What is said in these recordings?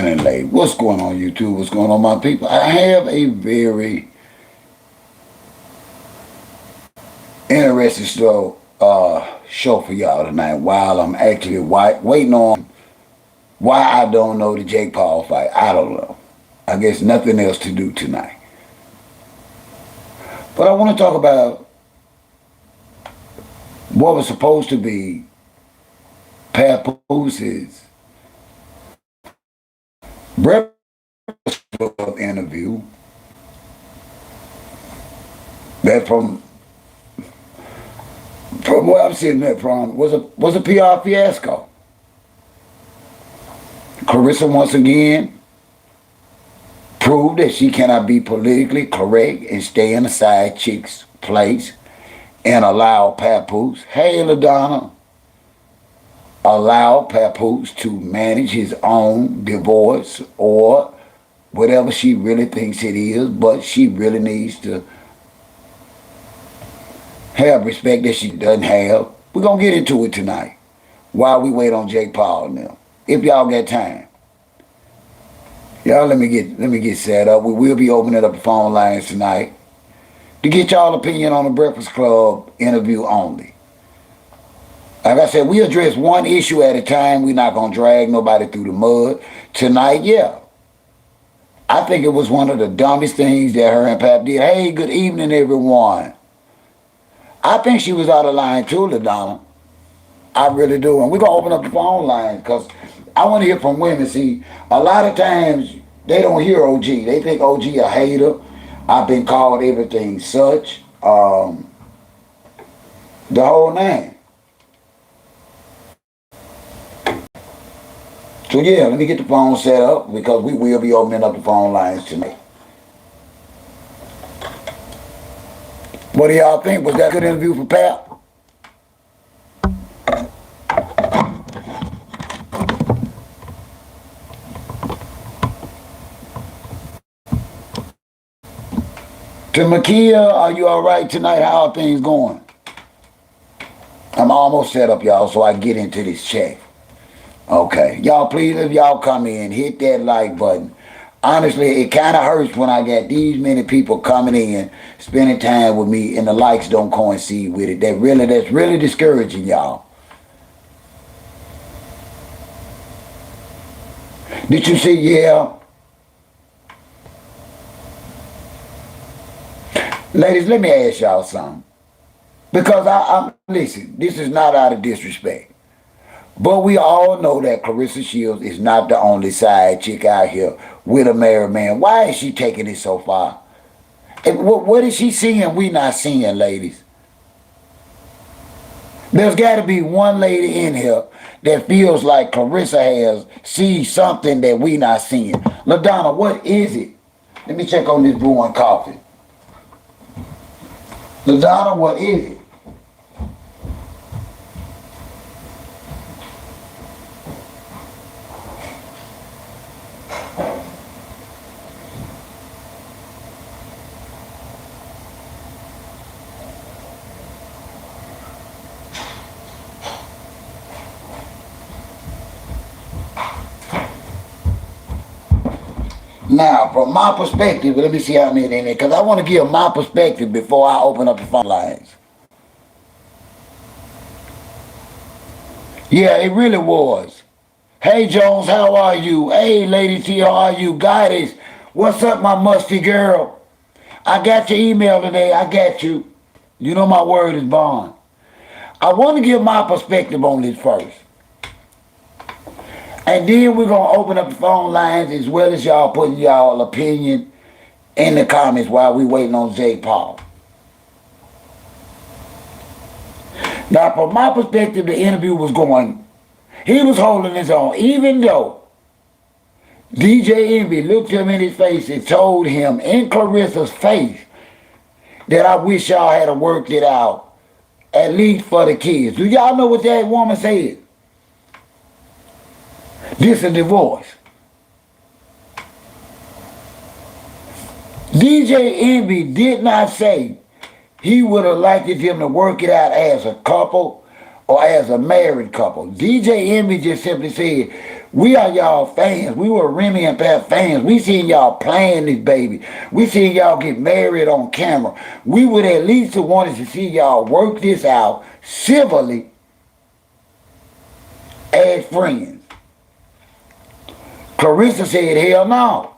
morning, lady. What's going on, YouTube? What's going on, my people? I have a very interesting show for y'all tonight. While I'm actually waiting on why I don't know the Jake Paul fight. I don't know. I guess nothing else to do tonight. But I want to talk about what was supposed to be Papoose's breakfast club interview. That from where I'm sitting at from was a PR fiasco. Claressa once again proved that she cannot be politically correct and stay in a side chick's place and allow Papoose, hey LaDonna, allow Papoose to manage his own divorce or whatever she really thinks it is, but she really needs to have respect that she doesn't have. We're going to get into it tonight while we wait on Jake Paul now. If y'all got time. Y'all let me get set up. We will be opening up the phone lines tonight to get y'all opinion on the Breakfast Club interview only. Like I said, we address one issue at a time. We're not going to drag nobody through the mud. Tonight, yeah. I think it was one of the dumbest things that her and Pap did. Hey, good evening, everyone. I think she was out of line too, LaDonna. I really do. And we're going to open up the phone lines because I want to hear from women. See, a lot of times they don't hear OG. They think OG a hater. I've been called everything such. The whole name. So yeah, let me get the phone set up because we will be opening up the phone lines tonight. What do y'all think? Was that a good interview for Pap? To Makia, are you all right tonight? How are things going? I'm almost set up, y'all, so I get into this chat. Okay. Y'all, please, if y'all come in, hit that like button. Honestly, it kind of hurts when I got these many people coming in, spending time with me, and the likes don't coincide with it. That's really discouraging, y'all. Did you see? Yeah. Ladies, let me ask y'all something. Because I'm listen, this is not out of disrespect. But we all know that Claressa Shields is not the only side chick out here with a married man. Why is she taking it so far? And what is she seeing we not seeing, ladies? There's got to be one lady in here that feels like Claressa sees something that we not seeing. LaDonna, what is it? Let me check on this brewing coffee. LaDonna, what is it? Now, from my perspective, let me see how many in there, because I want to give my perspective before I open up the phone lines. Yeah, it really was. Hey, Jones, how are you? Hey, Lady T, how are you? Goddess, what's up, my musty girl? I got your email today. I got you. You know my word is bond. I want to give my perspective on this first. And then we're going to open up the phone lines as well as y'all putting y'all opinion in the comments while we waiting on Jake Paul. Now, from my perspective, the interview was going, he was holding his own, even though DJ Envy looked him in his face and told him in Claressa's face that I wish y'all had worked it out, at least for the kids. Do y'all know what that woman said? This a divorce. DJ Envy did not say he would have liked him to work it out as a couple or as a married couple. DJ Envy just simply said, We are y'all fans. We were Remy and Pat fans. We seen y'all playing this baby. We seen y'all get married on camera. We would at least have wanted to see y'all work this out civilly as friends. Claressa said, hell no.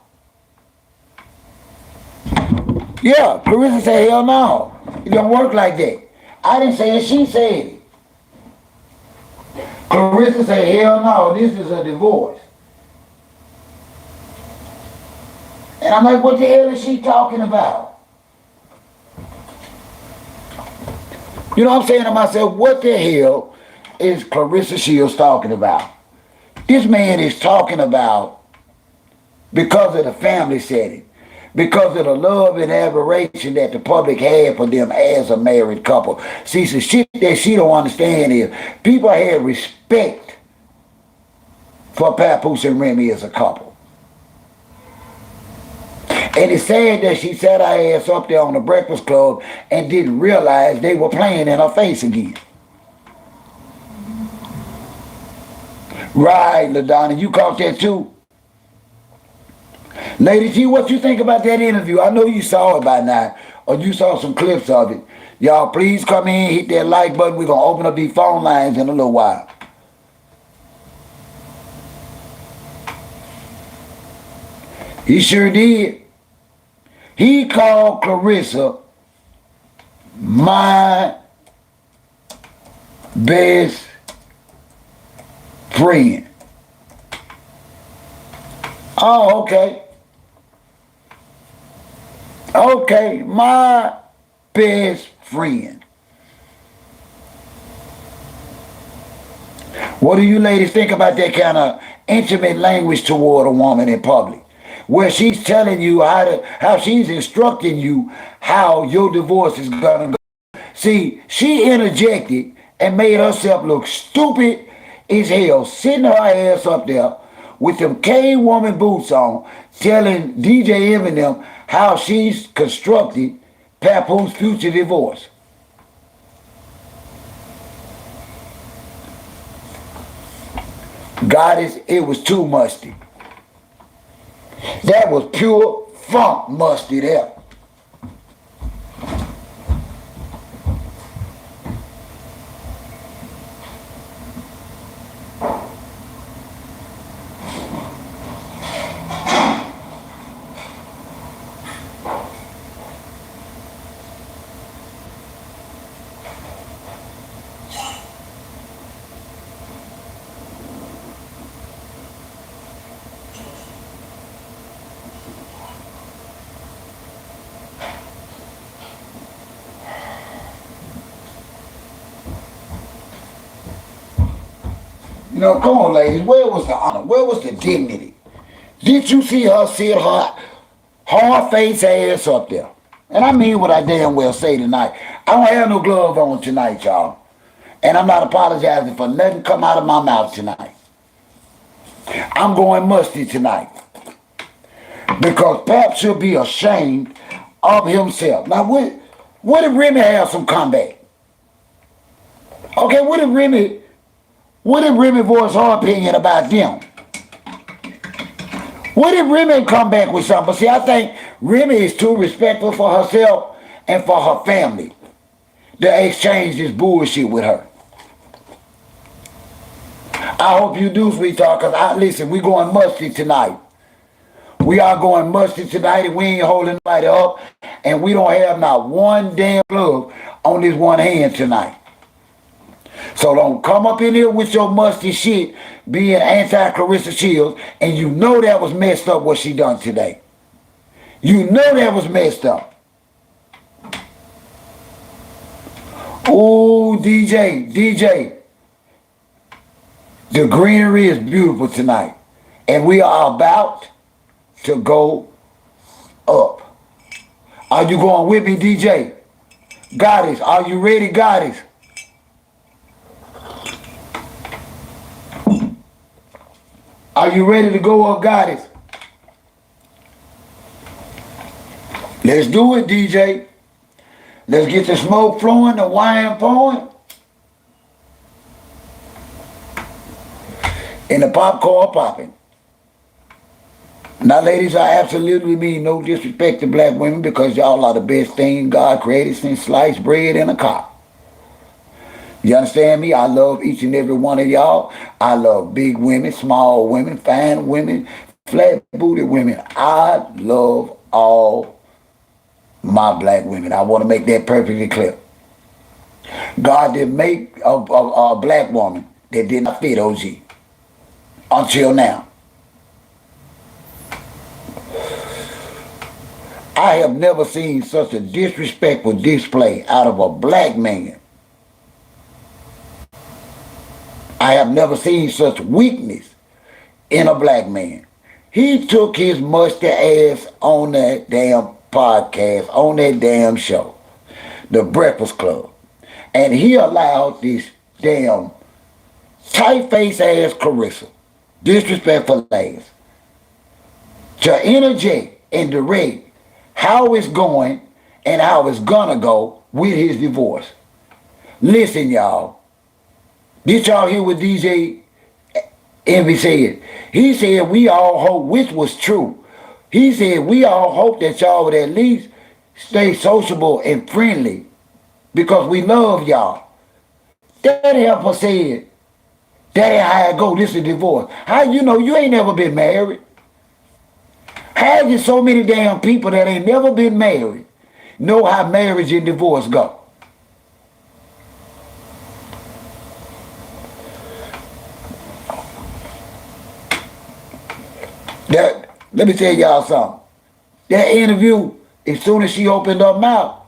Yeah, Claressa said, hell no. It don't work like that. I didn't say it, she said it. Claressa said, hell no, this is a divorce. And I'm like, what the hell is she talking about? You know what I'm saying to myself, what the hell is Claressa Shields talking about? This man is talking about, because of the family setting, because of the love and admiration that the public had for them as a married couple. See, some shit that she don't understand is people had respect for Papoose and Remy as a couple. And it's sad that she sat her ass up there on the Breakfast Club and didn't realize they were playing in her face again. Right, LaDonna, you caught that too? Lady G, what you think about that interview? I know you saw it by now, or you saw some clips of it. Y'all, please come in, hit that like button. We're going to open up these phone lines in a little while. He sure did. He called Claressa my best friend. Oh, okay. Okay, my best friend. What do you ladies think about that kind of intimate language toward a woman in public? Where she's telling you how she's instructing you how your divorce is gonna go. See, she interjected and made herself look stupid as hell, sitting her ass up there with them K-woman boots on, telling DJ Eminem how she's constructed Papoose future divorce. Goddess, it was too musty. That was pure funk musty there. You know, come on, ladies. Where was the honor? Where was the dignity? Did you see her sit her hard face ass up there? And I mean what I damn well say tonight. I don't have no glove on tonight, y'all. And I'm not apologizing for nothing come out of my mouth tonight. I'm going musty tonight. Because Pap should be ashamed of himself. Now, what if Remy have some comeback? Okay, what if Remy voice her opinion about them? What if Remy come back with something? But see, I think Remy is too respectful for herself and for her family to exchange this bullshit with her. I hope you do, sweetheart, because listen, we going musty tonight. We are going musty tonight, and we ain't holding nobody up, and we don't have not one damn glove on this one hand tonight. So don't come up in here with your musty shit being anti-Claressa Shields, and you know that was messed up what she done today. You know that was messed up. Ooh, DJ. The greenery is beautiful tonight. And we are about to go up. Are you going with me, DJ? Goddess, are you ready, Goddess? Are you ready to go up, Goddess? Let's do it, DJ. Let's get the smoke flowing, the wine pouring. And the popcorn popping. Now, ladies, I absolutely mean no disrespect to black women because y'all are the best thing God created since sliced bread and a cock. You understand me? I love each and every one of y'all. I love big women, small women, fine women, flat booty women. I love all my black women. I want to make that perfectly clear. God did make a black woman that did not fit OG until now. I have never seen such a disrespectful display out of a black man. I have never seen such weakness in a black man. He took his musty ass on that damn podcast, on that damn show, The Breakfast Club. And he allowed this damn tight-face ass Claressa, disrespectful ass, to interject and direct how it's going and how it's gonna go with his divorce. Listen, y'all. Did y'all hear what DJ Envy said? He said we all hope, which was true. He said we all hope that y'all would at least stay sociable and friendly because we love y'all. That helper said, that ain't how it go, this is divorce. How you know you ain't never been married? How did so many damn people that ain't never been married know how marriage and divorce go? Let me tell y'all something. That interview, as soon as she opened her mouth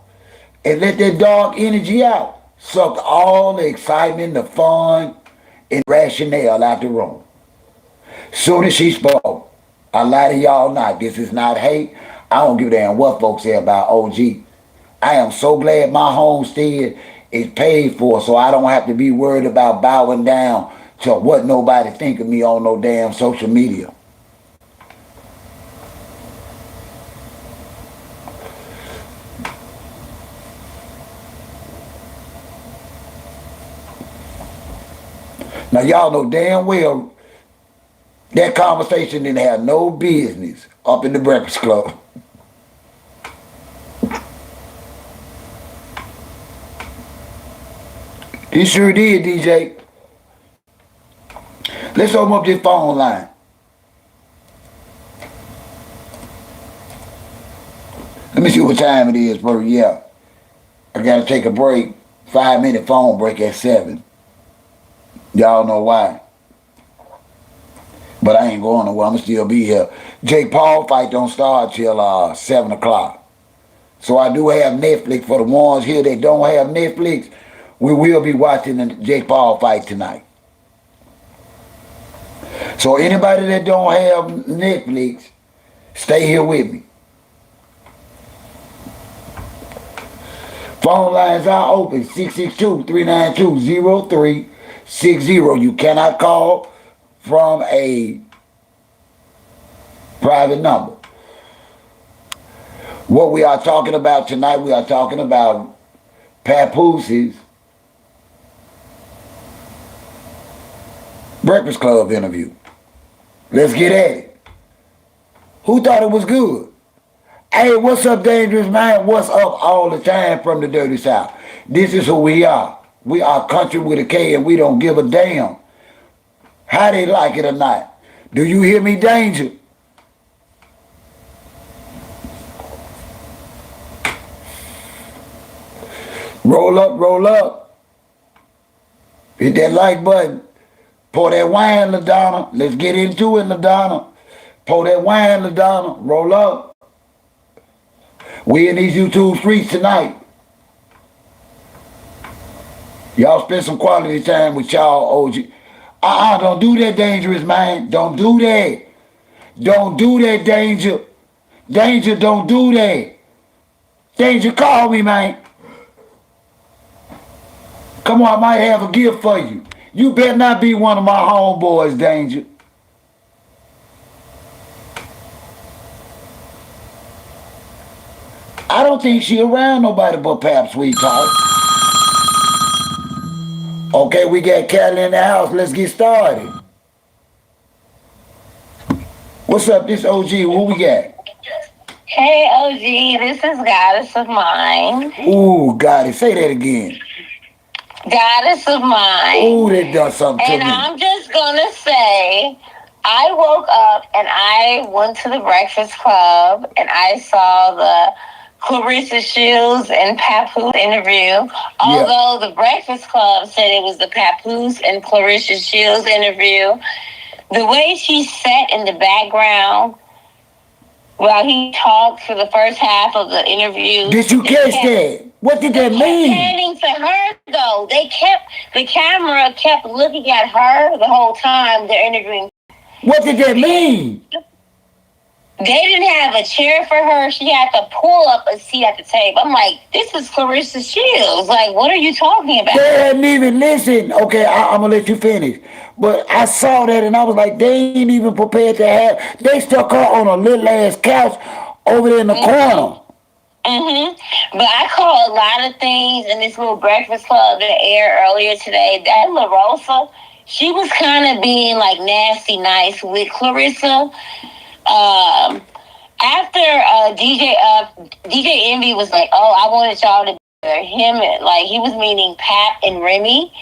and let that dog energy out, sucked all the excitement, the fun, and rationale out the room. Soon as she spoke, I lie to y'all not. This is not hate. I don't give a damn what folks say about OG. I am so glad my homestead is paid for so I don't have to be worried about bowing down to what nobody think of me on no damn social media. Now y'all know damn well that conversation didn't have no business up in the Breakfast Club. He sure did, DJ. Let's open up this phone line. Let me see what time it is, bro. Yeah. I gotta take a break. 5-minute phone break at 7. Y'all know why. But I ain't going nowhere. I'm going to still be here. Jake Paul fight don't start till 7 o'clock. So I do have Netflix. For the ones here that don't have Netflix, we will be watching the Jake Paul fight tonight. So anybody that don't have Netflix, stay here with me. Phone lines are open, 662-392-0360. You cannot call from a private number. What we are talking about tonight, we are talking about Papooses Breakfast Club interview. Let's get at it. Who thought it was good? Hey, what's up, Dangerous Man? What's up all the time from the Dirty South? This is who we are. We are country with a K and we don't give a damn how they like it or not. Do you hear me, Danger? Roll up, roll up. Hit that like button. Pour that wine, LaDonna. Let's get into it, LaDonna. Pour that wine, LaDonna. Roll up. We in these YouTube streets tonight. Y'all spend some quality time with y'all OG. Don't do that, Dangerous Man. Don't do that. Don't do that, Danger. Danger, don't do that. Danger, call me, man. Come on, I might have a gift for you. You better not be one of my homeboys, Danger. I don't think she around nobody but Pap Sweetheart. Okay, we got Cali in the house. Let's get started. What's up, this OG? Who we got? Hey, OG, this is Goddess of Mine. Ooh, got it. Say that again. Goddess of Ooh, Mine. that done something to And me. I'm just gonna say, I woke up and I went to the Breakfast Club and I saw the Clarissa Shields and Papoose interview. Yeah. Although the Breakfast Club said it was the Papoose and Clarissa Shields interview, the way she sat in the background while he talked for the first half of the interview, Did you they catch kept that? What did they that kept mean? panning to her though. The camera kept looking at her the whole time they're interviewing. What did that mean? They didn't have a chair for her. She had to pull up a seat at the table. I'm like, this is Clarissa Shields. Like, what are you talking about? They hadn't even listened. Okay, I'm gonna let you finish. But I saw that and I was like, they ain't even prepared to have. They stuck her on a little ass couch over there in the corner. But I caught a lot of things in this little Breakfast Club that aired earlier today. That La Rosa, she was kind of being like nasty nice with Clarissa. Um, After DJ Envy was like, "Oh, I wanted y'all to be him," like he was meaning Pat and Remy.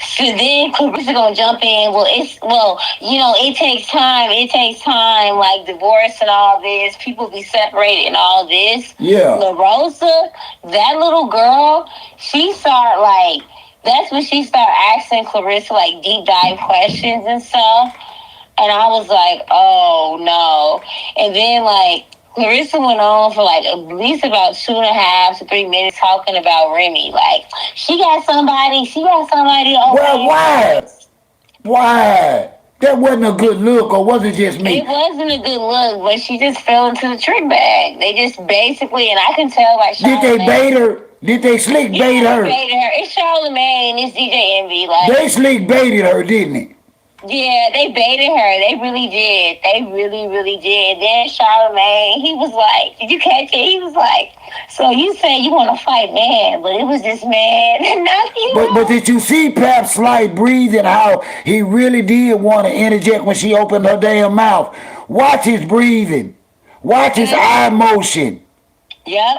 So then Clarissa gonna jump in. It takes time. It takes time, like divorce and all this. People be separated and all this. Yeah. La Rosa, that little girl, she started like that's when she started asking Clarissa like deep dive questions and stuff. And I was like, oh no. And then like Clarissa went on for like at least about 2.5 to 3 minutes talking about Remy. Like, she got somebody over Well, there. why? Why? That wasn't a good look, or was it just It me? wasn't a good look, but she just fell into the trick bag. They just basically, and I can tell by Did they bait Charlamagne. her? Did they slick Yeah, bait they her? baited her. It's Charlamagne, it's DJ Envy. Like, They slick baited her, didn't it? yeah, they baited her. They really did. They really, really did. Then Charlamagne, he was like, "Did you catch it?" He was like, "So you say you want to fight man, but it was this man, not you." But did you see Pap's slight breathing? How he really did want to interject when she opened her damn mouth. Watch his breathing. Watch his eye motion. Yep.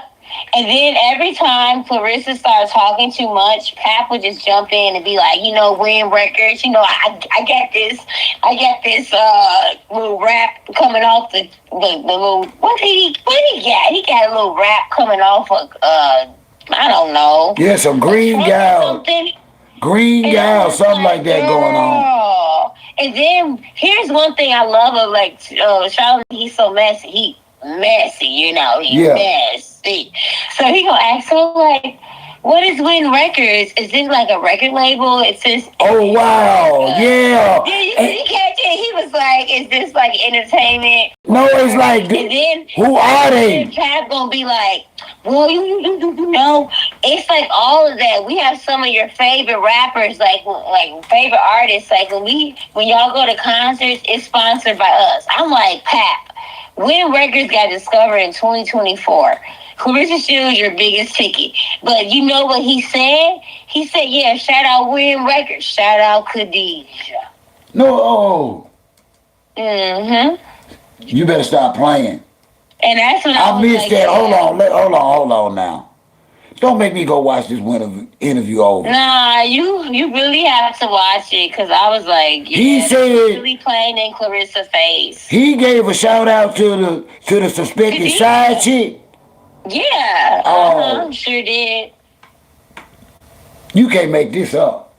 And then every time Clarissa started talking too much, Pap would just jump in and be like, Win Records, I got this little rap coming off the little what did he get? He got a little rap coming off of I don't know. Yeah, some green gal, green And I gal, was something like like, that going on. girl. And then here's one thing I love of like Charlotte. He's so messy. He messy, He's Yeah. messy. So he gonna ask her like, "What is Win Records? Is this like a record label?" It says. Oh wow, yeah. Yeah, you catch it. He was like, "Is this like entertainment?" No, it's like, And then who are they? Pat gonna be like, "Well, you know, it's like all of that. We have some of your favorite rappers, like favorite artists. Like when y'all go to concerts, it's sponsored by us." I'm like, Pat, Win Records got discovered in 2024. Clarissa Shields your biggest ticket. But you know what he said? He said, "Yeah, shout out Win Records, shout out Khadijah." No, oh, Mm-hmm. you better stop playing. And that's when I I was missed like, that. yeah. Hold on now. Don't make me go watch this interview over. Nah, you really have to watch it because I was like, yeah, He said really playing in Clarissa's face. he gave a shout out to the suspected Khadijah. side chick. Yeah, Oh. sure did. You can't make this up.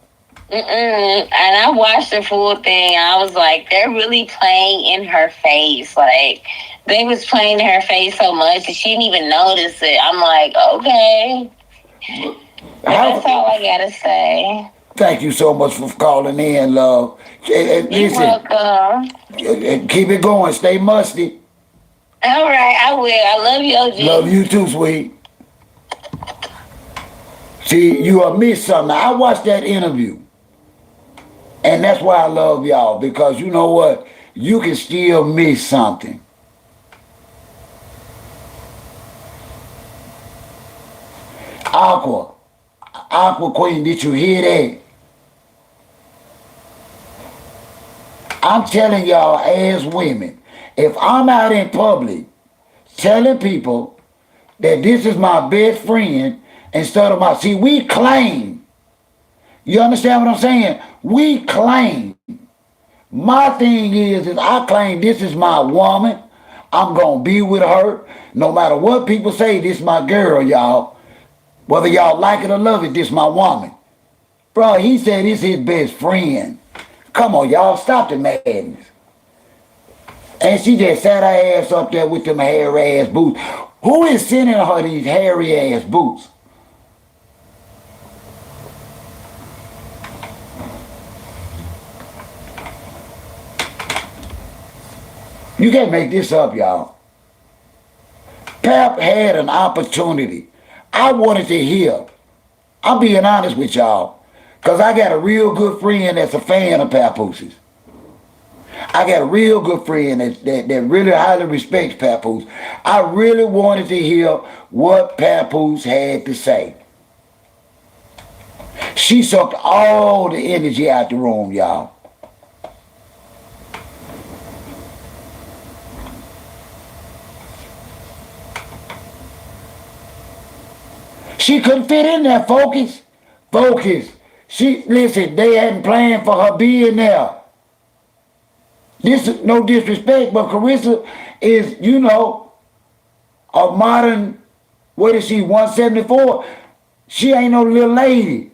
And I watched the full thing. I was like, they're really playing in her face. Like, they was playing in her face so much that she didn't even notice it. I'm like, okay. That's all I gotta say. Thank you so much for calling in, love. You're Listen, welcome. keep it going. Stay musty. All right, I will. I love you, OG. Love you too, sweet. See, you have missed something. I watched that interview. And that's why I love y'all. Because you know what? You can still miss something. Aqua Queen, did you hear that? I'm telling y'all, as women, If I'm out in public telling people that this is my best friend instead of my, see, we claim, you understand what I'm saying? We claim. My thing is I claim this is my woman. I'm going to be with her. No matter what people say, this my girl, y'all. Whether y'all like it or love it, this my woman. Bro, he said this his best friend. Come on, y'all, stop the madness. And she just sat her ass up there with them hairy ass boots. Who is sending her these hairy ass boots? You can't make this up, y'all. Pap had an opportunity. I wanted to hear. I'm being honest with y'all. Because I got a real good friend that's a fan of papooses. I got a real good friend that really highly respects papoose. I really wanted to hear what papoose had to say. She sucked all the energy out the room, y'all. She couldn't fit in there, focus. Focus. Listen, they hadn't planned for her being there. This is no disrespect, but Claressa is, a modern, what is she, 174? She ain't no little lady.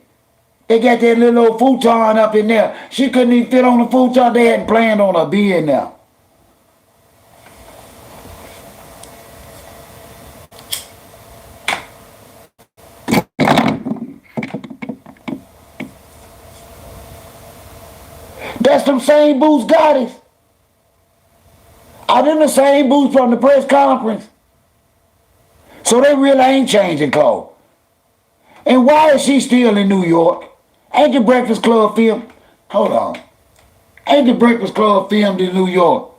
They got that little old futon up in there. She couldn't even fit on the futon. They hadn't planned on her being there. That's them same boots goddess. Are them the same boots from the press conference? So they really ain't changing clothes. And why is she still in New York? Ain't the Breakfast Club filmed? Hold on. Ain't the Breakfast Club filmed in New York?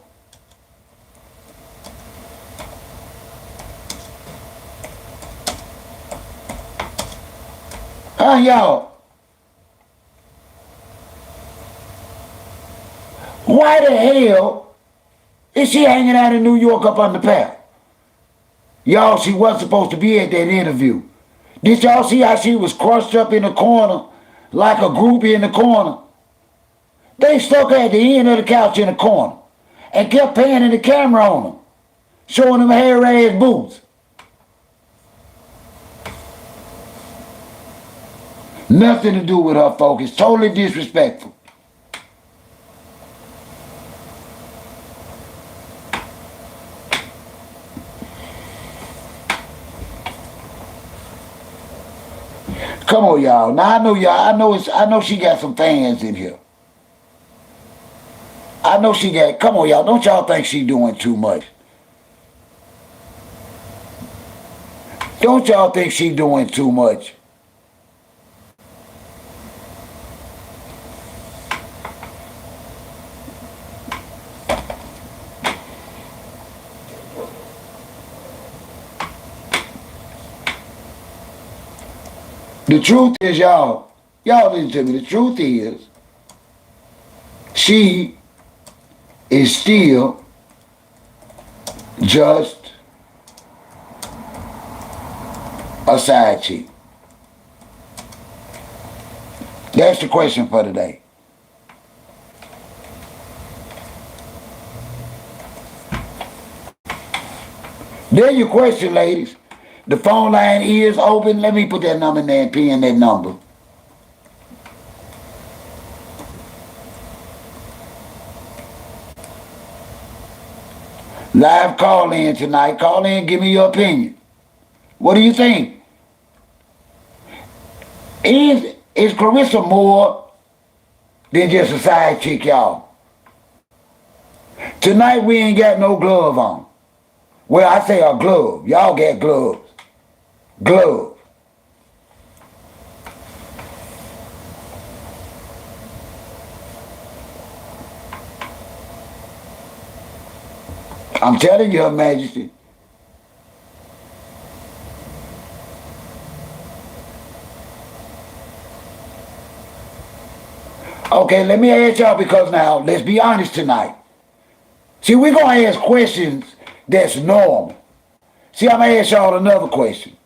Huh, y'all? Why the hell is she hanging out in New York up on the path? Y'all, she wasn't supposed to be at that interview. Did y'all see how she was crushed up in the corner like a groupie in the corner? They stuck her at the end of the couch in the corner and kept panning the camera on them, showing them hairy ass boots. Nothing to do with her, folks. It's totally disrespectful. Come on, y'all. Now I know y'all. I know she got some fans in here. I know she got. Come on, y'all. Don't y'all think she doing too much? Don't y'all think she doing too much? The truth is, y'all listen to me. The truth is, she is still just a side chick. That's the question for today. There's your question, ladies. The phone line is open. Let me put that number in there and pin that number. Live call in tonight. Call in, give me your opinion. What do you think? Is Claressa more than just a side chick, y'all? Tonight we ain't got no glove on. Well, I say a glove. Y'all got gloves. Glove. I'm telling you, Her Majesty. Okay, let me ask y'all, because now, let's be honest tonight. See, we're going to ask questions that's normal. See, I'm going to ask y'all another question.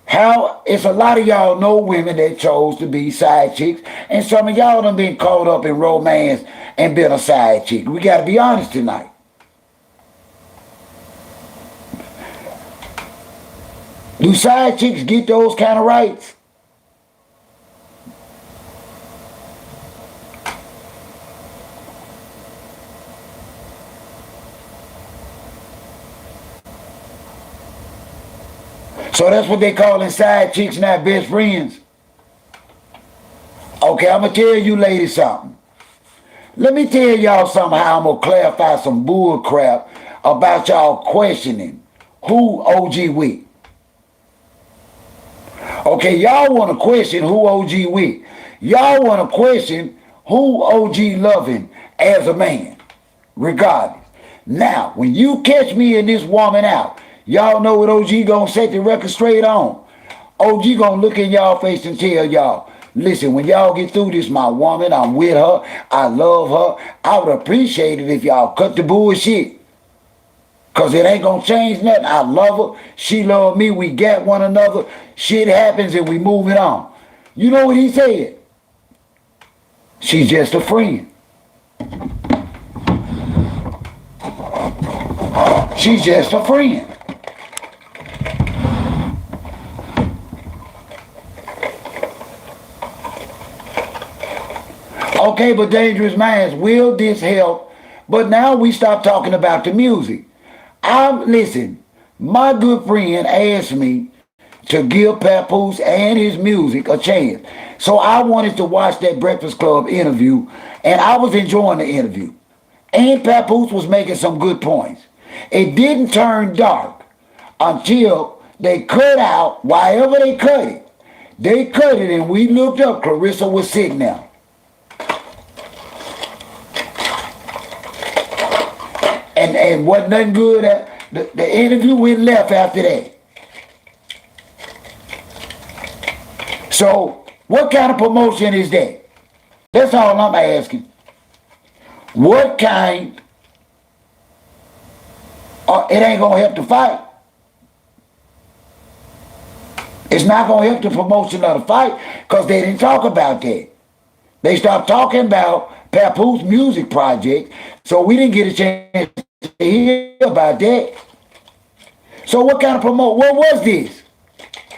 How, it's a lot of y'all know women that chose to be side chicks, and some of y'all done been caught up in romance and been a side chick. We got to be honest tonight. Do side chicks get those kind of rights? So that's what they calling side chicks, not best friends. Okay, I'm going to tell you ladies something. Let me tell y'all something how I'm going to clarify some bull crap about y'all questioning who OG with. Okay, y'all want to question who OG with. Y'all want to question who OG loving as a man, regardless. Now, when you catch me and this woman out, y'all know what OG gonna set the record straight on. OG gonna look in y'all face and tell y'all, listen, when y'all get through this, my woman, I'm with her, I love her. I would appreciate it if y'all cut the bullshit. Cause it ain't gonna change nothing. I love her, she love me, we got one another, shit happens and we moving on. You know what he said? She's just a friend. She's just a friend. Okay, but Dangerous Minds, will this help? But now we stop talking about the music. Listen, my good friend asked me to give Papoose and his music a chance. So I wanted to watch that Breakfast Club interview, and I was enjoying the interview. And Papoose was making some good points. It didn't turn dark until they cut out, wherever they cut it. They cut it and we looked up, Claressa was sitting there. And wasn't nothing good. The interview went left after that. So, what kind of promotion is that? That's all I'm asking. What kind? It ain't gonna help the fight. It's not gonna help the promotion of the fight because they didn't talk about that. They stopped talking about Papoose music project, so we didn't get a chance to hear about that. So what kind of promote? What was this?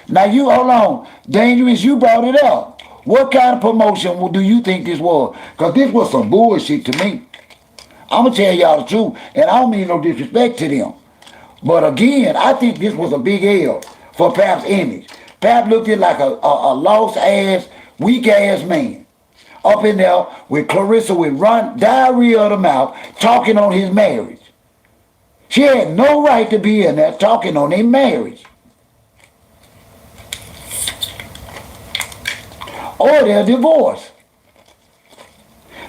Now you hold on, Dangerous. You brought it up. What kind of promotion do you think this was? Because this was some bullshit to me. I'm gonna tell y'all the truth, and I don't mean no disrespect to them. But again, I think this was a big L for Pap's image. Pap looked at like a lost ass, weak ass man. Up in there with Claressa with diarrhea of the mouth, talking on his marriage. She had no right to be in there talking on their marriage. Or their divorce.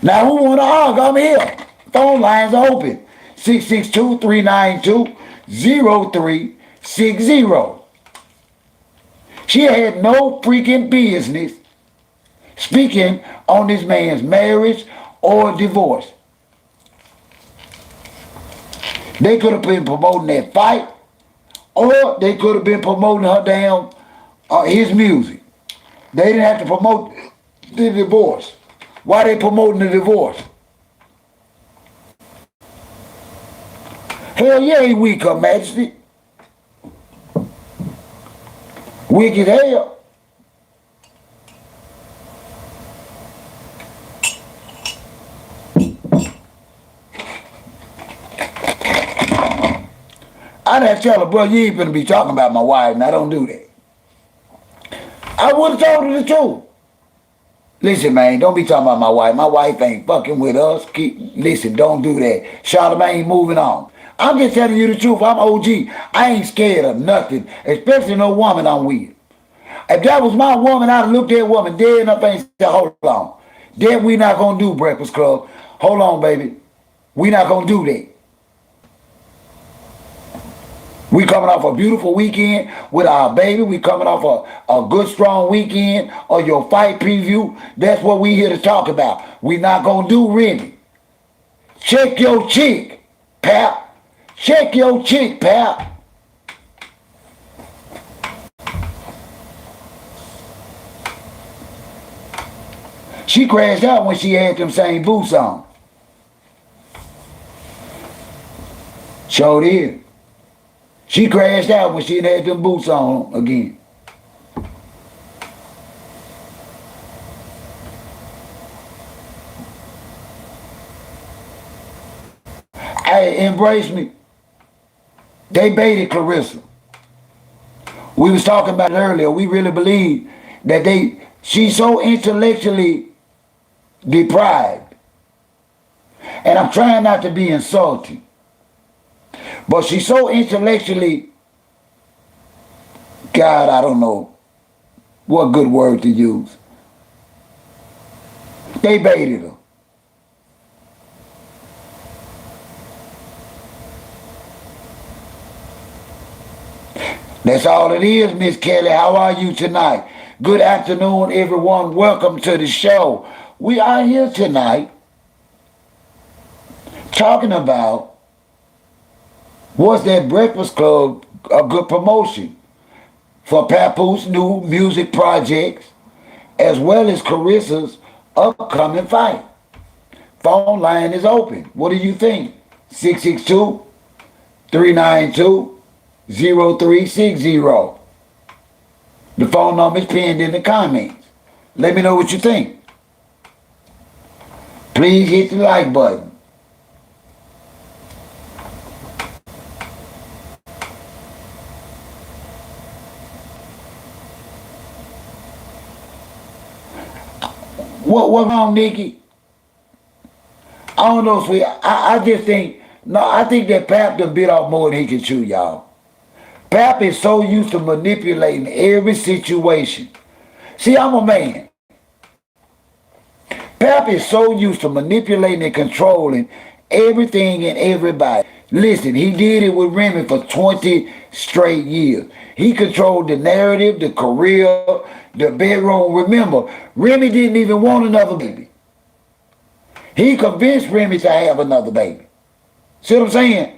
Now who want to argue? I'm here. Phone lines are open. 662-392-0360. She had no freaking business speaking on this man's marriage or divorce. They could have been promoting that fight, or they could have been promoting her damn his music. They didn't have to promote the divorce. Why they promoting the divorce? Hell yeah, he weak, Her Majesty. Weak as hell. I'd have to tell her, bro, you ain't gonna be talking about my wife, and I don't do that. I would have told her the truth. Listen, man, don't be talking about my wife. My wife ain't fucking with us. Listen, don't do that. Charlamagne, moving on. I'm just telling you the truth. I'm OG. I ain't scared of nothing, especially no woman I'm with. If that was my woman, I'd have looked at that woman dead in her face and said, hold on. That we not gonna do, Breakfast Club. Hold on, baby. We not gonna do that. We coming off a beautiful weekend with our baby. We coming off a good, strong weekend or your fight preview. That's what we here to talk about. We not going to do Remy. Check your chick. Pap. Check your chick, Pap. She crashed out when she had them same boots on. Sure did. She crashed out when she had them boots on again. Hey, embrace me. They baited Claressa. We was talking about it earlier. We really believe that she's so intellectually deprived. And I'm trying not to be insulting. But she's so intellectually, God, I don't know what good word to use. They baited her. That's all it is, Miss Kelly. How are you tonight? Good afternoon, everyone. Welcome to the show. We are here tonight talking about, was that Breakfast Club a good promotion for Papoose new music projects as well as Claressa's upcoming fight? Phone line is open. What do you think? 662-392-0360. The phone number is pinned in the comments. Let me know what you think. Please hit the like button. What wrong, Nikki? I don't know, sweet. I just think, no, I think that Pap done bit off more than he can chew, y'all. Pap is so used to manipulating every situation. See, I'm a man. Pap is so used to manipulating and controlling everything and everybody. Listen, he did it with Remy for 20 straight years. He controlled the narrative, the career, the bedroom. Remember, Remy didn't even want another baby. He convinced Remy to have another baby. See what I'm saying?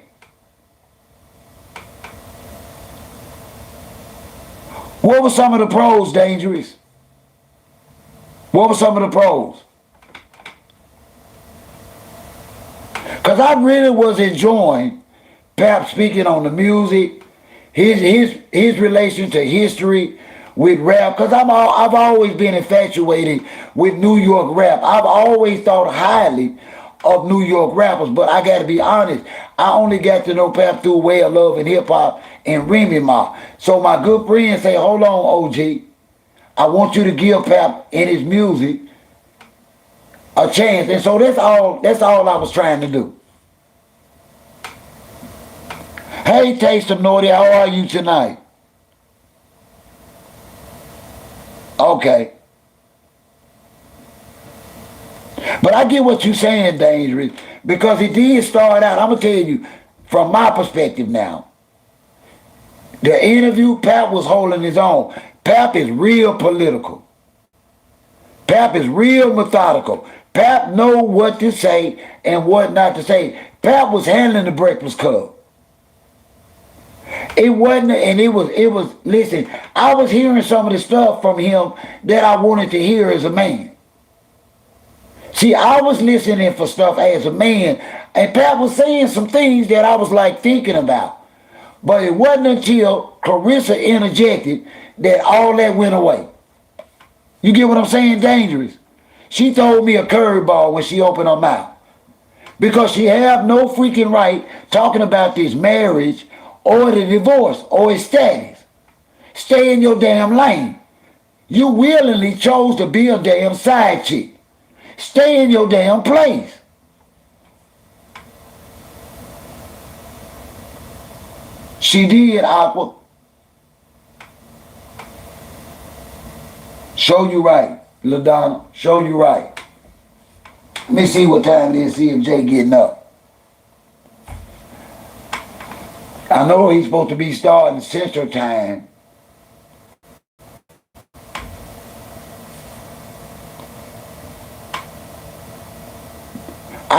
What were some of the pros, Dangerous? What were some of the pros? Because I really was enjoying Pap speaking on the music, his relation to history with rap. Because I've always been infatuated with New York rap. I've always thought highly of New York rappers, but I got to be honest, I only got to know Pap through Way of Love and Hip Hop and Remy Ma. So my good friend say, hold on, OG, I want you to give Pap in his music a chance. And so that's all I was trying to do. Hey, Taste of Naughty, how are you tonight? Okay. But I get what you're saying, Dangerous, because it did start out, I'm going to tell you, from my perspective now, the interview, Pap was holding his own. Pap is real political. Pap is real methodical. Pap know what to say and what not to say. Pap was handling the Breakfast Club. It wasn't, and it was, listen, I was hearing some of the stuff from him that I wanted to hear as a man. See, I was listening for stuff as a man, and Pap was saying some things that I was like thinking about. But it wasn't until Claressa interjected that all that went away. You get what I'm saying, Dangerous? She told me a curveball when she opened her mouth. Because she have no freaking right talking about this marriage or the divorce or its status. Stay in your damn lane. You willingly chose to be a damn side chick. Stay in your damn place. She did, Aqua. Show you right, LaDonna. Show you right. Let me see what time it is, see if Jay getting up. I know he's supposed to be starting Central Time.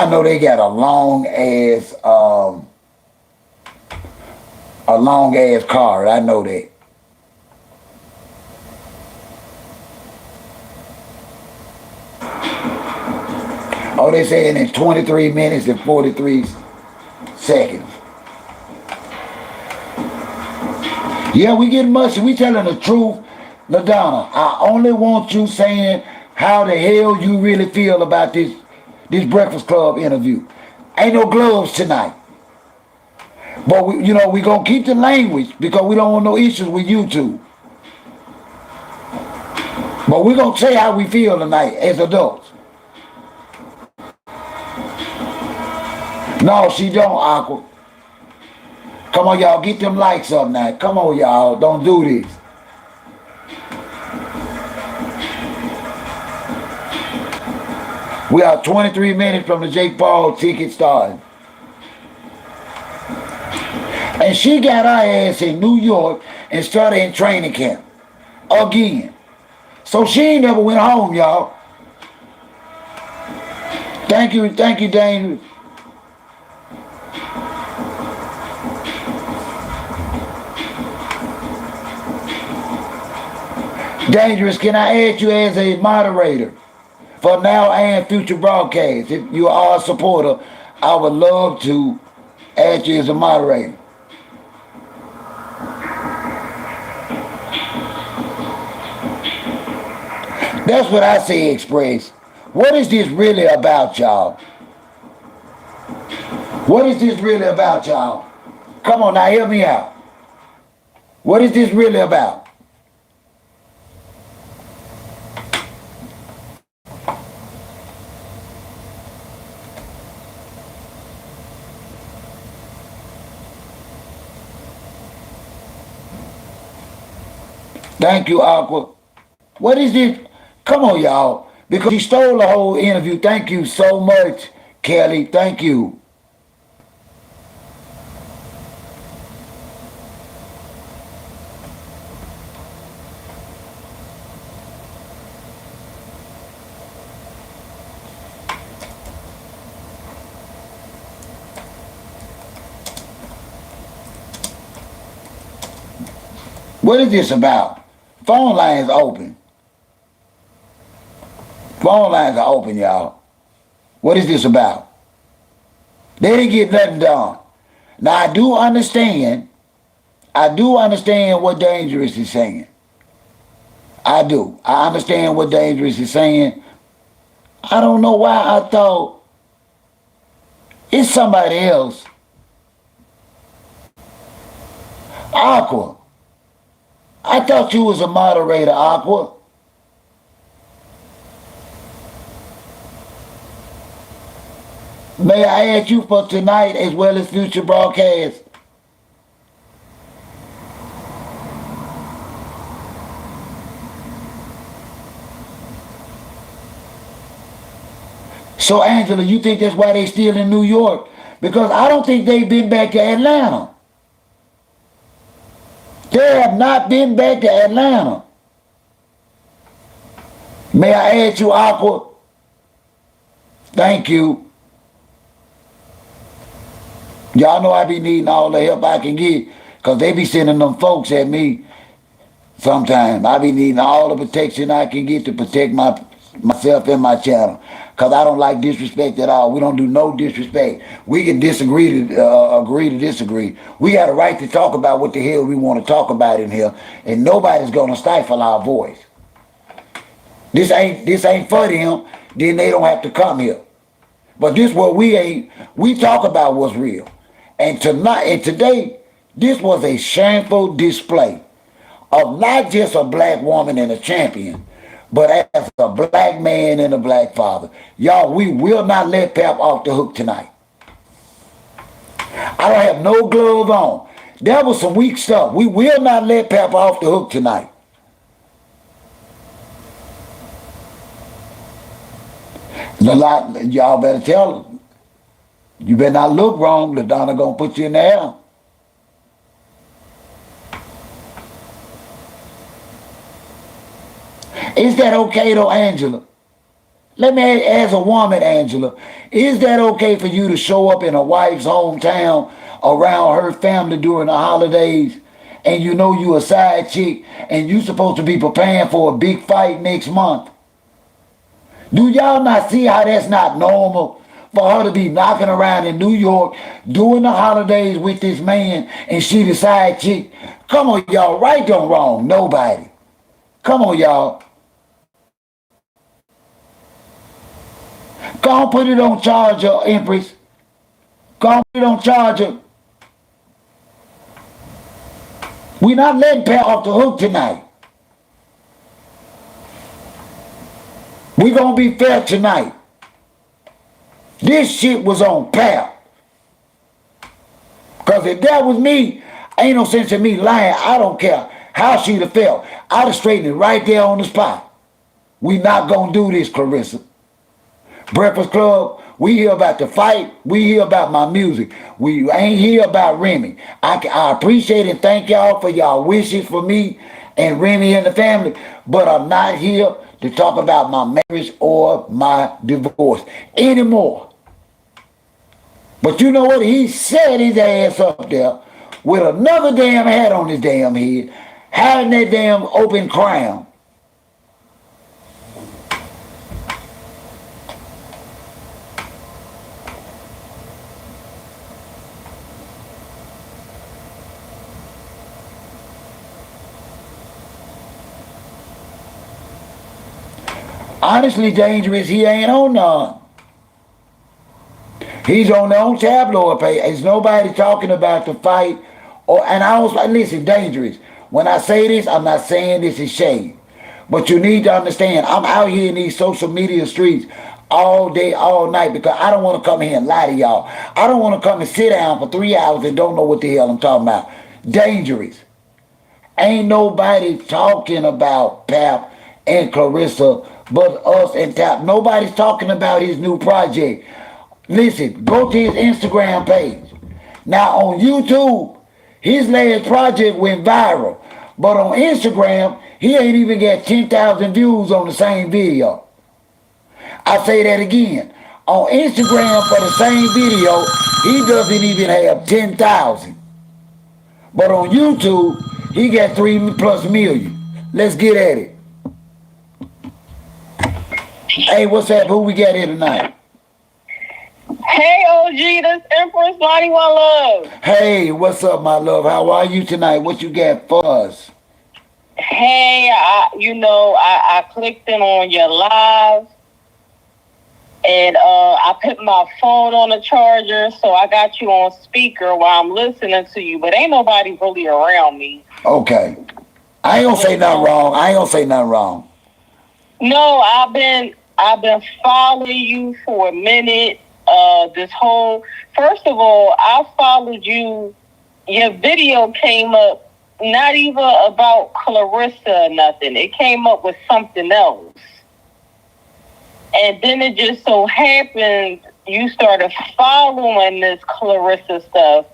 I know they got a long ass card. I know that. Oh, they saying in 23 minutes and 43 seconds. Yeah, we getting mushy. We telling the truth. LaDonna, I only want you saying how the hell you really feel about this Breakfast Club interview. Ain't no gloves tonight. But we gonna keep the language because we don't want no issues with YouTube. But we gonna say how we feel tonight as adults. No, she don't, Aqua. Come on, y'all, get them likes up now. Come on, y'all, don't do this. We are 23 minutes from the Jake Paul ticket starting. And she got her ass in New York and started in training camp. Again. So she ain't never went home, y'all. Thank you, Daniel. Dangerous, can I add you as a moderator for now and future broadcasts? If you are a supporter, I would love to add you as a moderator. That's what I say, Express. What is this really about, y'all? What is this really about, y'all? Come on now, help me out. What is this really about? Thank you, Aqua. What is this? Come on, y'all. Because he stole the whole interview. Thank you so much, Kelly. Thank you. What is this about? Phone lines open. Phone lines are open, y'all. What is this about? They didn't get nothing done. Now I do understand what Dangerous is saying. I do. I understand what Dangerous is saying. I don't know why I thought it's somebody else. Aqua. I thought you was a moderator, Aqua. May I ask you for tonight as well as future broadcasts? So Angela, you think that's why they still in New York? Because I don't think they've been back to Atlanta. They have not been back to Atlanta. May I add you, Aqua? Thank you. Y'all know I be needing all the help I can get because they be sending them folks at me sometimes. I be needing all the protection I can get to protect myself and my channel because I don't like disrespect at all. We don't do no disrespect. We can disagree to agree to disagree. We got a right to talk about what the hell we want to talk about in here, and nobody's going to stifle our voice. This ain't for them, then they don't have to come here. But this what we talk about what's real. And tonight and today, this was a shameful display of not just a black woman and a champion, but as a black man and a black father. Y'all, we will not let Pep off the hook tonight. I don't have no glove on. That was some weak stuff. We will not let Pep off the hook tonight. Y'all better tell them. You better not look wrong. LaDonna gonna put you in the air. Is that okay though, Angela? Let me ask a woman, Angela, is that okay for you to show up in a wife's hometown around her family during the holidays and you know you a side chick and you supposed to be preparing for a big fight next month? Do y'all not see how that's not normal for her to be knocking around in New York during the holidays with this man and she the side chick? Come on, y'all, right or wrong? Nobody. Come on, y'all. Go on, put it on charger, Empress. Go on, put it on charger. We not letting Pat off the hook tonight. We gonna be fair tonight. This shit was on Pat. Cause if that was me, ain't no sense in me lying. I don't care how she'd have felt. I'd have straightened it right there on the spot. We not gonna do this, Claressa. Breakfast Club, we hear about the fight. We hear about my music. We ain't hear about Remy. I appreciate and thank y'all for y'all wishes for me and Remy and the family, but I'm not here to talk about my marriage or my divorce anymore. But you know what? He set his ass up there with another damn hat on his damn head, hiding that damn open crown. Honestly, Dangerous, he ain't on none. He's on their own tabloid page. There's nobody talking about the fight. And I was like, listen, Dangerous, when I say this, I'm not saying this is shade. But you need to understand, I'm out here in these social media streets all day, all night, because I don't want to come here and lie to y'all. I don't want to come and sit down for 3 hours and don't know what the hell I'm talking about. Dangerous. Ain't nobody talking about Pap and Claressa but us and Tap. Nobody's talking about his new project. Listen, go to his Instagram page. Now on YouTube, his last project went viral. But on Instagram, he ain't even got 10,000 views on the same video. I say that again. On Instagram for the same video, he doesn't even have 10,000. But on YouTube, he got 3+ million. Let's get at it. Hey, what's up? Who we got here tonight? Hey, OG, this Empress Lonnie One Love. Hey, what's up, my love? How are you tonight? What you got for us? Hey, I clicked in on your live, and I put my phone on the charger, so I got you on speaker while I'm listening to you, but ain't nobody really around me. Okay. I ain't gonna say nothing wrong. No, I've been following you for a minute. First of all, I followed you. Your video came up not even about Claressa or nothing. It came up with something else. And then it just so happened you started following this Claressa stuff.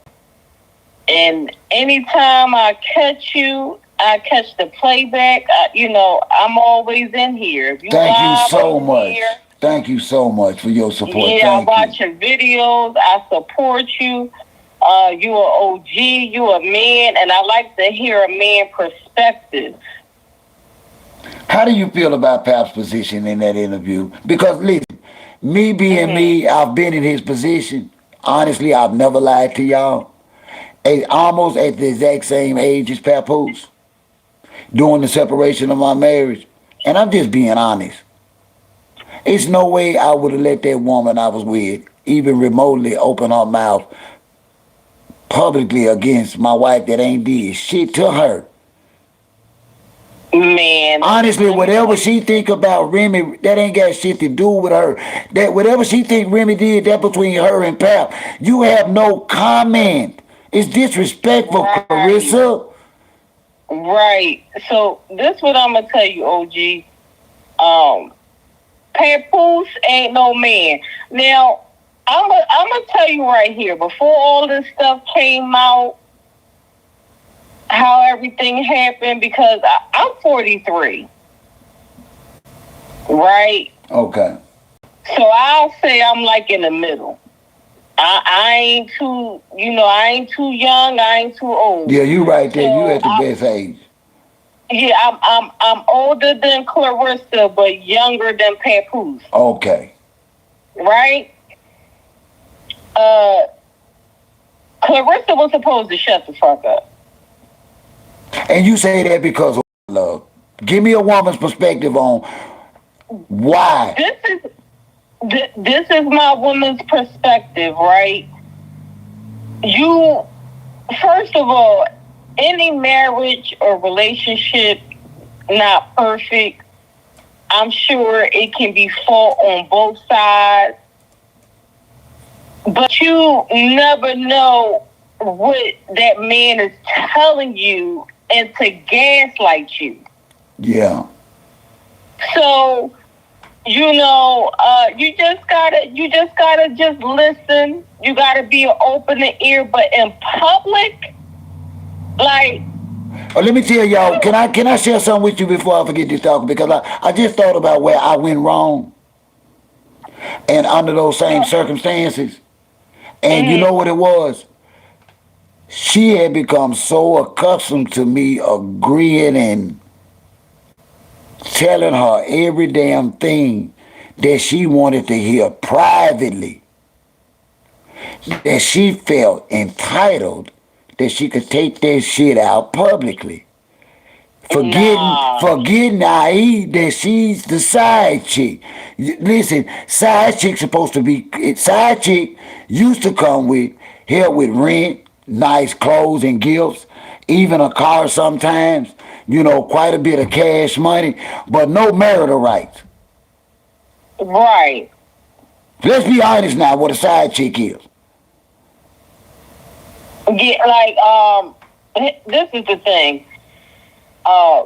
And anytime I catch you, I catch the playback. I'm always in here. Thank you so much. Thank you so much for your support. Yeah, I watch your videos. I support you. You are OG. You a man, and I like to hear a man perspective. How do you feel about Pap's position in that interview? Because listen, me being me, I've been in his position. Honestly, I've never lied to y'all. Almost at the exact same age as Papoose, during the separation of my marriage. And I'm just being honest. It's no way I would have let that woman I was with even remotely open her mouth publicly against my wife that ain't did shit to her. Man. Honestly, whatever she think about Remy, that ain't got shit to do with her. That whatever she think Remy did, that between her and Pap. You have no comment. It's disrespectful, right. Claressa. Right. So this what I'm gonna tell you, OG. Papoose ain't no man. Now, I'm gonna tell you right here, before all this stuff came out, how everything happened, because I'm 43. Right? Okay. So I'll say I'm like in the middle. I ain't too, I ain't too young. I ain't too old. Yeah, you right there. You So at the best age. yeah, I'm older than Claressa, but younger than Papoose. Okay. Right? Claressa was supposed to shut the fuck up. And you say that because of love. Give me a woman's perspective on why. This is my woman's perspective, right? You, first of all, any marriage or relationship not perfect. I'm sure it can be fault on both sides, but you never know what that man is telling you and to gaslight you. Yeah. So, you just gotta just listen. You gotta be an open ear, but in public, like, Oh, let me tell y'all, can I share something with you before I forget this talk? Because I just thought about where I went wrong and under those same circumstances. And you know what it was? She had become so accustomed to me agreeing and telling her every damn thing that she wanted to hear privately, that she felt entitled that she could take that shit out publicly. Forgetting naive that she's the side chick. Listen, side chick supposed to be side chick used to come with help with rent, nice clothes and gifts, even a car sometimes. Quite a bit of cash money, but no marital rights. right. Let's be honest now. What a side chick is. Yeah, like, this is the thing. Uh,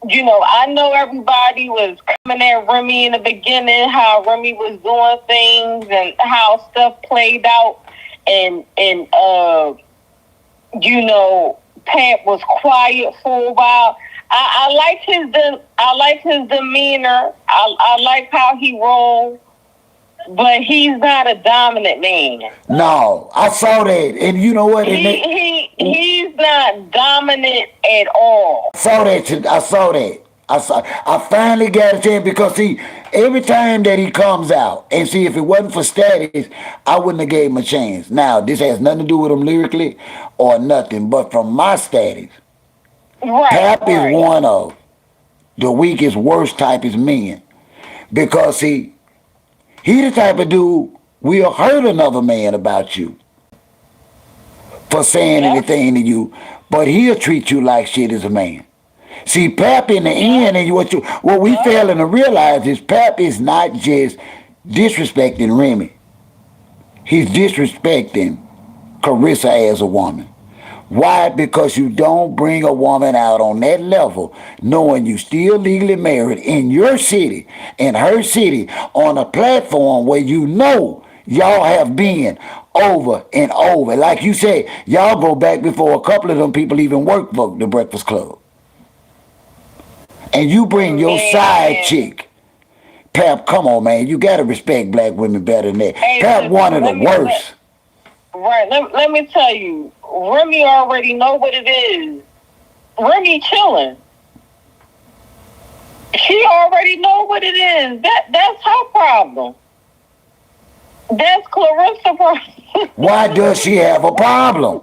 I know everybody was coming at Remy in the beginning, how Remy was doing things and how stuff played out, and Pat was quiet for a while. I like his demeanor. I like how he rolled, but he's not a dominant man. No, I saw that, and you know what? He's not dominant at all. Saw that. I saw that. I finally got a chance because see, every time that he comes out and see if it wasn't for status, I wouldn't have gave him a chance. Now this has nothing to do with him lyrically or nothing, but from my status, Pap is one of the weakest, worst type of men because see, he the type of dude will hurt another man about you for saying anything to you, but he'll treat you like shit as a man. See, Pap in the end, and what we failing to realize is Pap is not just disrespecting Remy. He's disrespecting Claressa as a woman. Why? Because you don't bring a woman out on that level, knowing you still legally married in your city, in her city, on a platform where y'all have been over and over. Like you said, y'all go back before a couple of them people even worked for the Breakfast Club. And you bring your side chick. Pap, come on, man. You got to respect black women better than that. Hey, Pap, one of the worst. Right. Let me tell you, Remy already know what it is. Remy chilling. She already know what it is. That's her problem. That's Claressa's problem. Why does she have a problem?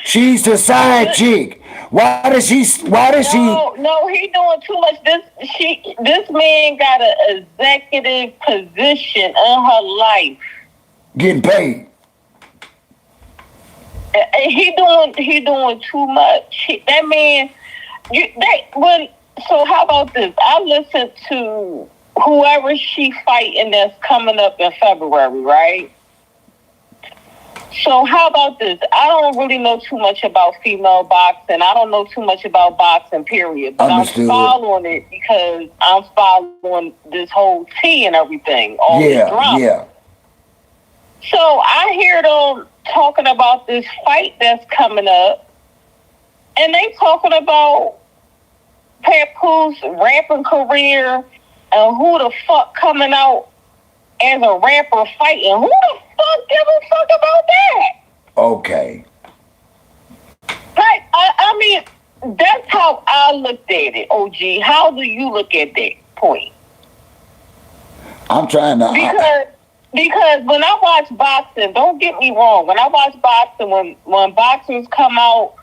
She's the side chick. Why does she? No, he doing too much. This man got an executive position in her life. Getting paid. He doing too much. That man. So how about this? I listened to whoever she fighting that's coming up in February, right? So how about this? I don't really know too much about female boxing. I don't know too much about boxing, period. But Understood. I'm following it because I'm following this whole tea and everything. All this drama. Yeah. So I hear them talking about this fight that's coming up, and they talking about Papoose rapping career and who the fuck coming out as a rapper fighting. Who the fuck give a fuck about that? Okay. Like, I mean, that's how I looked at it, OG. How do you look at that point? I'm trying to. Because when I watch boxing, don't get me wrong. When I watch boxing, when boxers come out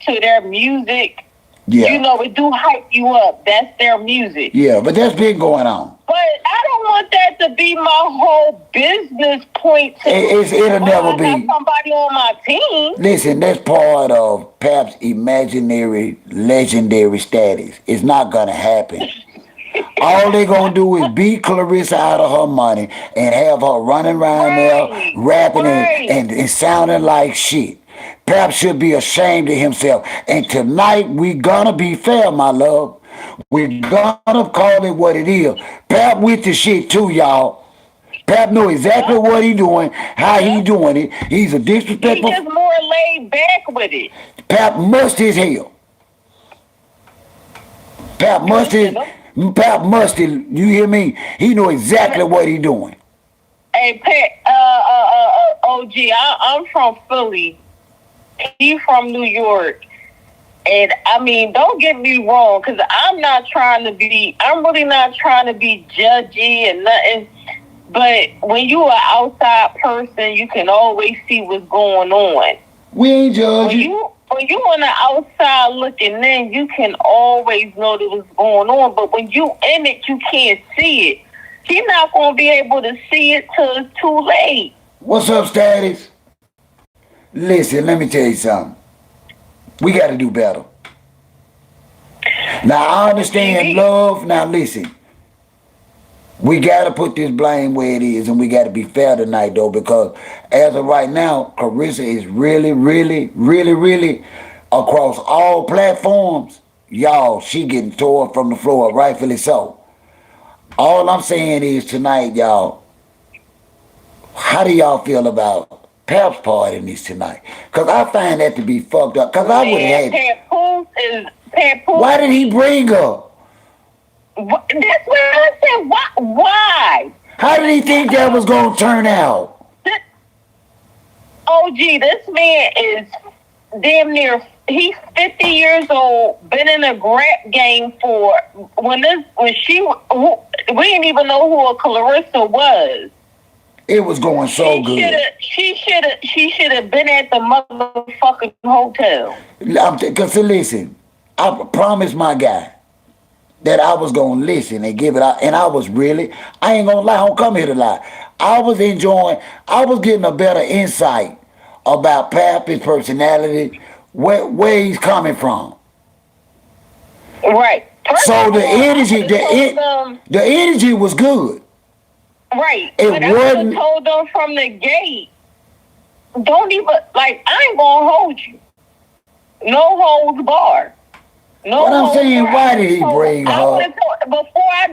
to their music, Yeah. you know, it do hype you up. That's their music. Yeah, but that's been going on. But I don't want that to be my whole business point. It'll never be. I got somebody on my team. Listen, that's part of Pap's imaginary legendary status. It's not gonna happen. All they gonna do is beat Claressa out of her money and have her running around there rapping and sounding like shit. Pap should be ashamed of himself. And tonight we gonna be fair, my love. We gonna call it what it is. Pap with the shit too, y'all. Pap know exactly what he doing, how he doing it. He's a disrespectful. He's just more laid back with it. Pap must as hell. Pap must you hear me? He know exactly what he doing. Hey, Pat, OG, I'm from Philly. He from New York. And, I mean, don't get me wrong, because I'm really not trying to be judgy and nothing. But when you an outside person, you can always see what's going on. We ain't judging. When you on the outside looking in, you can always know what's going on. But when you in it, you can't see it. You're not going to be able to see it till it's too late. What's up, Status? Listen, let me tell you something. We got to do better. Now, I understand love. Now, listen. We got to put this blame where it is, and we got to be fair tonight, though, because as of right now, Claressa is really, really, really, really across all platforms. Y'all, she getting tore from the floor, rightfully so. All I'm saying is tonight, y'all, how do y'all feel about Pap's part in this tonight? Because I find that to be fucked up. Because I would have had... Papoose. Why did he bring her? That's what I said. Why? How did he think that was going to turn out? OG, this man is damn near, he's 50 years old, been in a rap game for, we didn't even know who a Claressa was. It was going so good. She should have been at the motherfucking hotel. Because listen, I promised my guy that I was going to listen and give it out. And I was really, I ain't going to lie, I don't come here to lie. I was getting a better insight about Pap, his personality, where he's coming from. Right. So the energy was good. Right. It but wasn't. I told them from the gate, don't even, like, I ain't going to hold you. No holds barred. No, what I'm saying, why did he bring her? Before I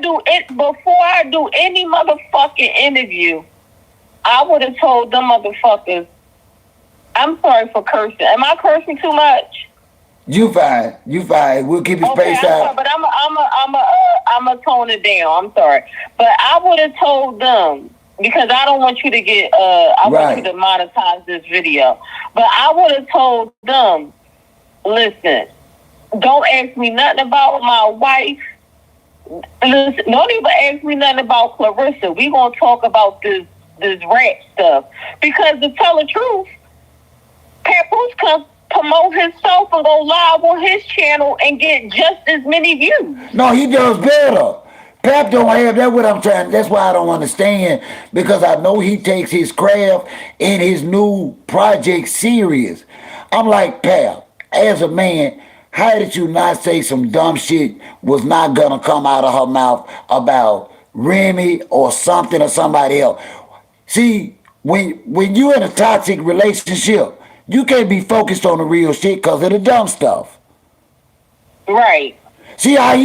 do any motherfucking interview, I would have told them motherfuckers, I'm sorry for cursing. Am I cursing too much? You fine. We'll keep it spaced out. Sorry, but I'm a tone it down. I'm sorry, but I would have told them because I don't want you to get. I want you to monetize this video, but I would have told them, listen. Don't ask me nothing about my wife. Listen, don't even ask me nothing about Claressa. We gonna talk about this rap stuff. Because to tell the truth, Papoose can promote himself and go live on his channel and get just as many views. No, he does better. Pap don't have that. What I'm trying. That's why I don't understand. Because I know he takes his craft and his new project serious. I'm like, Pap, as a man, how did you not say some dumb shit was not gonna come out of her mouth about Remy or something or somebody else? See, when you're in a toxic relationship, you can't be focused on the real shit because of the dumb stuff. Right. See how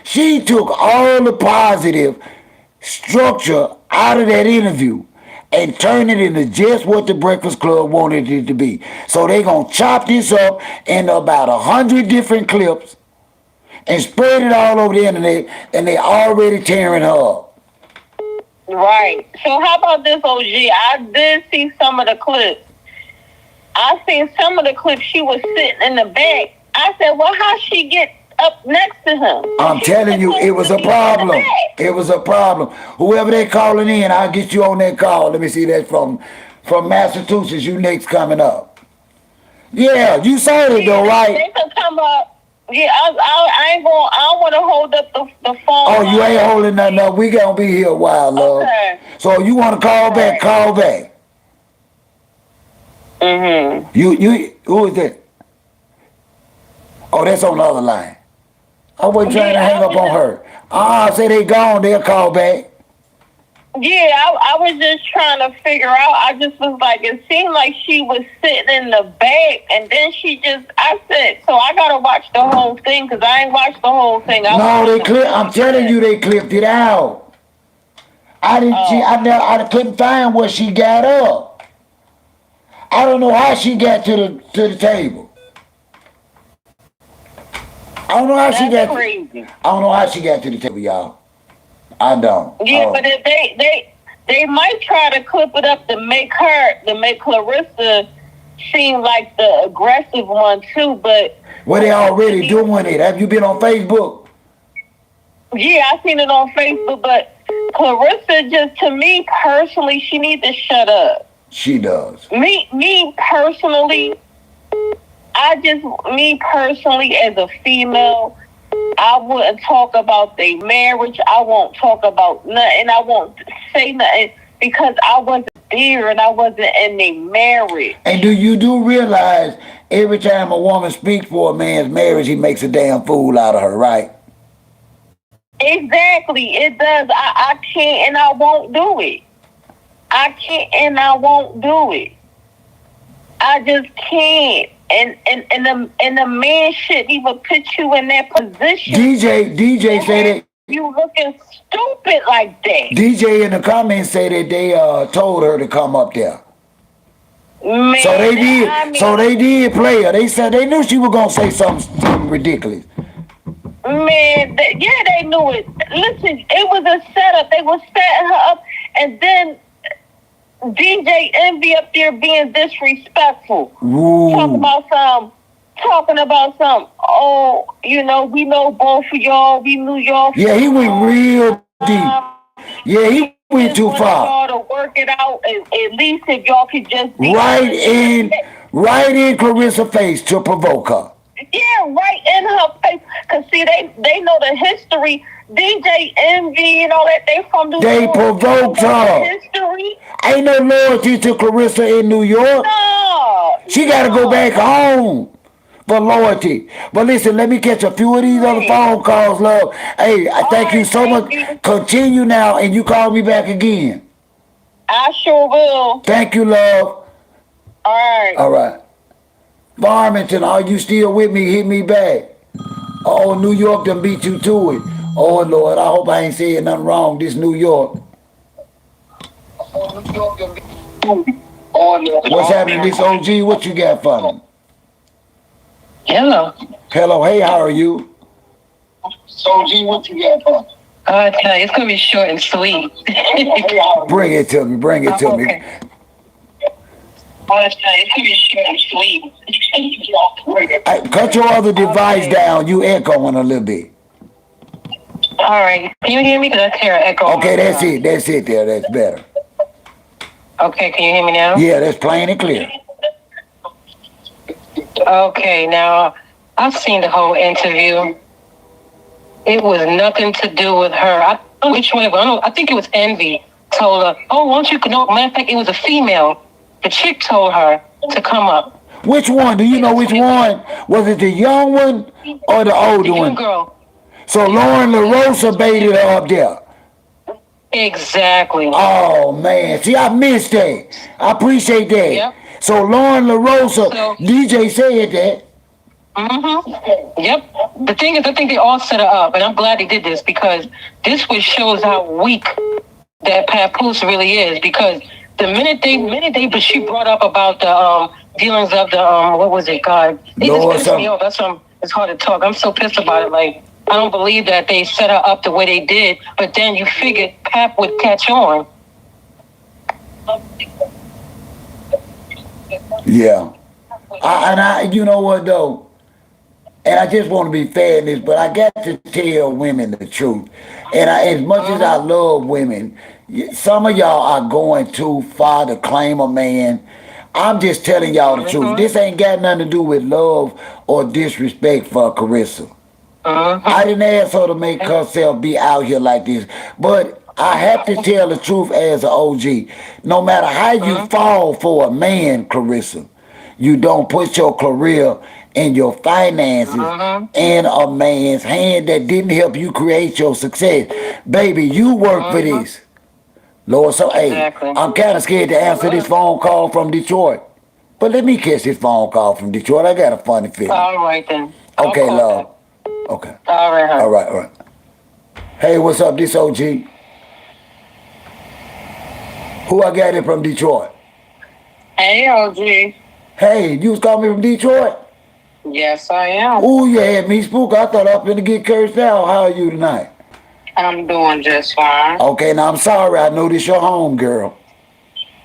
she took all the positive structure out of that interview and turn it into just what the Breakfast Club wanted it to be. So they gonna chop this up into about 100 different clips and spread it all over the internet, and they already tearing her up. Right. So how about this, OG? I did see some of the clips. I seen some of the clips. She was sitting in the back. I said, well, how she get up next to him? I'm telling you, it was a problem. It was a problem. Whoever they calling in, I'll get you on that call. Let me see that from Massachusetts. You next coming up. Yeah, you saw it though, right? They can come up. Yeah, I ain't going. I don't want to hold up the phone. Oh, you ain't holding nothing up. We gonna be here a while, love. Okay. So you want to call back? Call back. You who is that? Oh, that's on the other line. I wasn't trying to hang up on her. Say they gone. They'll call back. Yeah, I was just trying to figure out. I just was like, it seemed like she was sitting in the back, and then I said, so I gotta watch the whole thing because I ain't watched the whole thing. No, I'm telling you, they clipped it out. I didn't. I couldn't find where she got up. I don't know how she got to the table. I don't know how she got. Crazy. I don't know how she got to the table, y'all. I don't. Yeah, but if they might try to clip it up to make Claressa seem like the aggressive one too. But they already doing it. Have you been on Facebook? Yeah, I seen it on Facebook. But Claressa, just to me personally, she needs to shut up. She does. Me personally, me personally as a female, I wouldn't talk about their marriage. I won't talk about nothing. I won't say nothing because I wasn't there and I wasn't in their marriage. And do realize every time a woman speaks for a man's marriage, he makes a damn fool out of her, right? Exactly, it does. I can't and I won't do it. I can't and I won't do it. I just can't. And the man shouldn't even put you in that position. DJ said it. You looking stupid like that. DJ in the comments say that they told her to come up there. Man, so they did. So they did play her. They said they knew she was gonna say something ridiculous. Man, they knew it. Listen, it was a setup. They were setting her up, and then DJ Envy up there being disrespectful. Ooh. Talking about some. Oh, we know both of y'all. We knew y'all. Yeah, he went real deep. Yeah, he went too far. Y'all to work it out. At least if y'all could just be right in Claressa's face to provoke her. Yeah, right in her face. Cause see, they know the history. DJ Envy and all that. They from New York. They provoked her. History. Ain't no loyalty to Claressa in New York. No. She got to go back home for loyalty. But listen, let me catch a few of these other phone calls, love. Hey, I thank you so much. Continue now, and you call me back again. I sure will. Thank you, love. All right. Farmington, are you still with me? Hit me back. Oh, New York done beat you to it. Oh, Lord, I hope I ain't saying nothing wrong. This New York. What's happening, this OG? What you got for me? Hello. Hello, hey, how are you? OG, what you got for me? I tell you, it's going to be short and sweet. Bring it to me, me. Cut your other device down. You echoing a little bit. All right. Can you hear me? Because I hear an echo. Okay, that's it there. That's better. Okay, can you hear me now? Yeah, that's plain and clear. Okay, now, I've seen the whole interview. It was nothing to do with her. I don't know which one. I think it was Envy told her, oh, won't you know? Matter of fact, it was a female. The chick told her to come up. Which one? Do you know which one? Was it the young one or the older one? The young girl. So Lauren LaRosa baited her up there. Exactly. Oh, man. See, I missed that. I appreciate that. Yep. So Lauren LaRosa, DJ said that. Mm-hmm. Yep. The thing is, I think they all set her up, and I'm glad they did this because this shows how weak that papoose really is. Because the minute she brought up about the dealings of the what was it? God, they just pissed me off. That's it's hard to talk. I'm so pissed about it. Like I don't believe that they set her up the way they did, but then you figured Pap would catch on. Yeah. You know what though? And I just want to be fair in this, but I got to tell women the truth. And as much as I love women, some of y'all are going too far to claim a man. I'm just telling y'all the truth. This ain't got nothing to do with love or disrespect for Claressa. I didn't ask her to make herself be out here like this. But I have to tell the truth as an OG. No matter how you fall for a man, Claressa, you don't put your career and your finances in a man's hand that didn't help you create your success. Baby, you work for this. Lord, so hey, Exactly. I'm kind of scared to answer this phone call from Detroit. But let me catch this phone call from Detroit. I got a funny feeling. All right then. Okay, love. Okay. All right, honey. All right. Hey, what's up? This OG. Who I got it from Detroit? Hey, OG. Hey, you was calling me from Detroit? Yes, I am. Ooh, you had me spooked. I thought I was finna get cursed out. How are you tonight? I'm doing just fine. Okay, now I'm sorry. I know this your home girl.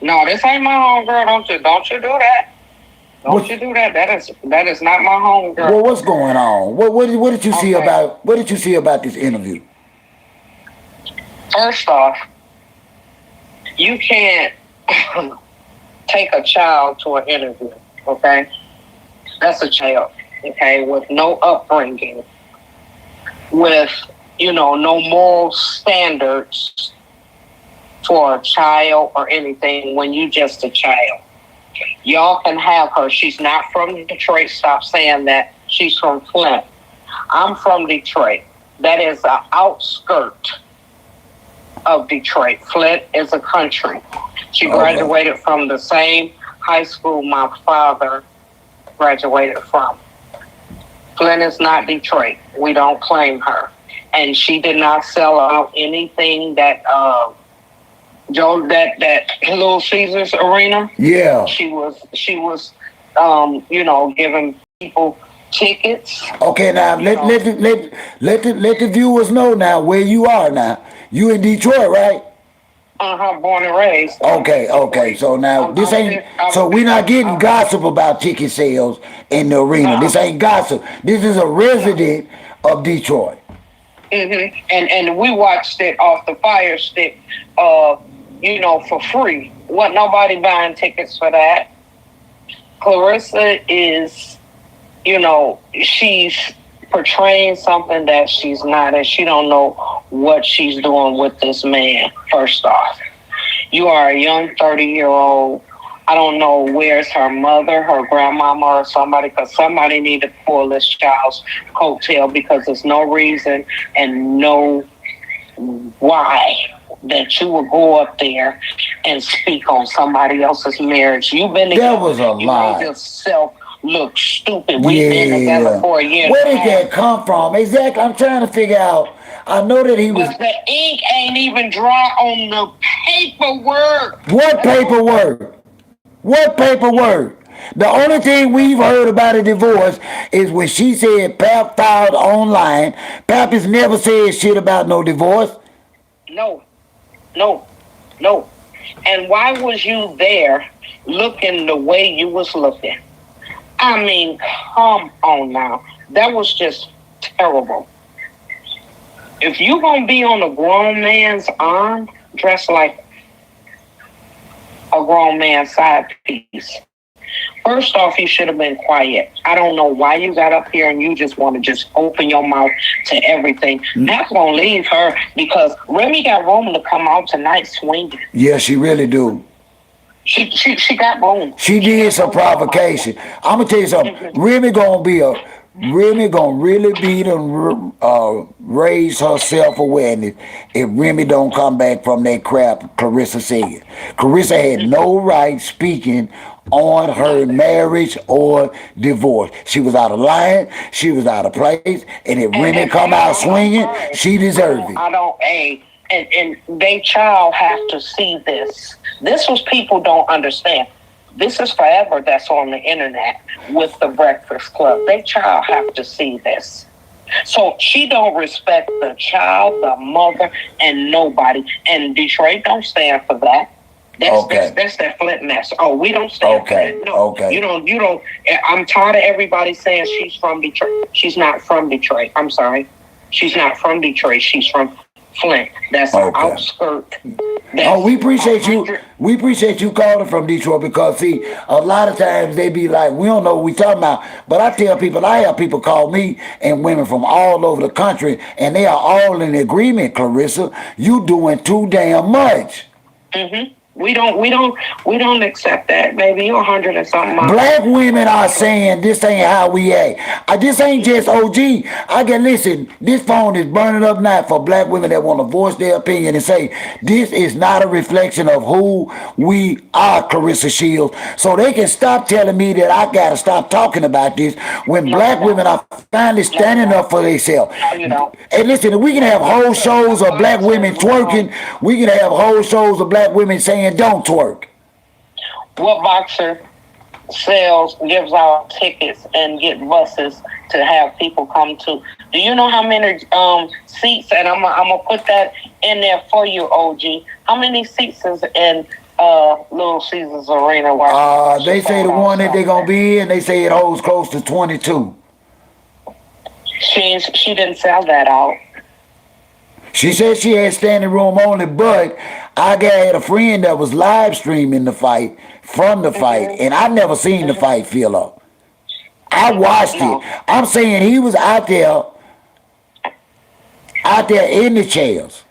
No, this ain't my home girl. Don't you do that. Don't you do that. That is not my home girl. Well, what's going on? What did you see about this interview? First off, you can't take a child to an interview, okay? That's a child, okay, with no upbringing, with, no moral standards for a child or anything when you just a child. Y'all can have her. She's not from Detroit. Stop saying that. She's from Flint. I'm from Detroit. That is an outskirt of Detroit. Flint is a country. She graduated from the same high school my father graduated from. Flint is not Detroit. We don't claim her. And she did not sell out anything that that Little Caesars arena. Yeah. She was giving people tickets. Okay, now let the viewers know now where you are now. You in Detroit, right? Born and raised. Okay. So now this ain't. So we're not getting gossip about ticket sales in the arena. This ain't gossip. This is a resident of Detroit. And we watched it off the Fire Stick, for free. Wasn't nobody buying tickets for that. Claressa is, she's portraying something that she's not, and she don't know what she's doing with this man. First off, you are a young 30-year-old. I don't know where's her mother, her grandmama, or somebody, because somebody need to pull this child's coattail, because there's no reason and no why that you would go up there and speak on somebody else's marriage. You've been together. That was a lie. You made yourself look stupid. We've been together for a year. Where did that come from? Exactly. I'm trying to figure out. I know that he was. But the ink ain't even dry on the paperwork. What paperwork? What paperwork? The only thing we've heard about a divorce is when she said Pap filed online. Pap has never said shit about no divorce. No. And why was you there looking the way you was looking? I mean, come on now. That was just terrible. If you gonna be on a grown man's arm, dress like a grown man's side piece. First off, you should have been quiet. I don't know why you got up here and you just want to just open your mouth to everything. Not gonna leave her, because Remy got room to come out tonight swinging. Yeah, she really do. She got room. She did some provocation. I'm gonna tell you something. Remy gonna really be to raise her self-awareness if Remy don't come back from that crap Claressa said. Claressa had no right speaking on her marriage or divorce. She was out of line. She was out of place. And if Remy come out swinging, she deserves it. And they child have to see this. This was people don't understand. This is forever that's on the internet with the Breakfast Club. They child have to see this. So she don't respect the child, the mother, and nobody. And Detroit don't stand for that. That's that Flint mess. Oh, we don't stand for that. No, you don't. I'm tired of everybody saying she's from Detroit. She's not from Detroit. I'm sorry. She's not from Detroit. She's from Flint. That's an outskirt. We appreciate you. We appreciate you calling from Detroit because see, a lot of times they be like, we don't know what we talking about. But I tell people, I have people call me and women from all over the country, and they are all in agreement. Claressa, you doing too damn much. Mm-hmm. We don't accept that, baby. You're 100 and something. Black women are saying this ain't how we act. This ain't just OG. Listen, this phone is burning up now for black women that want to voice their opinion and say this is not a reflection of who we are, Claressa Shields. So they can stop telling me that I gotta stop talking about this when black women are finally standing up for themselves. And listen, we can have whole shows of black women twerking. We can have whole shows of black women saying don't twerk. What boxer gives out tickets and get buses to have people come to? Do you know how many seats? And I'm gonna put that in there for you, OG. How many seats is in Little Caesars Arena? They say the one that they're gonna be in. They say it holds close to 22. She didn't sell that out. She said she had standing room only, but I had a friend that was live streaming the fight from the fight, and I never seen the fight fill up. I watched it. I'm saying he was out there in the chairs.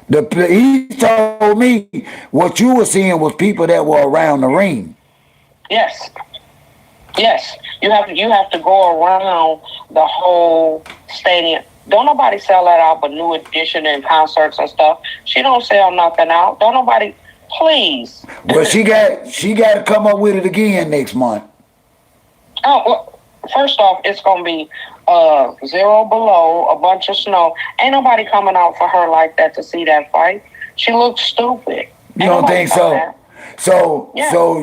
He told me what you were seeing was people that were around the ring. Yes. You have to go around the whole stadium. Don't nobody sell that out but New Edition and concerts and stuff. She don't sell nothing out. Don't nobody, please. Well, she got to come up with it again next month. Oh, well, first off, it's going to be 0 below, a bunch of snow. Ain't nobody coming out for her like that to see that fight. She looks stupid. You don't think so? So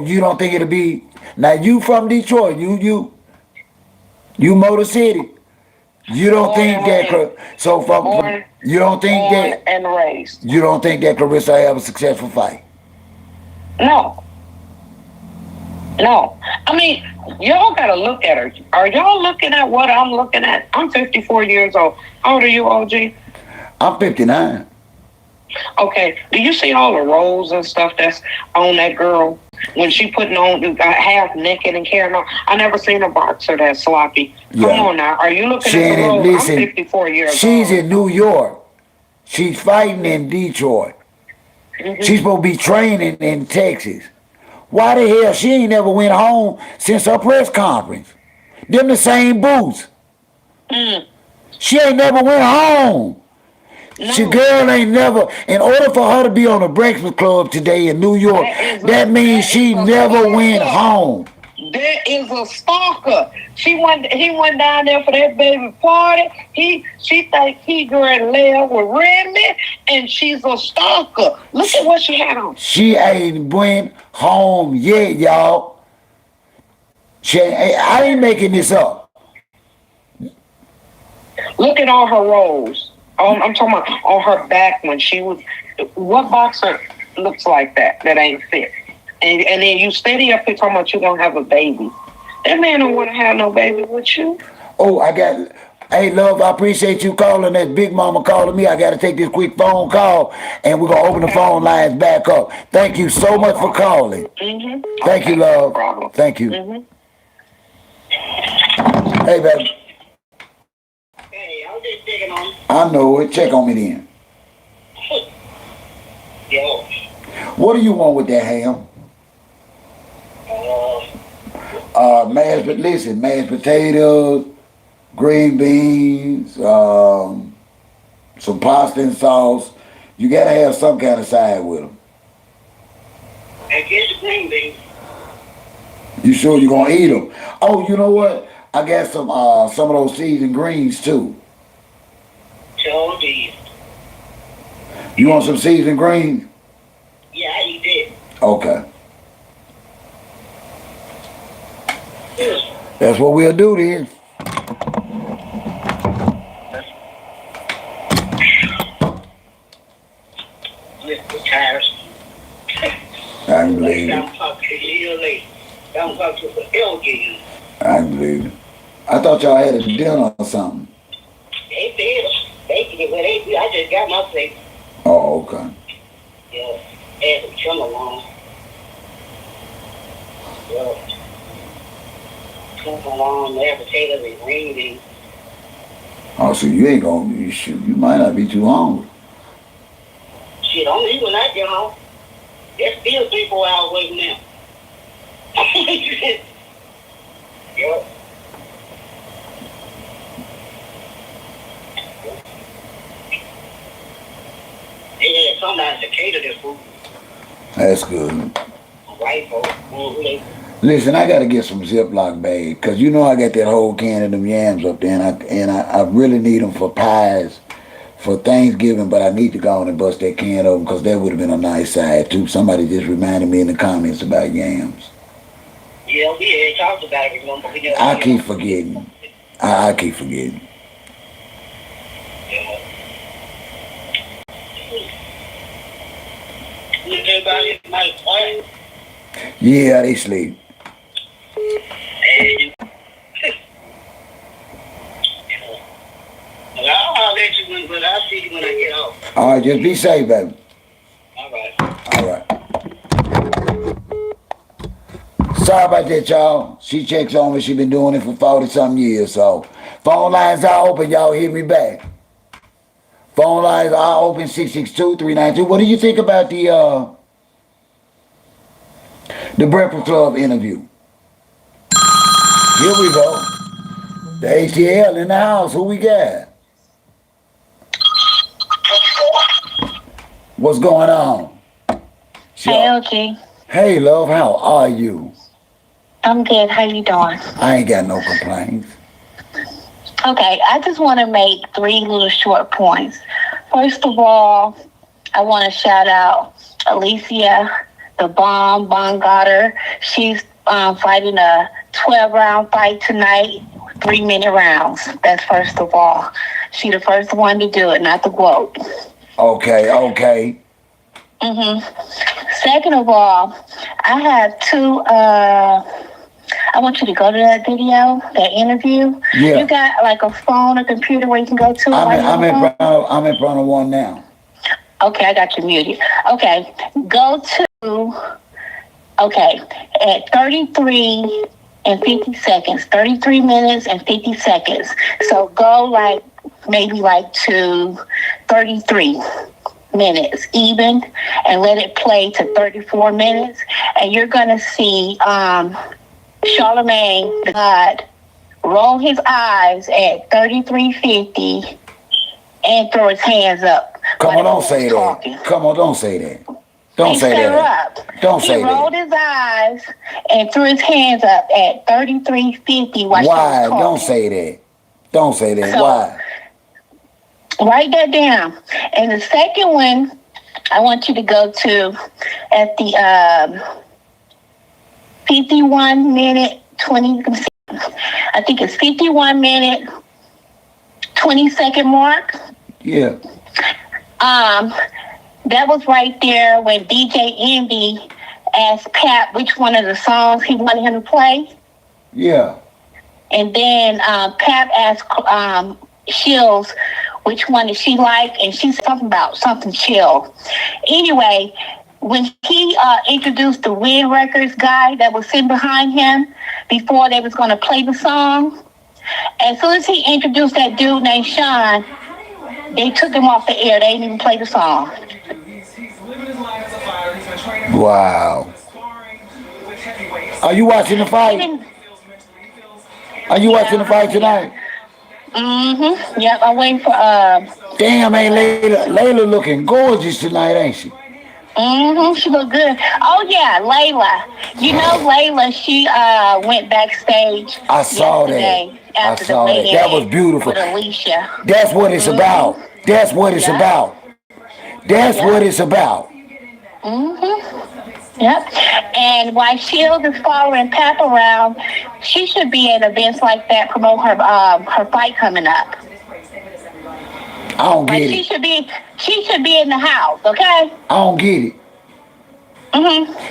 you don't think it'll be... Now, you from Detroit. You Motor City. You don't think that... You don't think that... and raised. You don't think that Claressa will have a successful fight? No. I mean, y'all got to look at her. Are y'all looking at what I'm looking at? I'm 54 years old. How old are you, OG? I'm 59. Okay. Do you see all the rolls and stuff that's on that girl? When she putting on half naked and carrying on. I never seen a boxer that sloppy. Come on now. Are you looking at the rolls? I'm 54 years old. She's in New York. She's fighting in Detroit. Mm-hmm. She's supposed to be training in Texas. Why the hell she ain't never went home since her press conference? Them the same boots. She ain't never went home. No. She girl ain't never. In order for her to be on the Breakfast Club today in New York, that means she never went home. That is a stalker. He went down there for that baby party. She think he going lay up with Redman, and she's a stalker. Look at what she had on. She ain't went home yet, y'all. I ain't making this up. Look at all her rolls. I'm talking about on her back when she was... What boxer looks like that ain't fit? And then you steady up here talking about you gonna have a baby. That man don't want to have no baby with you. Oh, hey, love, I appreciate you calling. That Big Mama calling me. I got to take this quick phone call, and we're going to open the phone lines back up. Thank you so much for calling. Mm-hmm. Thank you, love. No Thank you. Mm-hmm. Hey, baby. I'm just checking on you. I know it. Check on me then. Yo. What do you want with that ham? Mashed potatoes, green beans, some pasta and sauce. You gotta have some kind of side with them. And get the green beans. You sure you're gonna eat them? Oh, you know what? I got some of those seasoned greens too. Sure did. You want some seasoned greens? Yeah, I eat it. Okay. That's what we'll do then. believe it. I'm talking to you later. I'm talking to the LG. I believe it. I thought y'all had a dinner or something. They did. They did what they did. I just got my place. Oh, okay. Yeah. Had some chum along. Yeah. Chum along, mashed potatoes and green beans. Oh, so you ain't gonna, shoot, you might not be too hungry. Shit, I'm eating when I get home. It's still 3-4 hours away now. Yeah. They had somebody to cater this food. That's good. White folks. Mm-hmm. Listen, I gotta get some Ziploc bag, cause you know I got that whole can of them yams up there, and I really need them for pies for Thanksgiving, but I need to go on and bust that can open, cause that would have been a nice side too. Somebody just reminded me in the comments about yams. Yeah, we had talked about it, remember? We never I keep forgetting. I keep forgetting. Yeah. Everybody might play. Yeah, they sleep. And you. Well, I'll let you win, but I'll see you when I get off. All right, just be safe, baby. All right. All right. Sorry about that, y'all. She checks on me. She been doing it for 40-something years, so. Phone lines are open. Y'all hit me back. Phone lines are open, 662-392. What do you think about the Breakfast Club interview? Here we go. The ATL in the house. Who we got? What's going on? Hey, LG. Hey, love. How are you? I'm good. How you doing? I ain't got no complaints. Okay, I just want to make 3 little short points. First of all, I want to shout out Alicia, the bomb got her. She's fighting a 12-round fight tonight, 3-minute rounds. That's first of all. She the first one to do it, not the quote. Okay. Second of all, I have 2. I want you to go to that video, that interview. Yeah. You got like a phone or computer where you can go to? I'm in front of one now. Okay, I got you muted. Okay, go to, at 33 and 50 seconds, 33 minutes and 50 seconds. So go maybe to 33 minutes even, and let it play to 34 minutes. And you're going to see Charlemagne the God roll his eyes at 33:50 and throw his hands up. Come on, don't say that. Come on, don't say that. Don't say that. Don't say that. He rolled his eyes and threw his hands up at 33:50 while she was Why? talking. Don't say that. Don't say that. So, why? Write that down. And the second one, I want you to go to at the 51 minute 20. I think it's 51 minute 20 second mark. Yeah. That was right there when DJ Envy asked Pat which one of the songs he wanted him to play. Yeah. And then Pat asked Shills which one did she like, and she said something about something chill. Anyway, when he introduced the Wind Records guy that was sitting behind him before they was going to play the song, as soon as he introduced that dude named Sean, they took him off the air. They didn't even play the song. Wow. Are you watching the fight? Are you watching the fight tonight? Mm-hmm. Yep, I'm waiting for Damn, ain't Layla looking gorgeous tonight, ain't she? Mm-hmm. She looked good. Oh yeah, Layla. You know Layla, she went backstage. I saw that. I saw that. That was beautiful. With Alicia. That's what it's about. That's what it's about. That's what it's about. Mm-hmm. Yep. And while Shields is following Pap around, she should be at events like that, promote her fight coming up. I don't get it. She should be in the house, okay? I don't get it.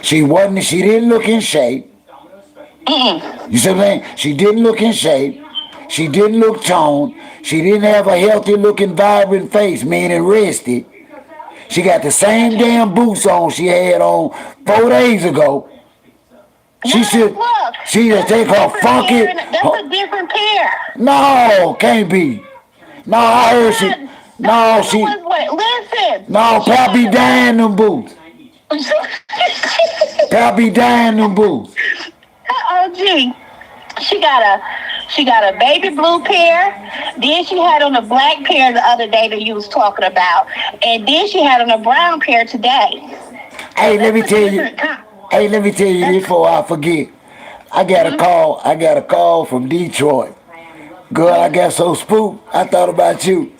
She didn't look in shape. You see what I'm saying? She didn't look in shape. She didn't look toned. She didn't have a healthy looking, vibrant face, meaning rested. She got the same damn boots on she had on 4 days ago. She should take her funky. That's a different pair. No, can't be. No, I heard she. No, she. Listen. No, Pap be dying them boots. Pap be dying them boots. OG. She got a baby blue pair. Then she had on a black pair the other day that you was talking about, and then she had on a brown pair today. Hey, let me tell you. Hey, let me tell you this before I forget. I got a call. I got a call from Detroit. Girl, I got so spooked. I thought about you.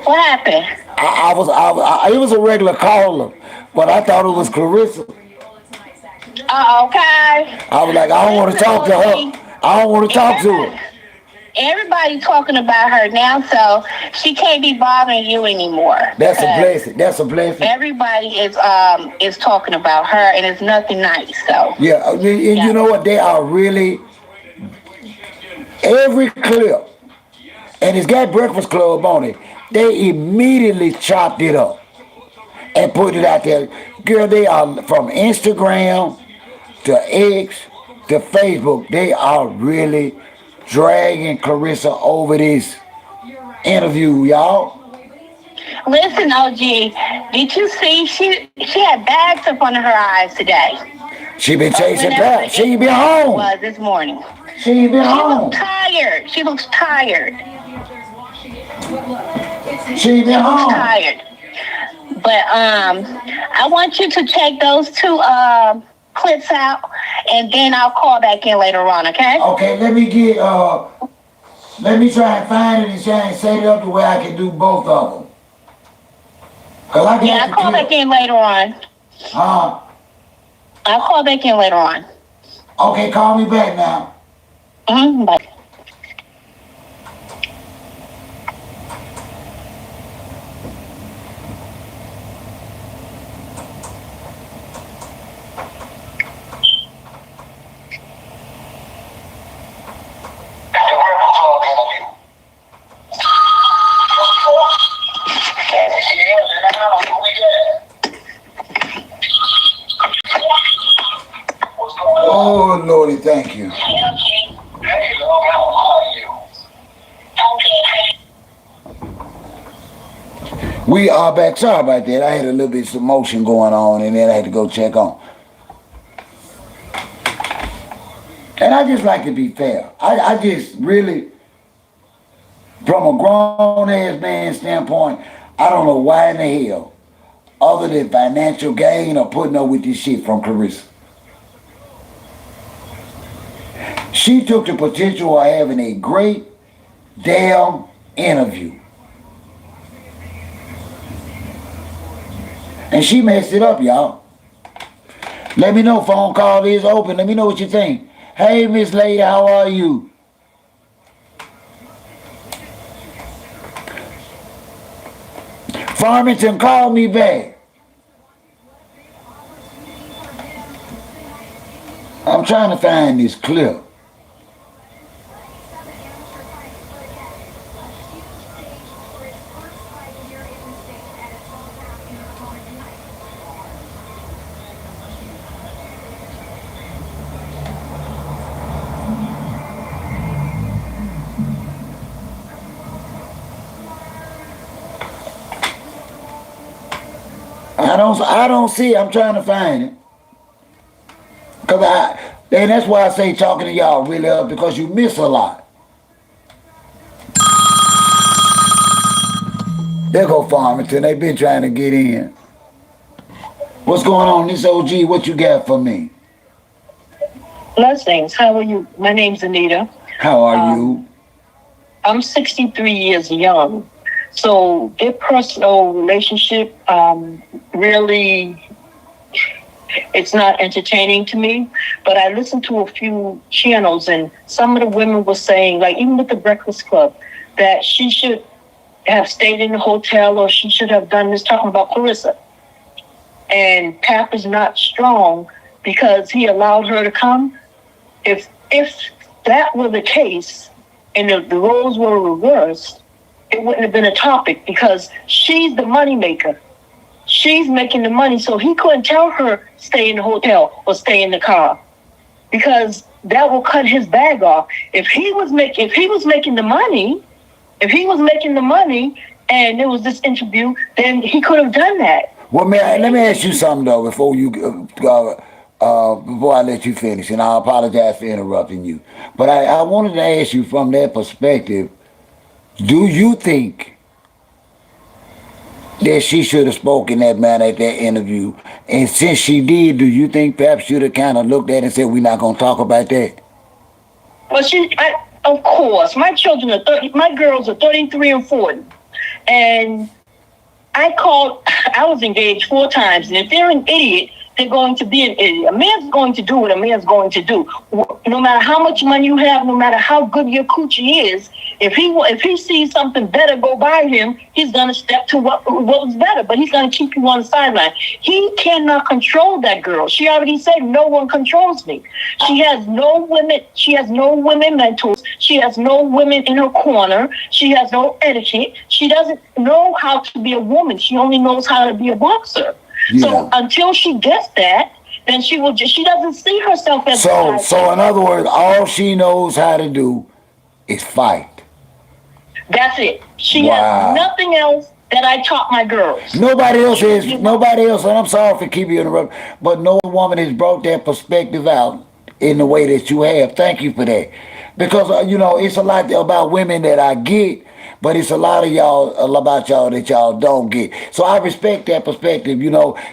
What happened? It was a regular caller, but I thought it was Claressa. Okay. I was like, I don't want to talk to her. I don't want to talk to her. Everybody talking about her now, so she can't be bothering you anymore. That's a blessing. That's a blessing. Everybody is talking about her, and it's nothing nice. So yeah, and you know what? They are really every clip, and it's got Breakfast Club on it. They immediately chopped it up and put it out there. Girl, they are from Instagram to X to Facebook. They are really dragging Claressa over this interview, y'all. listen, OG, did you see she had bags up under her eyes today? She been chasing back. She ain't been home. Was this morning. She ain't been She home. looks tired. She looks tired. She ain't been home. Tired. But I want you to check those two clips out, and then I'll call back in later on. Okay? Okay, let me try and find it and try and set it up the way I can do both of them. I'll call back in later on. I'll call back in later on. Okay, call me back now. Bye. Oh, Lordy, thank you. We are back. Sorry about that. I had a little bit of motion going on, and then I had to go check on. And I just like to be fair. I just really, from a grown-ass man standpoint, I don't know why in the hell, other than financial gain or putting up with this shit from Claressa. She took the potential of having a great damn interview. And she messed it up, y'all. Let me know, phone call is open. Let me know what you think. Hey, Miss Lady, how are you? Farmington, call me back. I'm trying to find this clip. I don't see it. I'm trying to find it. And that's why I say talking to y'all really up, because you miss a lot. There go Farmington. They been trying to get in. What's going on, this OG? What you got for me? Blessings. How are you? My name's Anita. How are you? I'm 63 years young. So their personal relationship really, it's not entertaining to me. But I listened to a few channels, and some of the women were saying, like even with the Breakfast Club, that she should have stayed in the hotel, or she should have done this, talking about Claressa. and Pap is not strong because he allowed her to come. If that were the case, and the roles were reversed, it wouldn't have been a topic because she's the moneymaker. She's making the money, so he couldn't tell her stay in the hotel or stay in the car because that will cut his bag off. If he was making the money, and there was this interview, then he could have done that. Well, let me ask you something though before I let you finish, and I apologize for interrupting you. But I wanted to ask you from that perspective: do you think that she should have spoken that man at that interview? And since she did, do you think perhaps should have kind of looked at it and said, "We're not going to talk about that"? Well, of course, my children are 30. My girls are 33 and 40, and I was engaged 4 times, and if they're an idiot, they're going to be an idiot. A man's going to do what a man's going to do. No matter how much money you have, no matter how good your coochie is, if he sees something better go by him, he's going to step to what was better, but he's going to keep you on the sideline. He cannot control that girl. She already said, no one controls me. She has no women. She has no women mentors. She has no women in her corner. She has no etiquette. She doesn't know how to be a woman. She only knows how to be a boxer. Yeah. So until she gets that, then she doesn't see herself as so in other words, all she knows how to do is fight. That's it. She has nothing else that I taught my girls. Nobody else, and I'm sorry for keeping you interrupting, but no woman has brought that perspective out in the way that you have. Thank you for that. Because, it's a lot about women that I get, but it's a lot about y'all that y'all don't get. So I respect that perspective,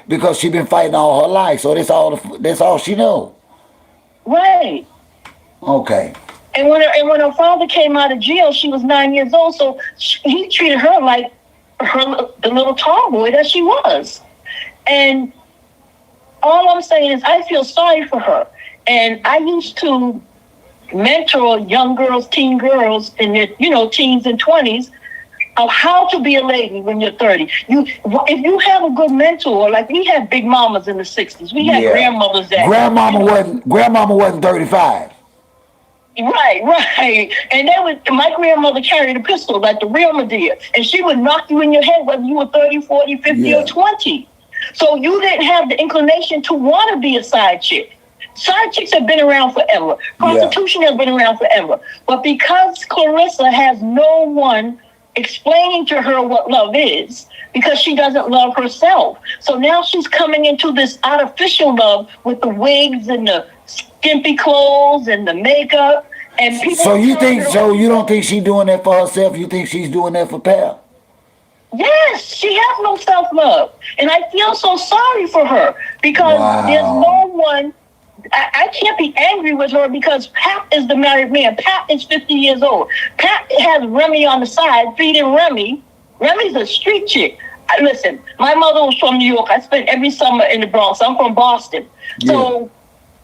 because she's been fighting all her life. So that's all she knows. Right. Okay. And when her father came out of jail, she was 9 years old. So he treated her like the little tomboy that she was. And all I'm saying is I feel sorry for her. And I used to mentor young girls, teen girls in their, teens and 20s of how to be a lady when you're 30. If you have a good mentor, like we had big mamas in the 60s. We had grandmothers that... Grandmama wasn't 35. Right. And my grandmother carried a pistol like the real Medea, and she would knock you in your head whether you were 30, 40, 50, or 20. So you didn't have the inclination to want to be a side chick. Side chicks have been around forever. Prostitution has been around forever. But because Claressa has no one explaining to her what love is, because she doesn't love herself. So now she's coming into this artificial love with the wigs and the skimpy clothes and the makeup, and people. So you don't think she's doing that for herself? You think she's doing that for Pap? Yes, she has no self-love, and I feel so sorry for her because there's no one. I can't be angry with her because Pap is the married man. Pap is 50 years old. Pap has Remy on the side feeding Remy. Remy's a street chick. Listen, my mother was from New York. I spent every summer in the Bronx. I'm from Boston. So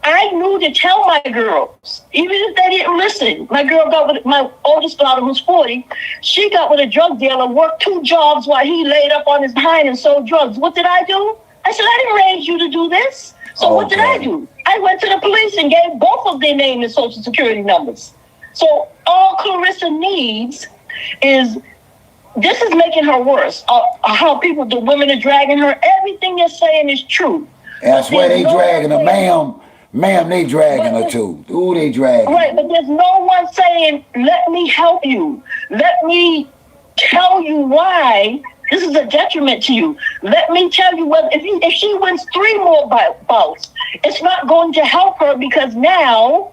I knew to tell my girls, even if they didn't listen. My oldest daughter, who's 40, she got with a drug dealer, worked 2 jobs while he laid up on his behind and sold drugs. What did I do? I said, I didn't raise you to do this. So what did I do? I went to the police and gave both of their name and social security numbers. So all Claressa needs is, this is making her worse. How the women are dragging her. Everything you're saying is true. That's where they dragging her, ma'am, they dragging her too. Ooh, they dragging. Right, but there's no one saying, let me help you. Let me tell you why this is a detriment to you. Let me tell you if she wins 3 more bouts, it's not going to help her because now,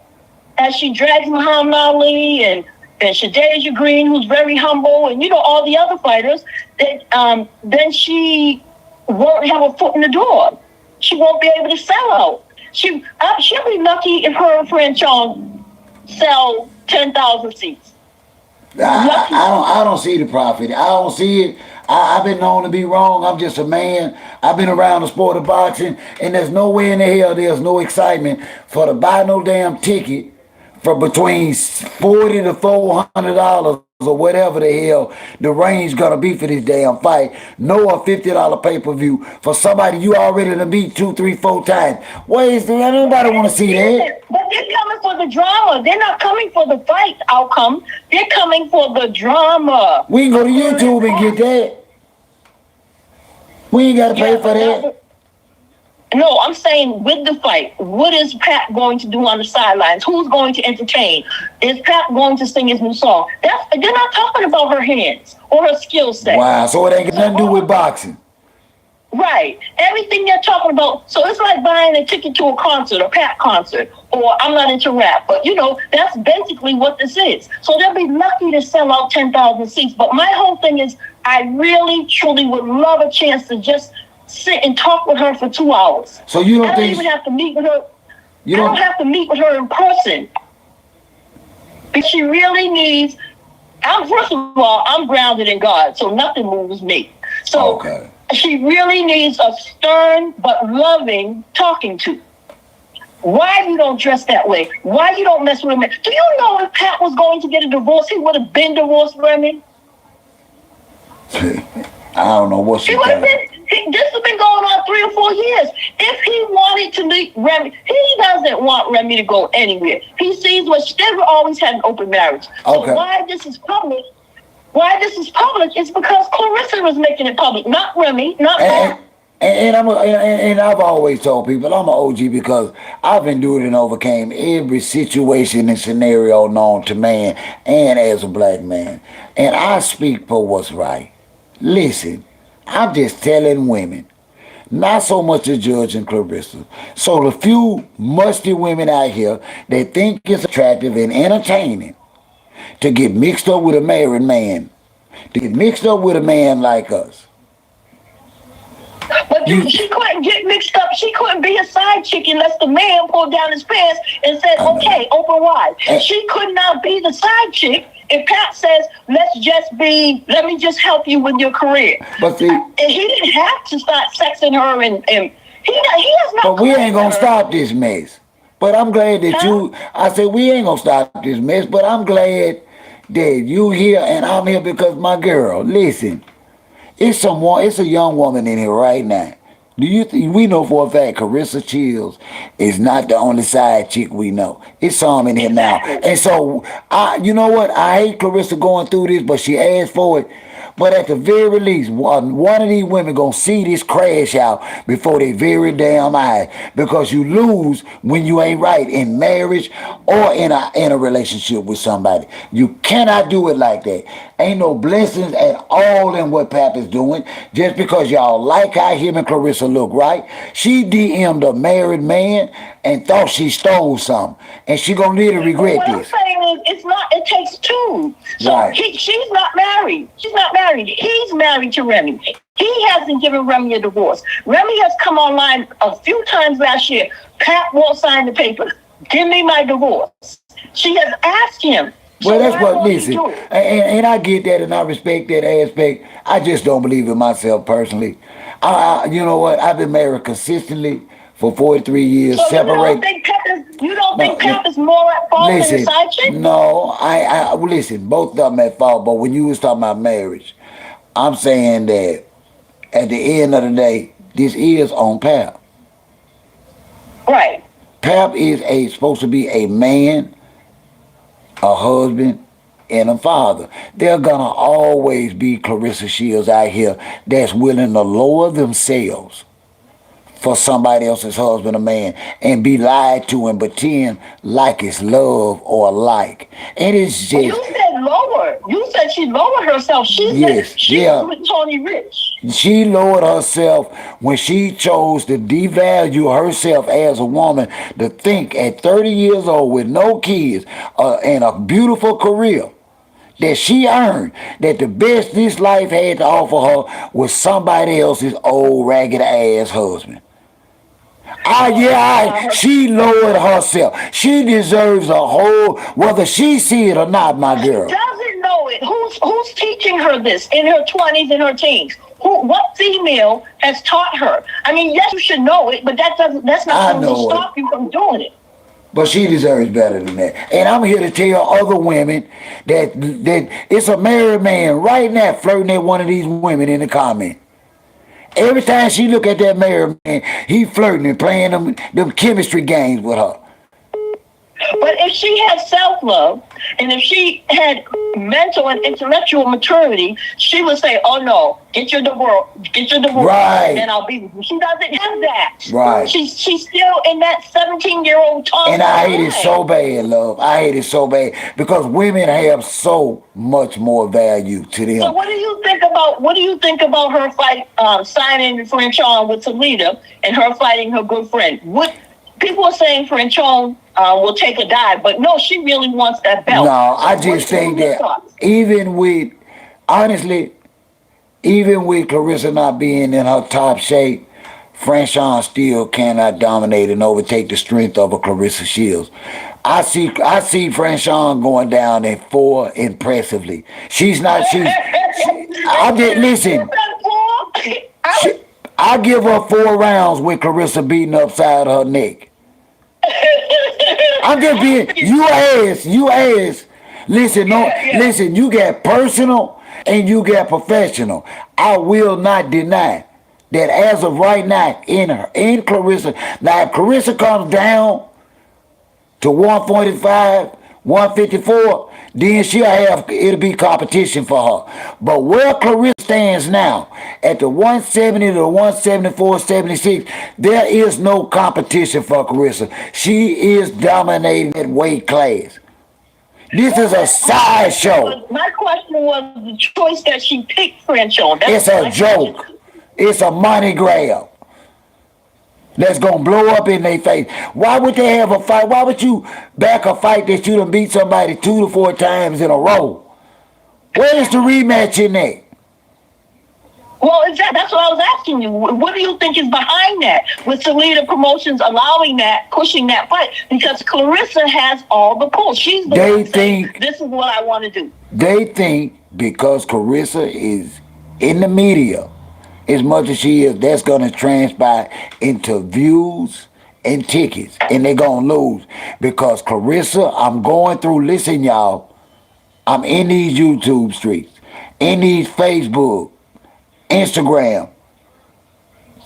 as she drags Muhammad Ali and Shadeja Green, who's very humble, and all the other fighters, then she won't have a foot in the door. She won't be able to sell out. She'll be lucky if her and Fran Chong sell 10,000 seats. I don't see the profit. I don't see it. I've been known to be wrong. I'm just a man. I've been around the sport of boxing, and there's no way in the hell there's no excitement for to buy no damn ticket for between $40 to $400 or whatever the hell the range gonna be for this damn fight. No, a $50 pay-per-view for somebody you already done beat 2, 3, 4 times. Where is the nobody wanna see that? But they're coming for the drama. They're not coming for the fight outcome. They're coming for the drama. We can go to YouTube and get that. We ain't gotta pay for that. No, I'm saying with the fight, what is Pat going to do on the sidelines? Who's going to entertain? Is Pat going to sing his new song? They're not talking about her hands or her skill set. Wow, so it ain't got nothing to do with boxing. Right. Everything they're talking about. So it's like buying a ticket to a concert, a Pat concert, or I'm not into rap, but that's basically what this is. So they'll be lucky to sell out 10,000 seats. But my whole thing is, I really, truly would love a chance to just sit and talk with her for 2 hours. So you don't I don't think even have to meet with her. I don't have to meet with her in person. But she really needs. First of all, I'm grounded in God, so nothing moves me. So okay. She really needs a stern but loving talking to. Why you don't dress that way? Why you don't mess with him? Do you know if Pat was going to get a divorce, he would have been divorced, Remy? I don't know what she got. This has been going on 3 or 4 years. If he wanted to leave Remy, he doesn't want Remy to go anywhere. He sees they've always had an open marriage. Okay. So why this is public is because Claressa was making it public, not Remy, not Pat. And I've always told people I'm an OG because I've endured and overcame every situation and scenario known to man and as a black man. And I speak for what's right. Listen, I'm just telling women, not so much a judge and Claressa. So the few musty women out here that think it's attractive and entertaining to get mixed up with a married man, to get mixed up with a man like us. But she couldn't get mixed up. She couldn't be a side chick unless the man pulled down his pants and said, okay, open wide. She could not be the side chick if Pat says, let me just help you with your career. But see, and he didn't have to start sexing her and he has not. But we ain't gonna stop this mess. But I'm glad that I said we ain't gonna stop this mess, but I'm glad that you here and I'm here because my girl, listen, it's a young woman in here right now. We know for a fact Claressa Shields is not the only side chick we know. It's some in here now. And so, you know what? I hate Claressa going through this, but she asked for it. But at the very least, one of these women gonna see this crash out before they very damn eyes. Because you lose when you ain't right in marriage or in a relationship with somebody. You cannot do it like that. Ain't no blessings at all in what Pap is doing. Just because y'all like how him and Claressa look, right? She DM'd a married man and thought she stole something. And she gonna really regret what this. I'm saying is, it takes two. So right. She's not married. She's not married. He's married to Remy. He hasn't given Remy a divorce. Remy has come online a few times last year. Pat won't sign the paper. Give me my divorce. She has asked him. Well, that's what, listen, and I get that and I respect that aspect. I just don't believe in myself personally. You know what? I've been married consistently for 43 years. So separate. You don't think Pap is more at fault than the side chick? No, listen, both of them at fault, but when you was talking about marriage, I'm saying that at the end of the day, this is on Pap. Right. Pap is supposed to be a man, a husband, and a father. There gonna always be Claressa Shields out here that's willing to lower themselves for somebody else's husband or man and be lied to and pretend like it's love or like. And it's just... You said lower. You said she lowered herself. She's with Tony Rich. She lowered herself when she chose to devalue herself as a woman to think at 30 years old with no kids and a beautiful career that she earned, that the best this life had to offer her was somebody else's old ragged ass husband. She lowered herself. She deserves a whole, whether she see it or not, my girl. She doesn't know it. Who's teaching her this in her 20s and her teens? What female has taught her? I mean, yes, you should know it, but that's not going to stop you from doing it. But she deserves better than that. And I'm here to tell other women that it's a married man right now flirting at one of these women in the comment. Every time she look at that married man, he flirting and playing them chemistry games with her. But if she had self-love and if she had mental and intellectual maturity, she would say, oh no, get your divorce, Right. and I'll be with you. She doesn't have that. Right. She's still in that 17-year-old talk. And I hate it so bad, love. I hate it so bad because women have so much more value to them. So what do you think about her fight, signing Franchon with Toledo and her fighting her good friend? What people are saying Franchon will take a dive, but no, she really wants that belt. No, I just think that even with Claressa not being in her top shape, Franchon still cannot dominate and overtake the strength of a Claressa Shields. I see Franchon going down at 4 impressively. Listen. I give her 4 rounds with Claressa beating upside her neck. I'm just being you ass. Listen, listen, you got personal and you got professional. I will not deny that as of right now in Claressa. Now if Claressa comes down to 145, 154, then it'll be competition for her. But where Claressa stands now, at the 170 to 174, 76, there is no competition for Claressa. She is dominating that weight class. This is a sideshow. My question was the choice that she picked Franchon. It's a joke. It's a money grab. That's going to blow up in their face. Why would they have a fight? Why would you back a fight that you done beat somebody 2 to 4 times in a row? Where is the rematch in that? Well, that's what I was asking you. What do you think is behind that? With Toledo Promotions allowing that, pushing that fight? Because Claressa has all the pull. She's the one saying, this is what I want to do. They think because Claressa is in the media as much as she is, that's going to transpire into views and tickets. And they're going to lose. Because Claressa, I'm going through, listen y'all, I'm in these YouTube streets, in these Facebook, Instagram,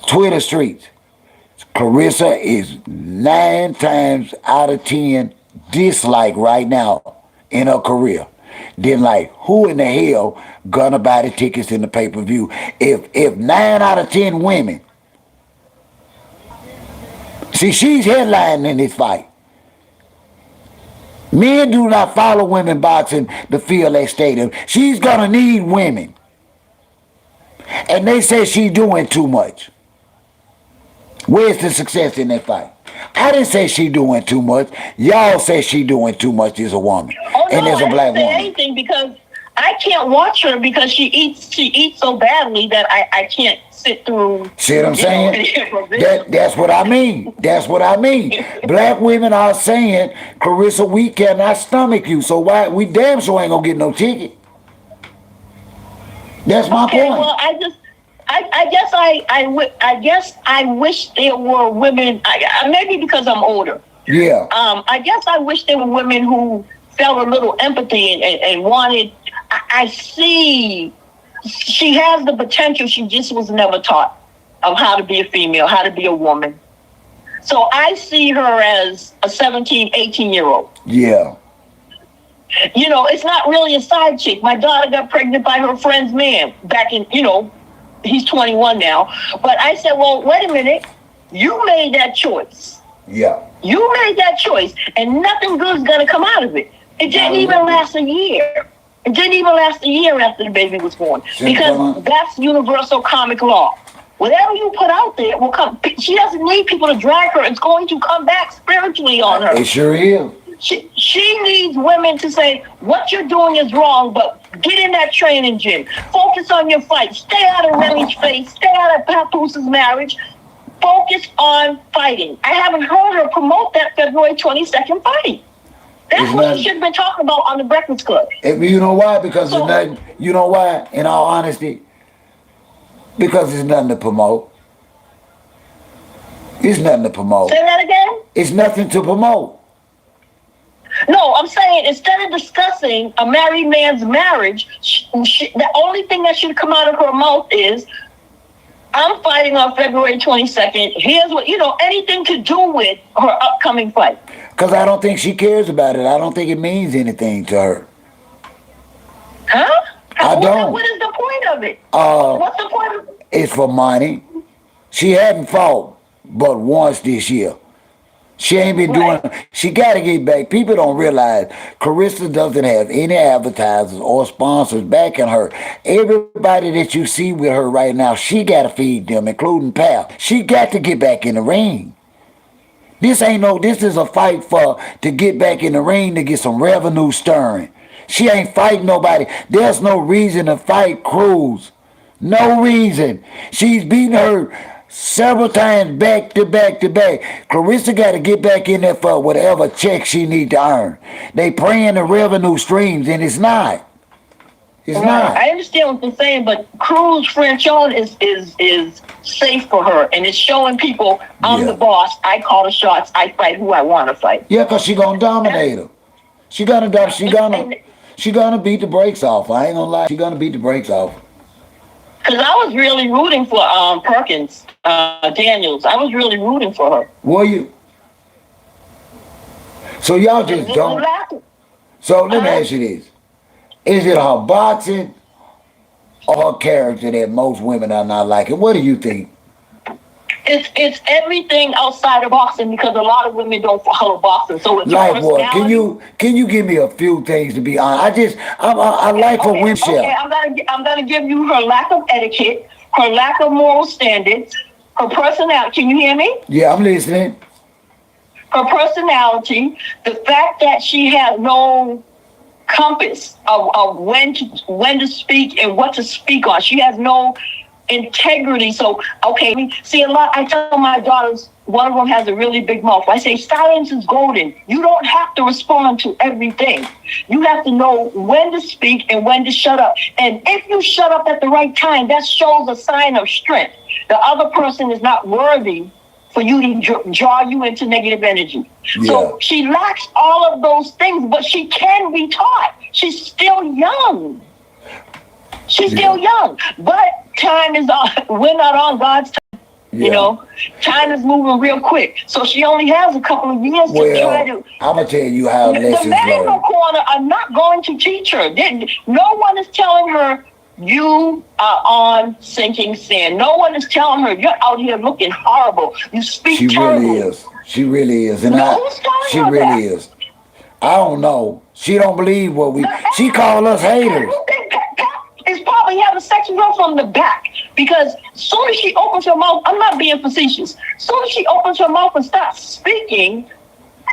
Twitter streets. Claressa is 9 times out of 10 dislike right now in her career. Then like, who in the hell gonna buy the tickets in the pay-per-view? If 9 out of 10 women, see, she's headlining in this fight. Men do not follow women boxing to fill that stadium. She's gonna need women. And they say she's doing too much. Where's the success in that fight? I didn't say she doing too much. Y'all say she doing too much as a woman. And as a black woman. I didn't say anything because I can't watch her because she eats so badly that I can't sit through. See what I'm saying? That's what I mean. That's what I mean. Black women are saying, Claressa, we cannot stomach you, so why we damn sure ain't gonna get no ticket. That's my point. Well, I guess I wish there were women. Maybe because I'm older. Yeah. I guess I wish there were women who felt a little empathy and wanted. I see she has the potential. She just was never taught of how to be a female, how to be a woman. So I see her as a 17, 18-year-old. Yeah. You know, it's not really a side chick. My daughter got pregnant by her friend's man back in, he's 21 now. But I said, well, wait a minute. You made that choice. Yeah. You made that choice, and nothing good's going to come out of it. It didn't even last a year. It didn't even last a year after the baby was born. Because that's universal karmic law. Whatever you put out there will come. She doesn't need people to drag her. It's going to come back spiritually on her. It sure is. She needs women to say, what you're doing is wrong, but get in that training gym. Focus on your fight. Stay out of Remy's face. Stay out of Papoose's marriage. Focus on fighting. I haven't heard her promote that February 22nd fight. That's what she should have been talking about on the Breakfast Club. You know why? Because it's nothing. You know why? In all honesty, because it's nothing to promote. It's nothing to promote. Say that again? It's nothing to promote. No, I'm saying instead of discussing a married man's marriage, the only thing that should come out of her mouth is, I'm fighting on February 22nd. Here's what, anything to do with her upcoming fight. Because I don't think she cares about it. I don't think it means anything to her. Huh? I don't. What is the point of it? What's the point of it? It's for money. She hadn't fought but once this year. She ain't been doing. She got to get back. People don't realize Claressa doesn't have any advertisers or sponsors backing her. Everybody that you see with her right now, she got to feed them, including Pal. She got to get back in the ring. This ain't no. This is a fight to get back in the ring to get some revenue stirring. She ain't fighting nobody. There's no reason to fight Cruz. No reason. She's beating her several times back to back to back. Claressa got to get back in there for whatever check she need to earn. They praying the revenue streams, and it's not. It's not. I understand what you're saying, but Cruz Franchon is safe for her, and it's showing people I'm the boss. I call the shots. I fight who I want to fight. Yeah, because she gonna dominate her. She gonna beat the brakes off. I ain't gonna lie. She gonna beat the brakes off. Because I was really rooting for Perkins Daniels. I was really rooting for her. Were you? So y'all just don't. So let me ask you this. Is it her boxing or her character that most women are not liking? What do you think? It's everything outside of boxing, because a lot of women don't follow boxing. So it's like what? Can you give me a few things to be honest? I like her win share. Okay, I'm gonna give you her lack of etiquette, her lack of moral standards, her personality. Can you hear me? Yeah, I'm listening. Her personality, the fact that she has no compass of when to speak and what to speak on. She has no integrity. So, okay, see, I tell my daughters, one of them has a really big mouth. I say, silence is golden. You don't have to respond to everything. You have to know when to speak and when to shut up. And if you shut up at the right time, that shows a sign of strength. The other person is not worthy for you to draw you into negative energy. Yeah. So she lacks all of those things, but she can be taught. She's still young. She's still young. But time is on. We're not on God's time. Yeah. Time is moving real quick. So she only has a couple of years to try to. I'm going to tell you how lessons learned. The men in the corner are not going to teach her. No one is telling her, you are on sinking sand. No one is telling her, you're out here looking horrible. You speak terribly. Really is. She really is. And she really is. I don't know. She don't believe what we... She call us haters. Is probably having sex with her from the back, because as soon as she opens her mouth, I'm not being facetious, as soon as she opens her mouth and starts speaking,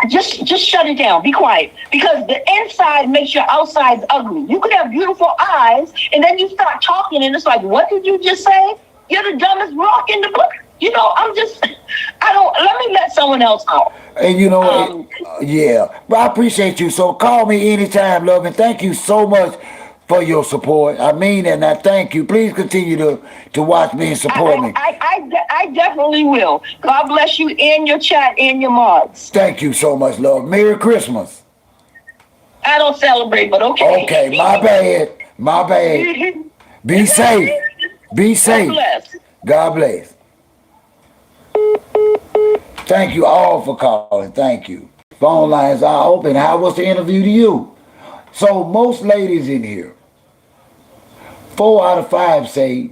just shut it down, be quiet, because the inside makes your outside ugly. You could have beautiful eyes, and then you start talking, and it's like, what did you just say? You're the dumbest rock in the book. Let me let someone else out. And yeah, but I appreciate you. So call me anytime, love, and thank you so much for your support. I mean that, and I thank you. Please continue to watch me and support me. I definitely will. God bless you and your chat and your mods. Thank you so much, love. Merry Christmas. I don't celebrate, but okay. Okay, my bad. My bad. Be safe. Be safe. God bless. Thank you all for calling. Thank you. Phone lines are open. How was the interview to you? So most ladies in here, 4 out of 5 say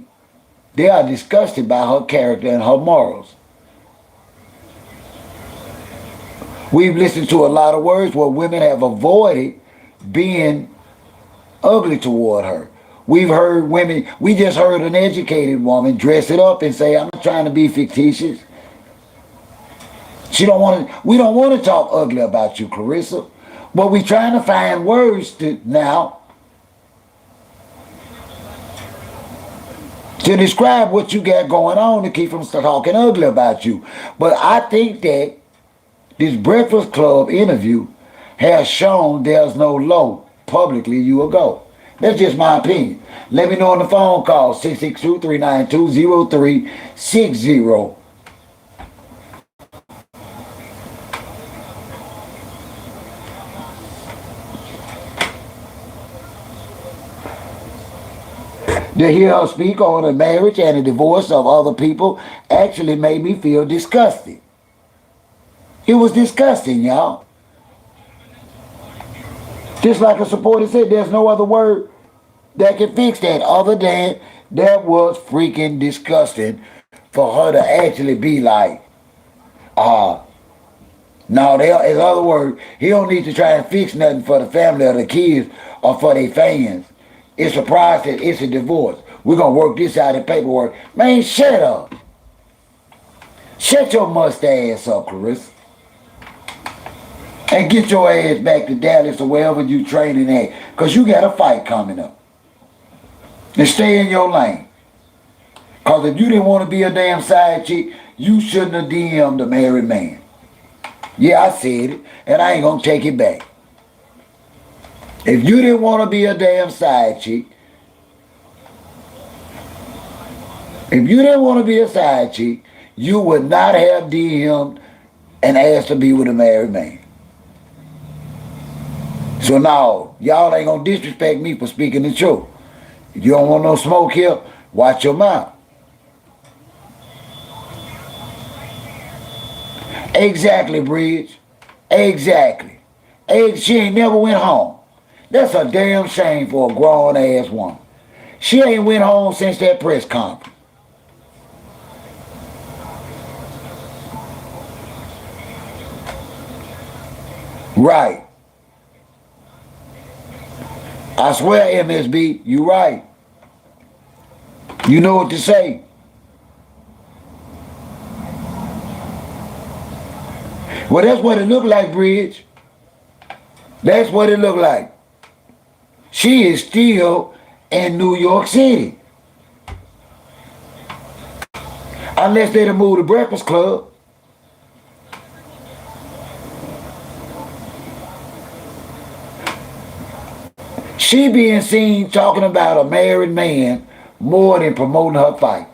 they are disgusted by her character and her morals. We've listened to a lot of words where women have avoided being ugly toward her. We've heard women, we just heard an educated woman dress it up and say, I'm not trying to be fictitious. We don't want to talk ugly about you, Claressa. But we're trying to find words to describe what you got going on to keep from talking ugly about you. But I think that this Breakfast Club interview has shown there's no low. Publicly, you will go. That's just my opinion. Let me know on the phone call, 662-392-0360. To hear her speak on the marriage and the divorce of other people actually made me feel disgusted. It was disgusting, y'all. Just like a supporter said, there's no other word that can fix that other than that was freaking disgusting for her to actually be like, uh, no, in other words, he don't need to try and fix nothing for the family or the kids or for their fans. It's a process, it's a divorce. We're going to work this out in paperwork. Man, shut up. Shut your mustache up, Claressa. And get your ass back to Dallas or wherever you training at. Because you got a fight coming up. And stay in your lane. Because if you didn't want to be a damn side chick, you shouldn't have DM'd a married man. Yeah, I said it, and I ain't going to take it back. If you didn't want to be a damn side chick, if you didn't want to be a side chick, you would not have DM'd and asked to be with a married man. So now, y'all ain't going to disrespect me for speaking the truth. If you don't want no smoke here, watch your mouth. Exactly, Bridge. Exactly. She ain't never went home. That's a damn shame for a grown-ass woman. She ain't went home since that press conference. Right. I swear, MSB, you right. You know what to say. Well, that's what it looked like, Bridge. That's what it looked like. She is still in New York City. Unless they'd have moved to Breakfast Club. She being seen talking about a married man more than promoting her fight.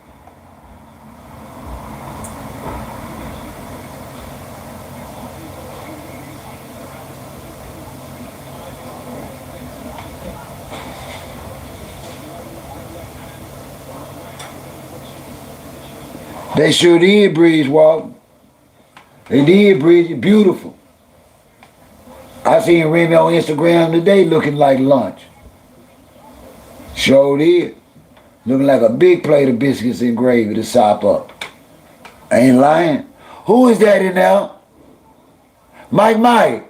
They sure did, Breeze Walton. They did, Breeze. Beautiful. I seen Remy on Instagram today looking like lunch. Sure did. Looking like a big plate of biscuits and gravy to sop up. I ain't lying. Who is that in there? Mike.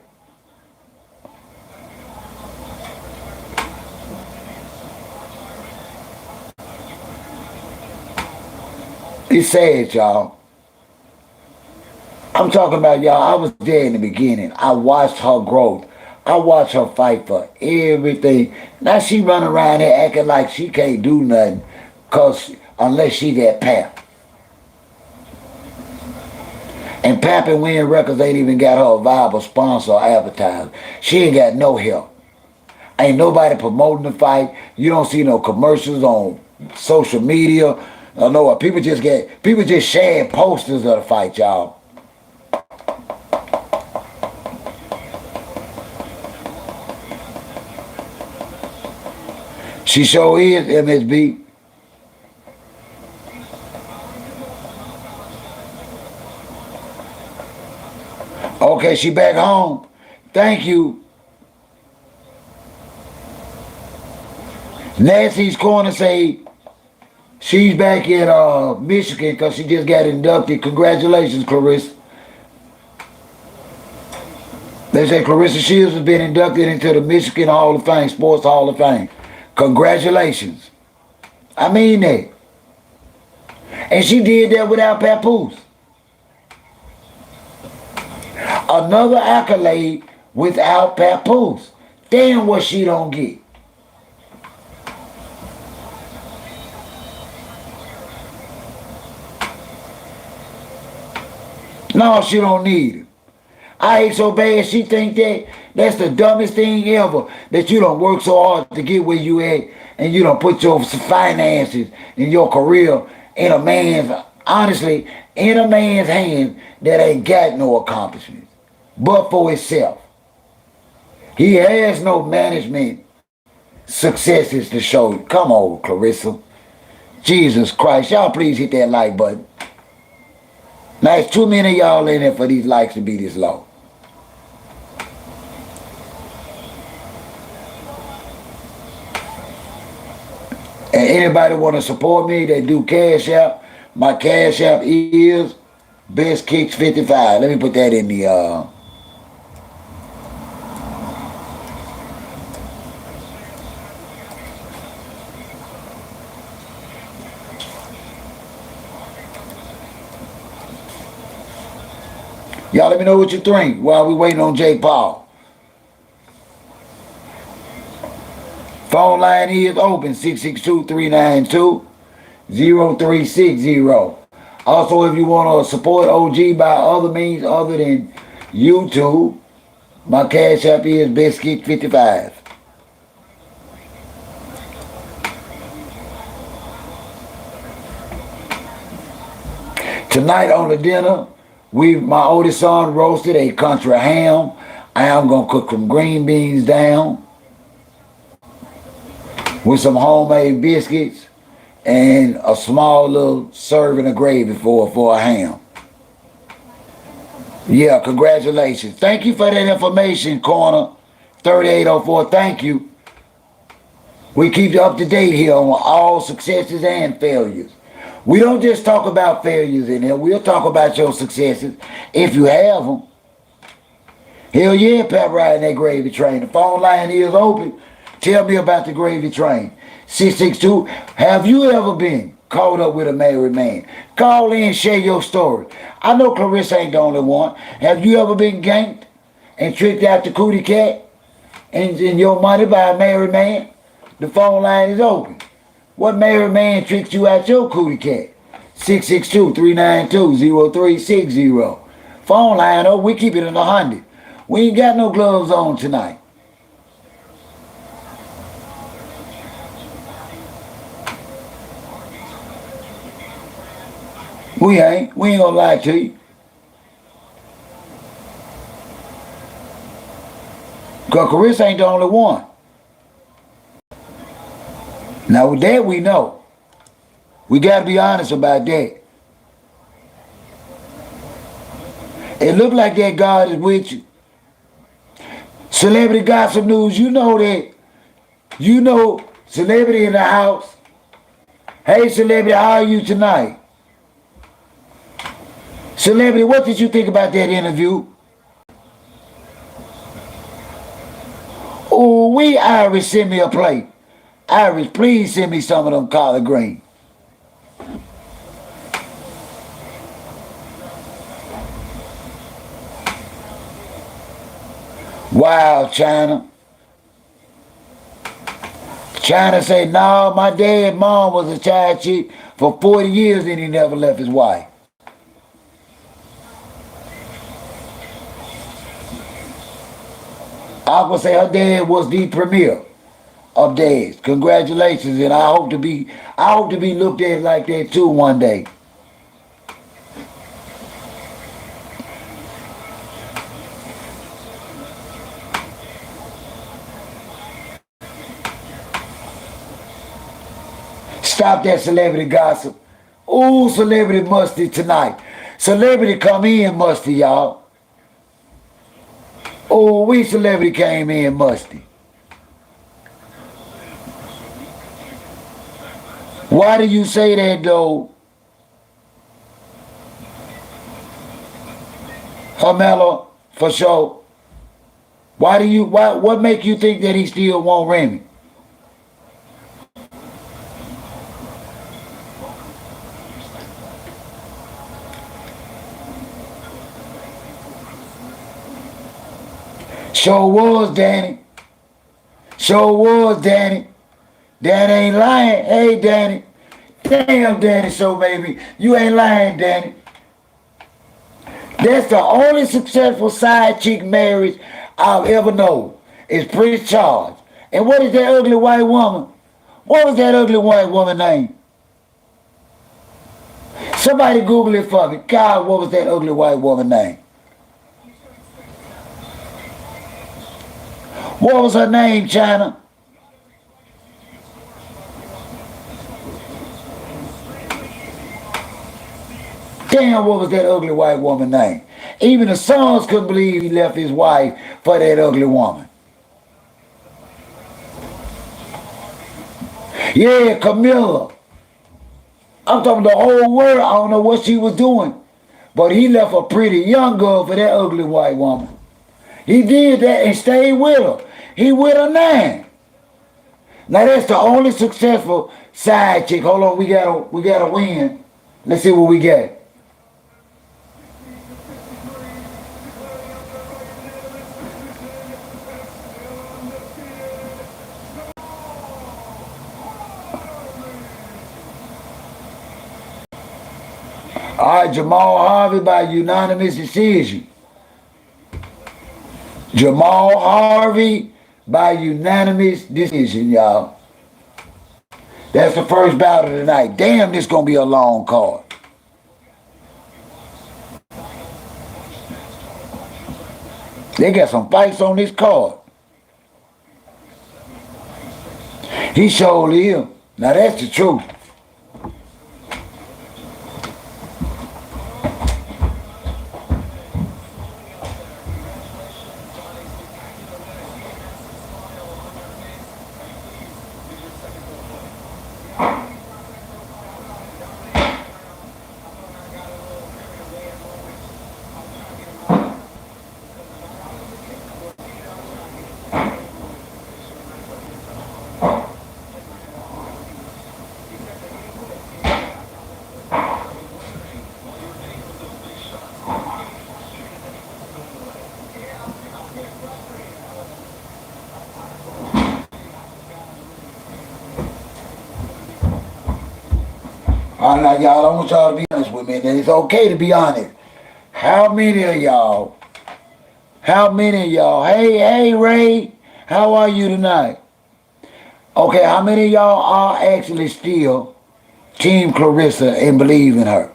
It's sad, y'all. I'm talking about y'all. I was there in the beginning. I watched her growth. I watched her fight for everything. Now she running around here acting like she can't do nothing unless she got Pap. And Pap and Win Records ain't even got her a viable sponsor or advertiser. She ain't got no help. Ain't nobody promoting the fight. You don't see no commercials on social media. I know what people just sharing posters of the fight, y'all. She sure is, MSB. Okay, she back home. Thank you. Nancy's Corner say she's back in Michigan because she just got inducted. Congratulations, Claressa. They say Claressa Shields has been inducted into the Michigan Hall of Fame, Sports Hall of Fame. Congratulations. I mean that. And she did that without papoose. Another accolade without papoose. Damn what she don't get. No, she don't need it. I hate so bad she think that's the dumbest thing ever, that you don't work so hard to get where you at and you don't put your finances and your career in a man's hand that ain't got no accomplishments but for itself. He has no management successes to show you. Come on, Claressa. Jesus Christ. Y'all please hit that like button. Now, it's too many of y'all in there for these likes to be this low. And anybody want to support me, they do Cash App. My Cash App is Best Kicks 55. Let me put that in the y'all let me know what you think while we waiting on Jake Paul. Phone line is open, 662-392-0360. Also, if you want to support OG by other means other than YouTube, my Cash App is Biscuit55. Tonight on the dinner, my oldest son roasted a country ham. I am going to cook some green beans down with some homemade biscuits and a small little serving of gravy for a ham. Yeah, congratulations. Thank you for that information, Corner 3804. Thank you. We keep you up to date here on all successes and failures. We don't just talk about failures in here. We'll talk about your successes if you have them. Hell yeah, Pat riding that gravy train. The phone line is open. Tell me about the gravy train. 662, have you ever been caught up with a married man? Call in, share your story. I know Claressa ain't the only one. Have you ever been ganked and tricked out the cootie cat and your money by a married man? The phone line is open. What married man tricked you out your cootie cat? 662-392-0360. Phone line open. We keep it in 100. We ain't got no gloves on tonight. We ain't gonna lie to you. Because Claressa ain't the only one. Now with that we know. We gotta be honest about that. It look like that God is with you. Celebrity gossip news, you know that. You know celebrity in the house. Hey celebrity, how are you tonight? Celebrity, what did you think about that interview? Oh, Iris, send me a plate. Iris, please send me some of them collard greens. Wow, China. China say, no, my dad, mom was a child chick for 40 years and he never left his wife. Aqua say her dad was the premier of dads. Congratulations, and I hope to be looked at like that too one day. Stop that celebrity gossip. Ooh, celebrity musty tonight. Celebrity come in musty, y'all. Oh, we celebrity came in musty. Why do you say that though? Carmelo, for sure. What make you think that he still want Remy? Sure was, Danny. Sure was, Danny. Danny ain't lying. Hey, Danny. Damn, Danny, so baby. You ain't lying, Danny. That's the only successful side chick marriage I've ever known. Is Prince Charles. And what is that ugly white woman? What was that ugly white woman name? Somebody Google it for me. God, what was that ugly white woman name? What was her name, China? Damn, what was that ugly white woman name? Even the sons couldn't believe he left his wife for that ugly woman. Yeah, Camilla. I'm talking the whole world. I don't know what she was doing. But he left a pretty young girl for that ugly white woman. He did that and stayed with her. He with her now. Now that's the only successful side chick. Hold on, we gotta win. Let's see what we got. All right, Jamal Harvey by unanimous decision. Jamal Harvey by unanimous decision, y'all. That's the first battle tonight. Damn, this gonna be a long card. They got some fights on this card. He surely is. Now that's the truth. All right, y'all, I want y'all to be honest with me, and it's okay to be honest. How many of y'all, hey, Ray, how are you tonight? Okay, how many of y'all are actually still Team Claressa and believe in her?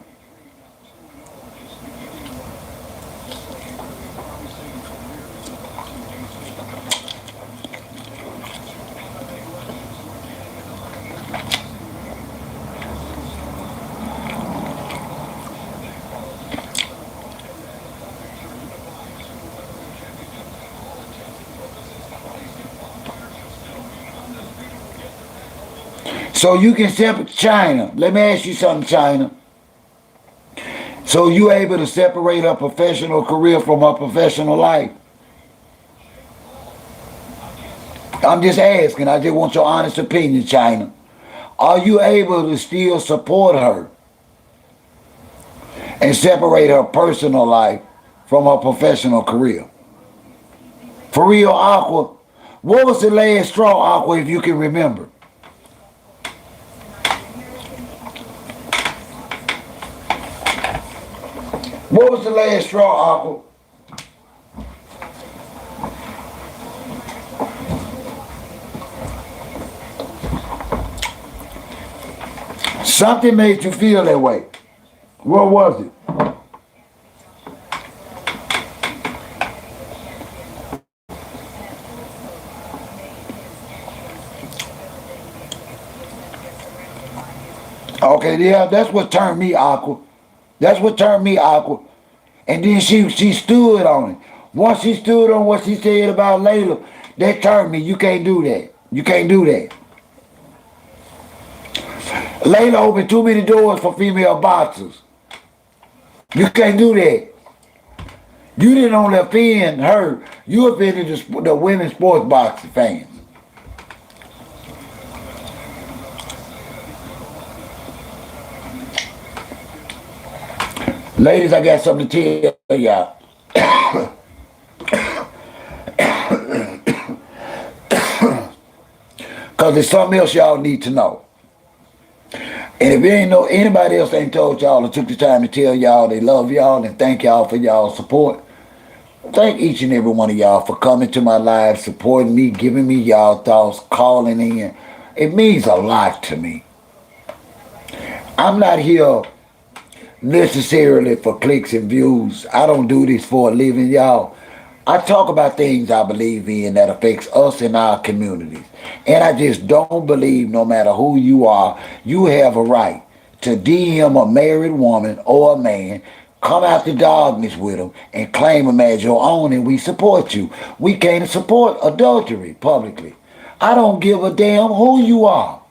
So you can separate China. Let me ask you something, China. So you able to separate a professional career from a professional life? I'm just asking. I just want your honest opinion, China. Are you able to still support her and separate her personal life from her professional career? For real, Aqua, what was the last straw, Aqua, if you can remember? What was the last straw, Aqua? Something made you feel that way. What was it? Okay, yeah, that's what turned me, Aqua. That's what turned me, Aqua. And then she stood on it. Once she stood on what she said about Layla, that turned me. You can't do that. You can't do that. Layla opened too many doors for female boxers. You can't do that. You didn't only offend her. You offended the women's sports boxing fans. Ladies, I got something to tell y'all. Because there's something else y'all need to know. And if anybody else ain't told y'all or took the time to tell y'all they love y'all and thank y'all for y'all support, thank each and every one of y'all for coming to my live, supporting me, giving me y'all thoughts, calling in. It means a lot to me. I'm not here necessarily for clicks and views. I don't do this for a living, y'all. I talk about things I believe in that affects us in our communities. And I just don't believe no matter who you are, you have a right to DM a married woman or a man, come out the darkness with them and claim them as your own, and we support you. We can't support adultery publicly. I don't give a damn who you are.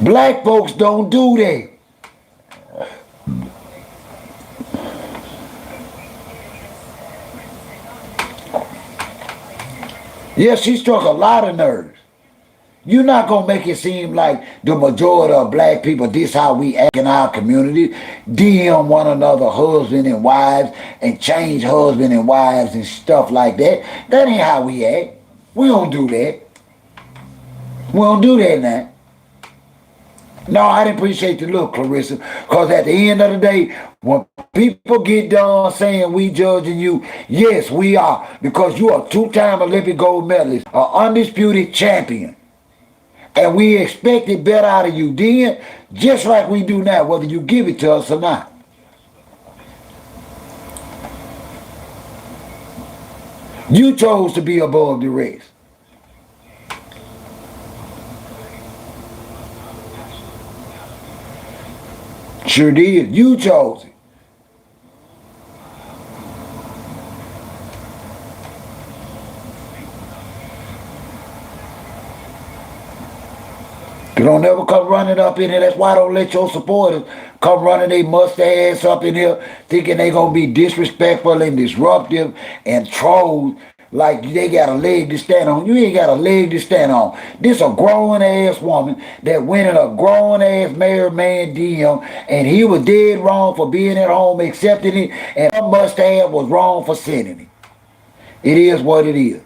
Black folks don't do that. Yeah, she struck a lot of nerves. You're not gonna make it seem like the majority of black people, this how we act in our community, DM one another husband and wives and change husband and wives and stuff like that. That ain't how we act. We don't do that. We don't do that now. No, I didn't appreciate the look, Claressa, because at the end of the day, when people get done saying we judging you, yes, we are, because you are two-time Olympic gold medalist, an undisputed champion. And we expected better out of you then, just like we do now, whether you give it to us or not. You chose to be above the rest. Sure did. You chose it. You don't never come running up in here. That's why I don't let your supporters come running their mustache up in here thinking they going to be disrespectful and disruptive and trolls like they got a leg to stand on. You ain't got a leg to stand on. This a grown-ass woman that went in a grown-ass married man DM, and he was dead wrong for being at home accepting it, and her mustache was wrong for sending it. It is what it is.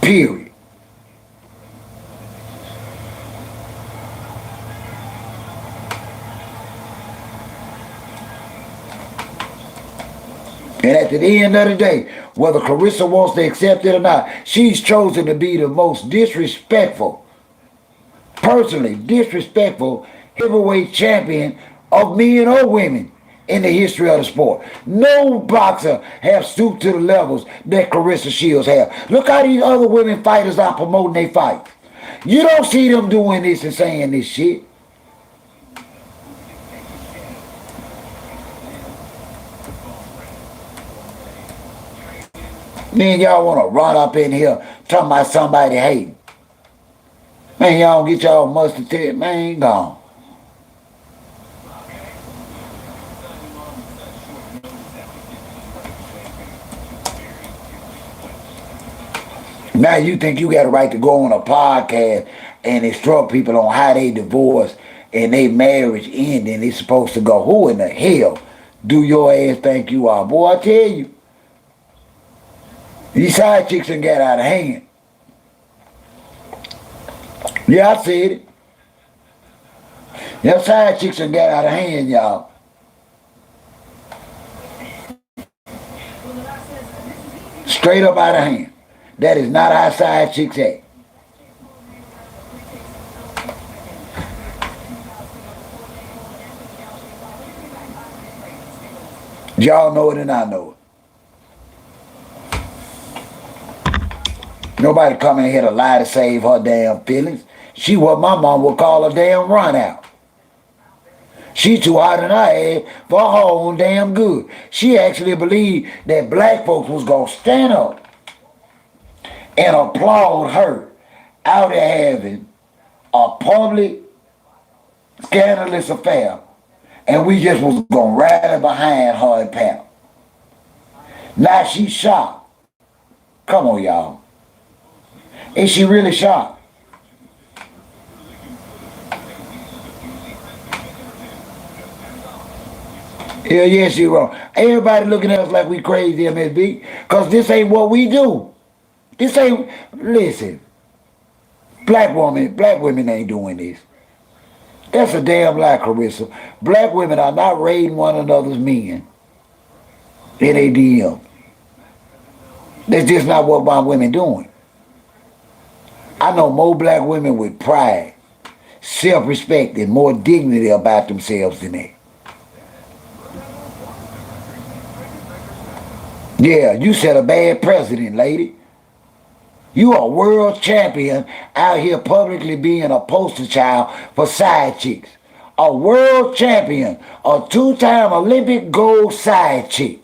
Period. And at the end of the day, whether Claressa wants to accept it or not, she's chosen to be the most disrespectful, personally disrespectful heavyweight champion of men or women in the history of the sport. No boxer have stooped to the levels that Claressa Shields have. Look how these other women fighters are promoting their fights. You don't see them doing this and saying this shit. Man, y'all want to run up in here talking about somebody hating. Man, y'all get y'all mustard tip. Man, gone. Now you think you got a right to go on a podcast and instruct people on how they divorce and they marriage ending. They supposed to go, who in the hell do your ass think you are? Boy, I tell you. These side chicks done got out of hand. Yeah, I said it. Them side chicks done got out of hand, y'all. Straight up out of hand. That is not how side chicks act. Y'all know it and I know it. Nobody come in here to lie to save her damn feelings. She what my mom would call a damn run out. She too hot in her head for her own damn good. She actually believed that black folks was going to stand up and applaud her out of having a public scandalous affair, and we just was going to rally behind her and Pam. Now she's shocked. Come on, y'all. Is she really shocked? Yeah, yes, she wrong. Everybody looking at us like we crazy, MSB, because this ain't what we do. This ain't, listen, black women ain't doing this. That's a damn lie, Claressa. Black women are not raiding one another's men in a DM. That's just not what my women doing. I know more black women with pride, self-respect, and more dignity about themselves than that. Yeah, you set a bad precedent, lady. You are world champion out here publicly being a poster child for side chicks. A world champion, a two-time Olympic gold side chick.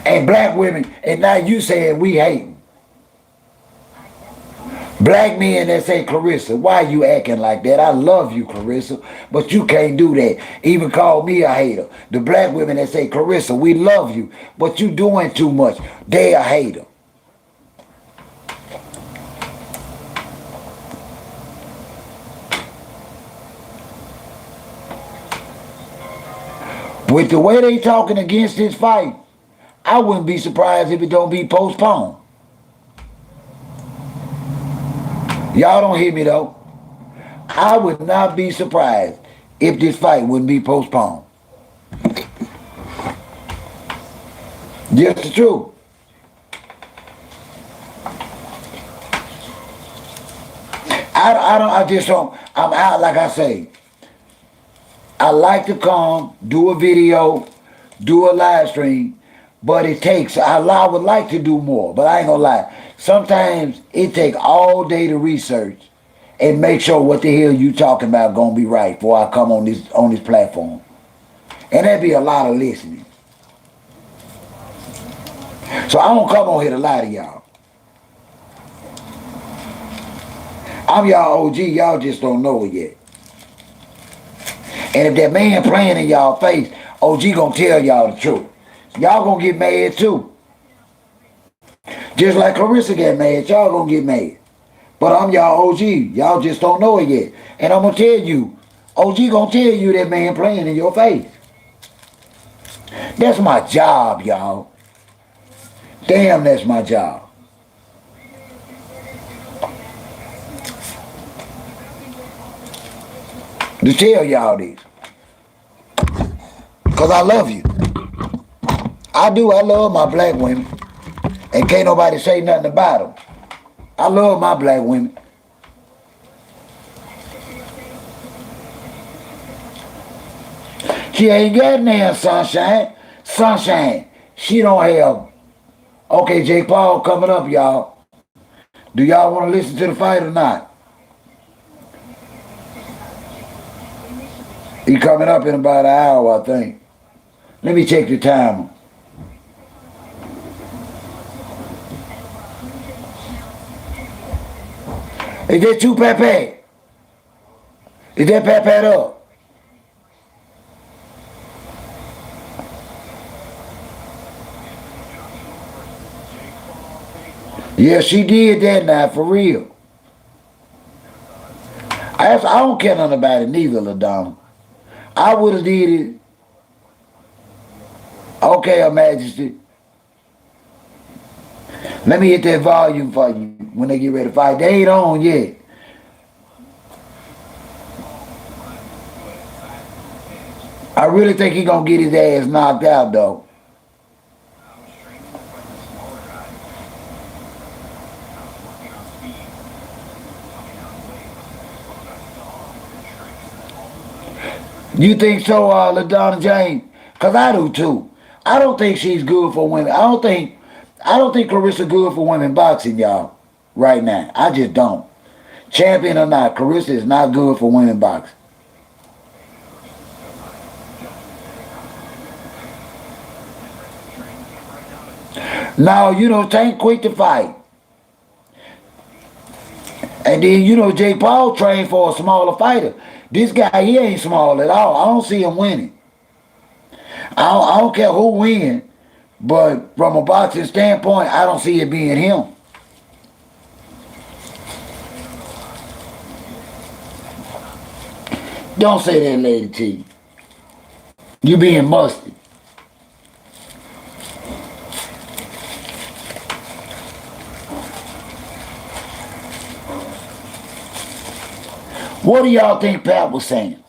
And black women, and now you saying we hate black men that say, Claressa, why you acting like that? I love you, Claressa, but you can't do that. Even call me a hater. The black women that say, Claressa, we love you, but you doing too much. They a hater. With the way they talking against this fight, I wouldn't be surprised if it don't be postponed. Y'all don't hear me though. I would not be surprised if this fight wouldn't be postponed. Just the truth. I just don't, I'm out like I say. I like to come, do a video, do a live stream, but it takes, I would like to do more, but I ain't gonna lie. Sometimes it takes all day to research and make sure what the hell you talking about gonna be right before I come on this platform. And that'd be a lot of listening. So I don't come on here to lie to y'all. I'm y'all OG, y'all just don't know it yet. And if that man playing in y'all face, OG gonna tell y'all the truth. Y'all gonna get mad too. Just like Claressa got mad, y'all gonna get mad. But I'm y'all OG, y'all just don't know it yet. And I'm gonna tell you, OG gonna tell you that man playing in your face. That's my job, y'all. Damn, that's my job. To tell y'all this. Because I love you. I do. I love my black women. And can't nobody say nothing about them. I love my black women. She ain't got now sunshine. Sunshine. She don't have. Okay, Jake Paul coming up, y'all. Do y'all want to listen to the fight or not? He coming up in about an hour, I think. Let me check the timer. Is that you, Pepe? Is that Pepe up? Yeah, she did that now, for real. I don't care nothing about it neither, LaDonna. I would have did it. Okay, Her Majesty. Let me hit that volume for you when they get ready to fight. They ain't on yet. I really think he gonna get his ass knocked out though. You think so, LaDonna James? Cause I do too. I don't think she's good for women. I don't think Claressa good for women boxing, y'all. Right now. I just don't. Champion or not, Claressa is not good for women boxing. Now, Tank quick to fight. And then, Jake Paul trained for a smaller fighter. This guy, he ain't small at all. I don't see him winning. I don't care who wins, but from a boxing standpoint, I don't see it being him. Don't say that, Lady T. You being musty. What do y'all think Pat was saying?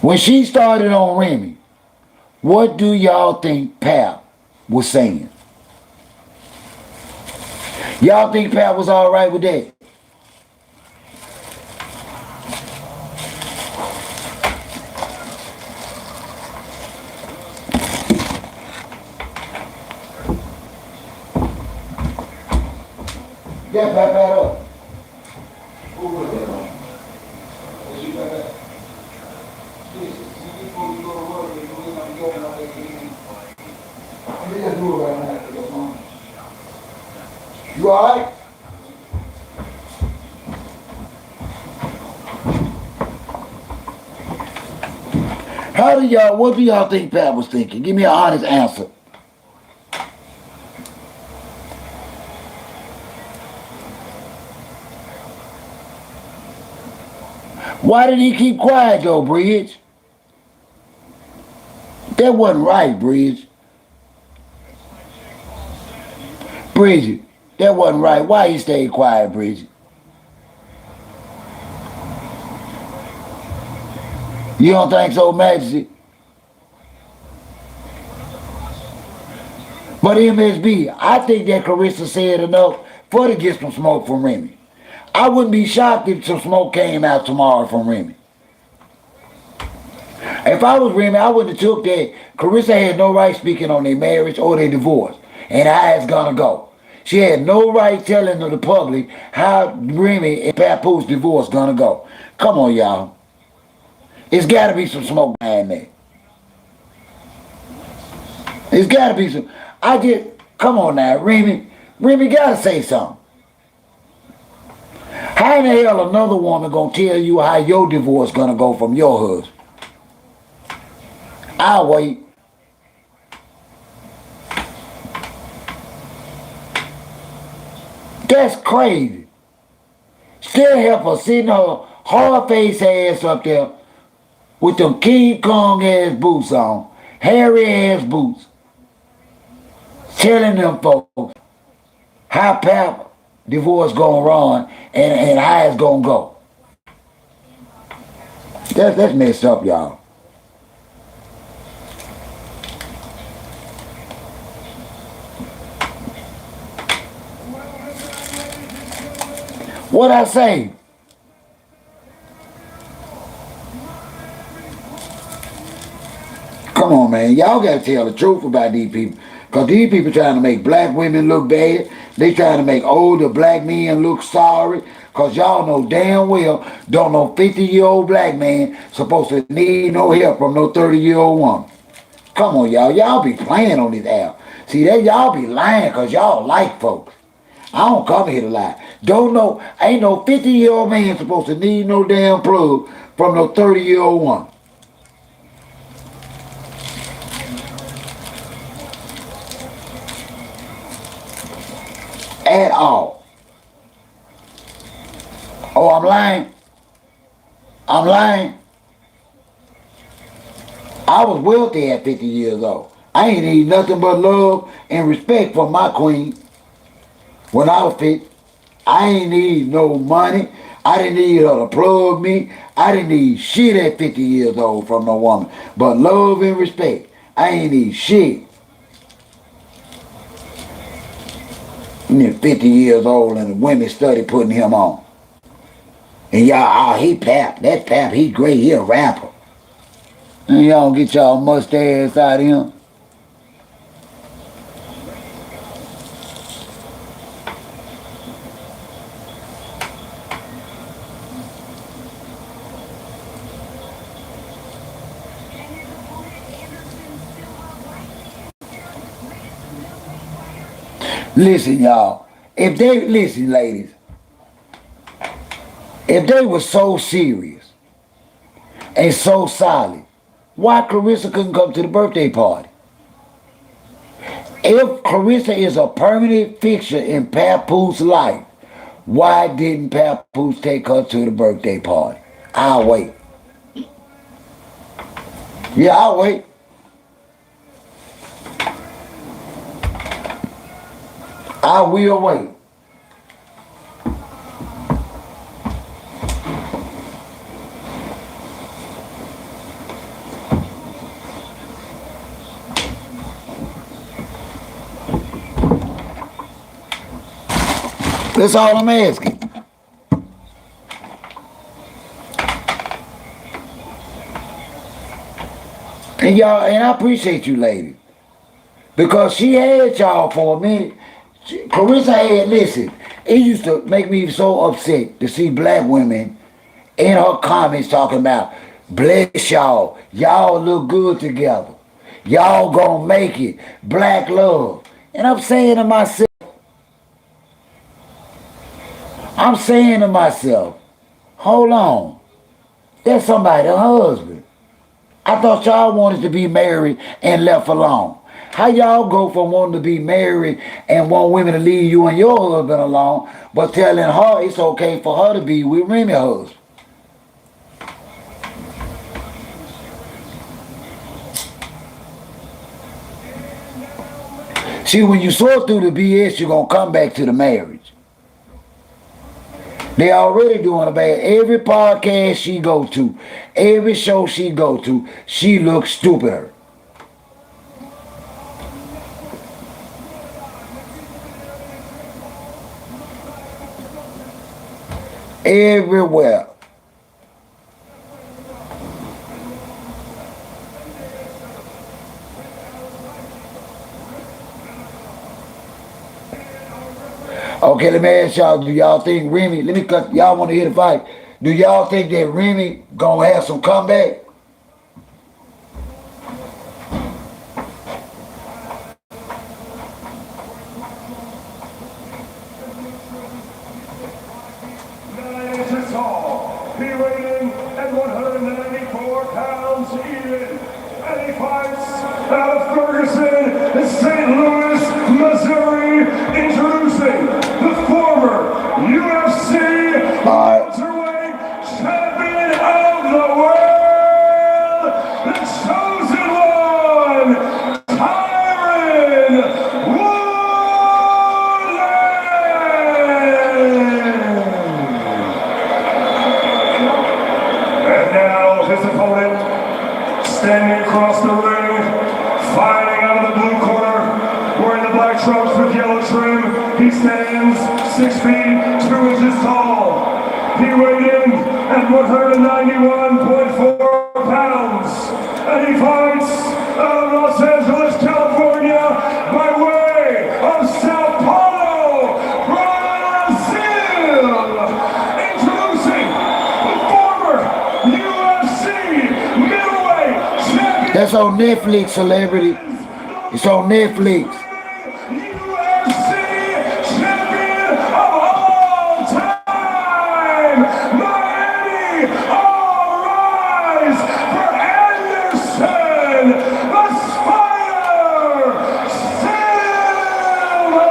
When she started on Remy, what do y'all think Pat was saying? Y'all think Pat was all right with that? Yeah, back that up. Who was that on? Is she back that? Listen, before you go to work, you know, we're going to get another evening. Let me just do it right now for your phone. You alright? What do y'all think Pat was thinking? Give me an honest answer. Why did he keep quiet though, Bridge? That wasn't right, Bridge. Bridget, that wasn't right. Why he stayed quiet, Bridget? You don't think so, Majesty? But MSB, I think that Claressa said enough for to get some smoke from Remy. I wouldn't be shocked if some smoke came out tomorrow from Remy. If I was Remy, I wouldn't have took that. Claressa had no right speaking on their marriage or their divorce and how it's gonna go. She had no right telling the public how Remy and Papoose divorce gonna go. Come on, y'all. It's gotta be some smoke behind that. It's gotta be some. Come on now, Remy. Remy gotta say something. How in the hell another woman gonna tell you how your divorce gonna go from your husband? I'll wait. That's crazy. Still help her sitting her hard face ass up there with them King Kong ass boots on, hairy ass boots, telling them folks how Pap divorce gonna run and how it's gonna go. That's messed up, y'all. What I say? Come on, man. Y'all gotta tell the truth about these people. Because these people trying to make black women look bad. They trying to make older black men look sorry. Because y'all know damn well don't no 50-year-old black man supposed to need no help from no 30-year-old woman. Come on, y'all. Y'all be playing on this app. See, that y'all be lying because y'all like folks. I don't come here to lie. Ain't no 50-year-old man supposed to need no damn plug from no 30-year-old woman. At all. Oh, I'm lying? I'm lying? I was wealthy at 50 years old. I ain't need nothing but love and respect from my queen. When I was fit, I ain't need no money. I didn't need her to plug me. I didn't need shit at 50 years old from no woman. But love and respect. I ain't need shit. And then 50 years old and the women study putting him on. And y'all, he Pap. That Pap, he great. He a rapper. And y'all get y'all mustache out of him. Listen, y'all. Listen, ladies. If they were so serious and so solid, why Claressa couldn't come to the birthday party? If Claressa is a permanent fixture in Papoose life, why didn't Papoose take her to the birthday party? I'll wait. Yeah, I'll wait. I will wait. That's all I'm asking. And y'all, and I appreciate you ladies. Because she had y'all for a minute. Claressa had, listen, It used to make me so upset to see black women in her comments talking about, bless y'all, y'all look good together. Y'all gonna make it. Black love. And I'm saying to myself, hold on. That's somebody's husband. I thought y'all wanted to be married and left alone. How y'all go from wanting to be married and want women to leave you and your husband alone, but telling her it's okay for her to be with Remy's husband? See, when you sort through the BS, you're going to come back to the marriage. They already doing a bad. Every podcast she go to, every show she go to, she looks stupider. Everywhere. Okay, let me ask y'all, do y'all think Remy, let me cut, y'all want to hear the fight. Do y'all think that Remy gonna have some comeback? He weighed in at 194 pounds even, and he fights out of Ferguson, St. Louis, Missouri, introducing the former UFC welterweight champion of the world, the chosen one, Tyron his opponent, standing across the ring, fighting out of the blue corner, wearing the black trunks with yellow trim. He stands 6 feet 2 inches tall. He weighed in at 191.4 pounds, and he fights out of Los Angeles, California, by way of Sao Paulo, Brazil. Introducing the former UFC middleweight champion. That's on Netflix, celebrity. It's on Netflix. UFC champion of all time, Miami. All rise for Anderson, the Spider Silva.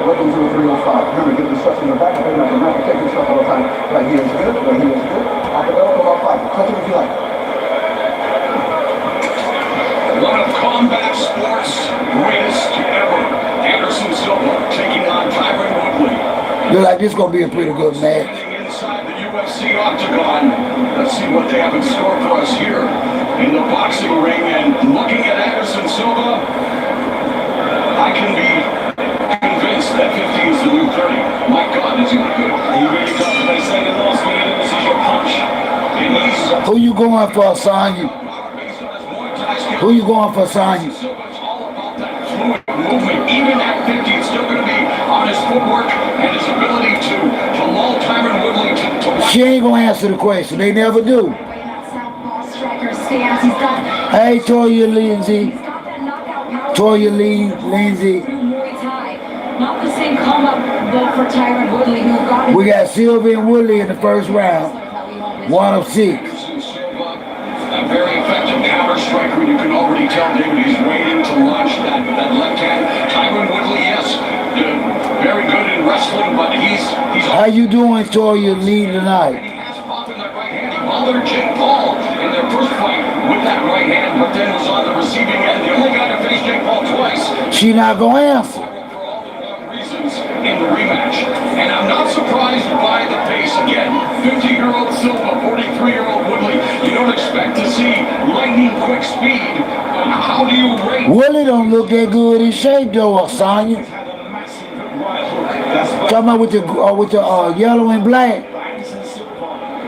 Welcome to the 305. Remember, get the shots in the back. I think I'm not taking shots all the time. Right here is good. Right here is good. I can go about 5. Touch it if you like. One of combat sports' greatest ever, Anderson Silva taking on Tyron Woodley. Look like this gonna be a pretty good match. Inside the UFC octagon. Let's see what they have in store for us here in the boxing ring. And looking at Anderson Silva, I can be convinced that 50 is the new 30. My God, is he good? Are you ready to go? They say in Las Vegas, this is your punch. And he's Who you going for, Sonya? Who you going for, Sonya? It's all about that fluid movement. Even at 50, it's still going to be on his footwork and his ability to lull Tyron Woodley to She ain't gonna answer the question. They never do. Hey, Toya Lindsay. Toya Lindsay. Not the same come up though for Tyron Woodley, who got it. We got Sylvia and Woodley in the first round. 1 of 6. a very effective counter striker. You can already tell, David, he's waiting to launch that left hand. Tyron Woodley, yes, very good in wrestling, but he's How you doing, Toya Lee, tonight? he has pop in that right hand. He bothered Jake Paul in their first fight with that right hand, but then was on the receiving end. The only guy to face Jake Paul twice. She not gonna answer. In the rematch. And I'm not surprised by the pace. Again, 50-year-old Silva, 43-year-old Woodley. You don't expect to see lightning quick speed. How do you rate? Woodley don't look that good in shape though, Sonya. Talking about with the yellow and black.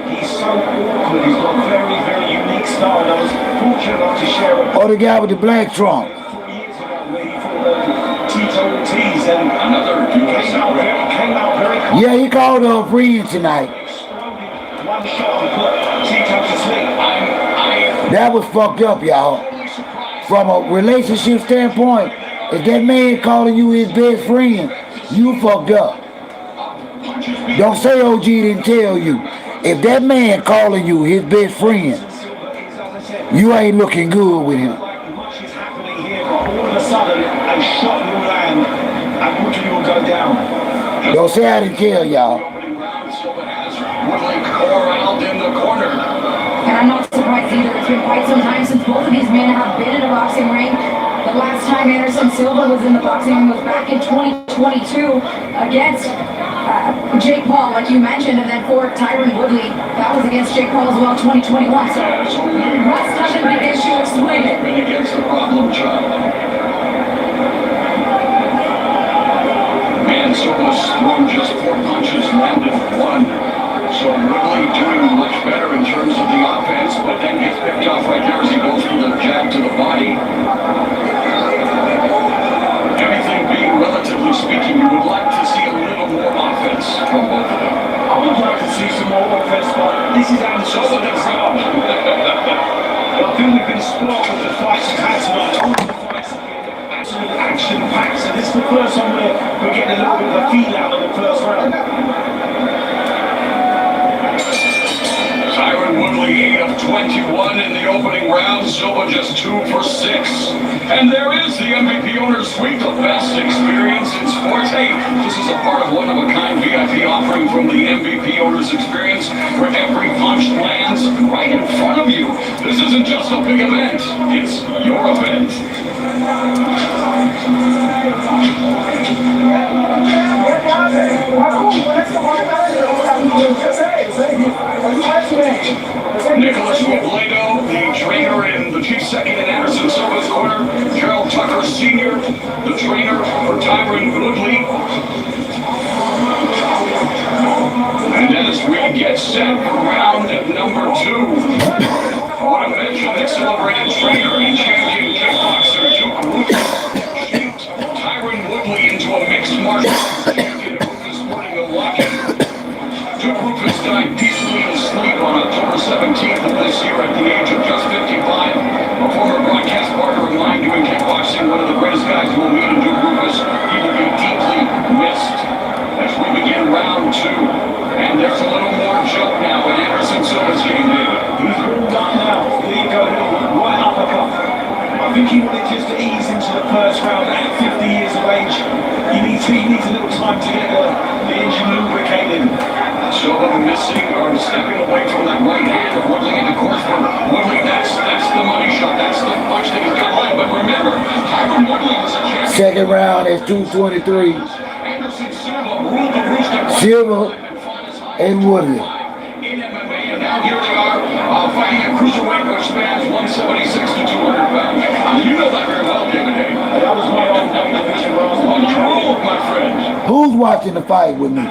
He's so awkward. He's got a very, very unique style. And I was fortunate enough to share a Or the guy with the black trunk. 4 years ago where he fought Tito Ortiz and another came out very Yeah, he called her a friend tonight. one shot to put Tito to sleep. That was fucked up, y'all. From a relationship standpoint, if that man calling you his best friend, you fucked up. Don't say OG didn't tell you. If that man calling you his best friend, you ain't looking good with him. Much is happening here, but all of a sudden a shot will land and Woodley will go down. Don't say I didn't tell y'all. Woodley corralled in the corner. And I'm not surprised either. It's been quite some time since both of these men have been in a boxing ring. The last time Anderson Silva was in the boxing ring was back in 2022 against Jake Paul, like you mentioned, and then for Tyron Woodley, that was against Jake Paul as well, 2021. So what's such a big issue? Explain it. Against the problem child. Man, Silva's thrown just 4 punches, landed 1. So Woodley doing much better in terms of the offense, but then gets picked off right there as he goes from the jab to the body. Everything being relatively speaking, you would like to see a little more offense from both of them. I would like to see some more offense, but this is Anderson Silva's up. I think we've been spoiled with the fights we've had tonight. All the fights have been absolute action-packed, so this is the first time we're getting a little bit of a feel out of the first round. Tyron Woodley 8 of 21 in the opening round. Silva just 2 for 6. And there is the MVP Owners Suite, the best experience in sports. Hey, this is a part of one-of-a-kind VIP offering from the MVP Owners Experience, where every punch lands right in front of you. This isn't just a big event, it's your event. Nicholas Robledo, the trainer and the chief second in Anderson Silva's corner. Gerald Tucker Sr., the trainer for Tyron Woodley. And as we get set for round number 2, I want to mention that celebrated trainer and champion kickboxer Duke Rufus shaped Tyron Woodley into a mixed martial arts champion who is sporting a locket. Duke Rufus died peacefully in sleep on October 17th of this year at the age of just 55. A former broadcast partner of mine doing kickboxing, one of the greatest guys we'll meet in Duke Rufus. He will be deeply missed as we begin round 2. And there's a little more jump now in Anderson Silva's game, David. He's warmed up now. There you go, little right uppercut. I think he wanted just to ease into the first round at 50 years of age. He needs a little time to get the engine lubricated. Silva missing or stepping away from that right hand of Woodley, and of course for Woodley, that's the money shot. That's the punch that he's got right. But remember, Tyron Woodley was a champion. Second round is 223. Anderson Silva ruled the roost at Silva and Woodley. in MMA, and now here they are fighting at cruiserweight, which spans 176 to 200 pounds. You know that very well, David Hay. That was my own division where I was On the road, my friend. Who's watching the fight with me?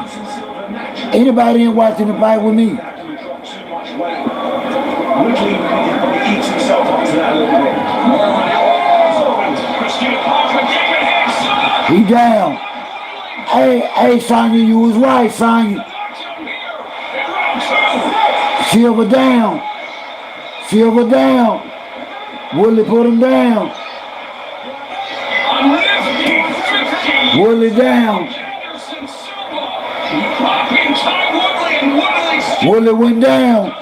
Anybody ain't watching the fight with me? Woodley probably eats himself onto that a little bit. Christina Parker, David Hay. He down. Hey, Sonya, you was right, Sonya. Silva down. Silva down. Woodley put him down. Woodley down. Woodley went down.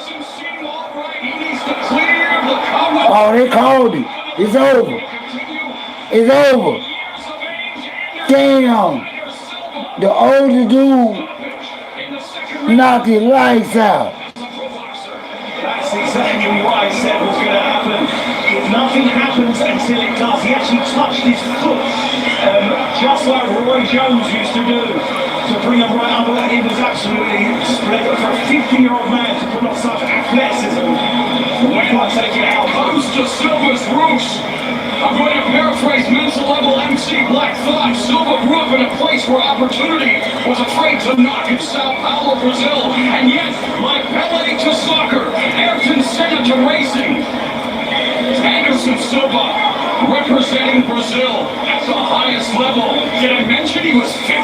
Oh, they called it. It's over. It's over. Damn. The older dude knocked his lights out. That's exactly what I said was going to happen. Nothing happens until it does. He actually touched his foot, just like Roy Jones used to do, to bring him right under. It was absolutely splendid for a 50-year-old man to put on such athleticism. When I take it out, comes to Silva's roots. I'm going to paraphrase mental level MC Black Thought, Silva grew up in a place where opportunity was afraid to knock in Sao Paulo, Brazil. And yet, like Pele to soccer, Ayrton Senna to racing, Anderson Silva representing Brazil at the highest level. Did I mention he was 50?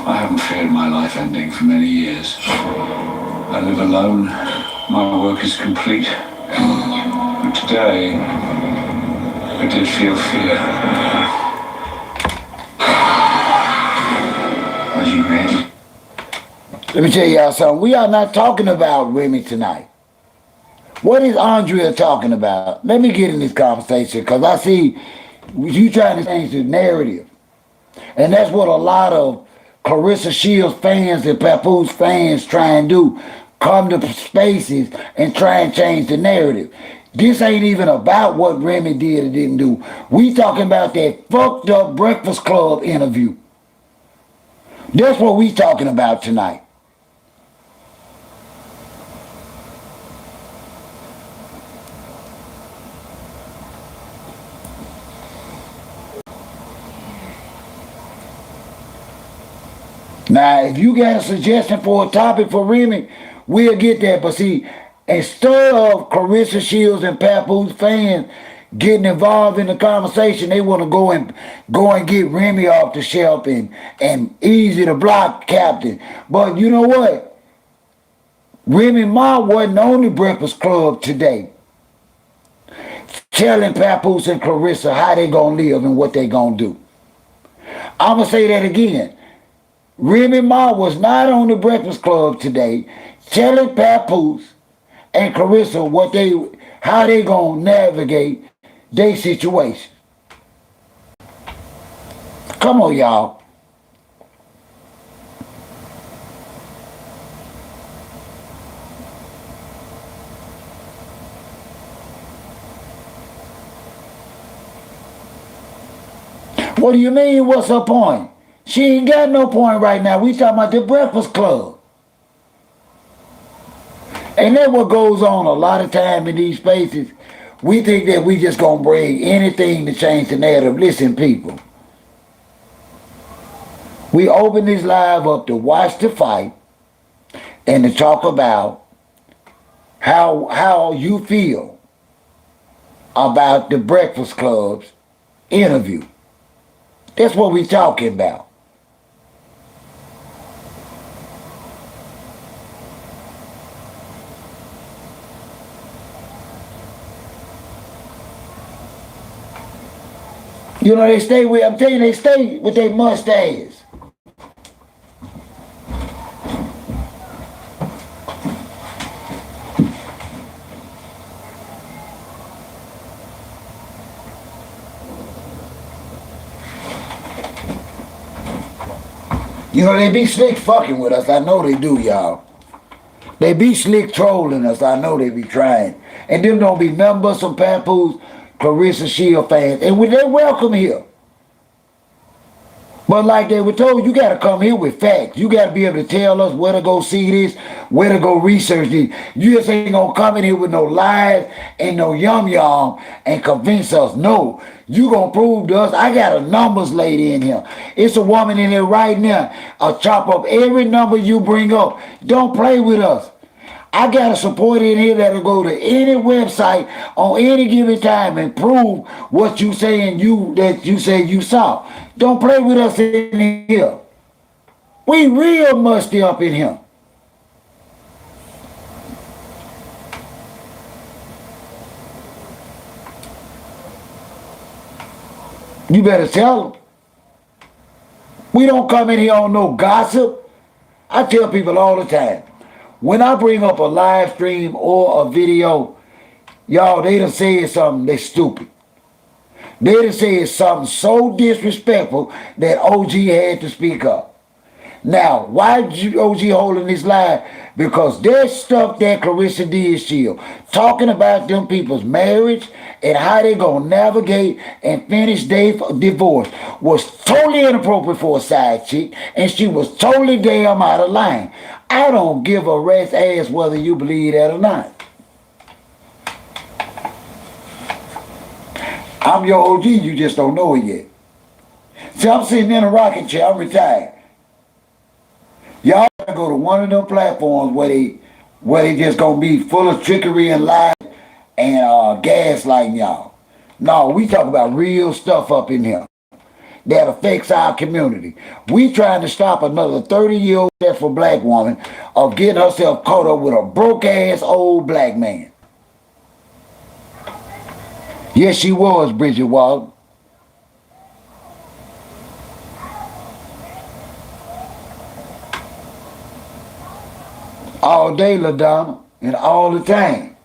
I haven't feared my life ending for many years. I live alone. My work is complete. But today, I did feel fear. Are you ready? Let me tell y'all something. We are not talking about women tonight. What is Andrea talking about? Let me get in this conversation because I see you trying to change the narrative. And that's what a lot of Claressa Shields fans and Papoose fans try and do. Come to spaces and try and change the narrative. This ain't even about what Remy did or didn't do. We talking about that fucked up Breakfast Club interview. That's what we talking about tonight. Now, if you got a suggestion for a topic for Remy, we'll get that. But see, instead of Claressa Shields and Papoose fans getting involved in the conversation, they want to go and get Remy off the shelf and easy to block captain. But you know what? Remy Ma wasn't on the Breakfast Club today telling Papoose and Claressa how they gonna live and what they gonna do. I'm gonna say that again. Remy Ma was not on the Breakfast Club today telling Papoose and Claressa how they gonna navigate their situation. Come on, y'all. What do you mean, what's her point? She ain't got no point right now. We talking about the Breakfast Club. And that's what goes on a lot of time in these spaces. We think that we just gonna bring anything to change the narrative. Listen, people. We open this live up to watch the fight and to talk about how you feel about the Breakfast Club's interview. That's what we talking about. You know, they stay with, I'm telling you, they stay with their mustaches. You know, they be slick fucking with us. I know they do, y'all. They be slick trolling us. I know they be trying. And them don't be nothing but some Papoose, Claressa Shield fans. And they're welcome here. But like they were told, you got to come here with facts. You got to be able to tell us where to go see this, where to go research this. You just ain't going to come in here with no lies and no yum-yum and convince us. No, you going to prove to us. I got a numbers lady in here. It's a woman in here right now. I'll chop up every number you bring up. Don't play with us. I got a supporter in here that'll go to any website on any given time and prove what you saying that you say you saw. Don't play with us in here. We real musty up in here. You better tell them. We don't come in here on no gossip. I tell people all the time. When I bring up a live stream or a video, y'all, they done said something that's stupid. They done said something so disrespectful that OG had to speak up. Now, why OG holding this live? Because there's stuff that Claressa did, Shield, talking about them people's marriage and how they gonna navigate and finish their divorce was totally inappropriate for a side chick, and she was totally damn out of line. I don't give a rat's ass whether you believe that or not. I'm your OG, you just don't know it yet. See, I'm sitting in a rocking chair, I'm retired. Y'all gotta go to one of them platforms where they just gonna be full of trickery and lies and gaslighting y'all. No, we talk about real stuff up in here that affects our community. We trying to stop another 30-year-old successful black woman of getting herself caught up with a broke-ass old black man. Yes, she was, Bridget Walton. All day, LaDonna, and all the time.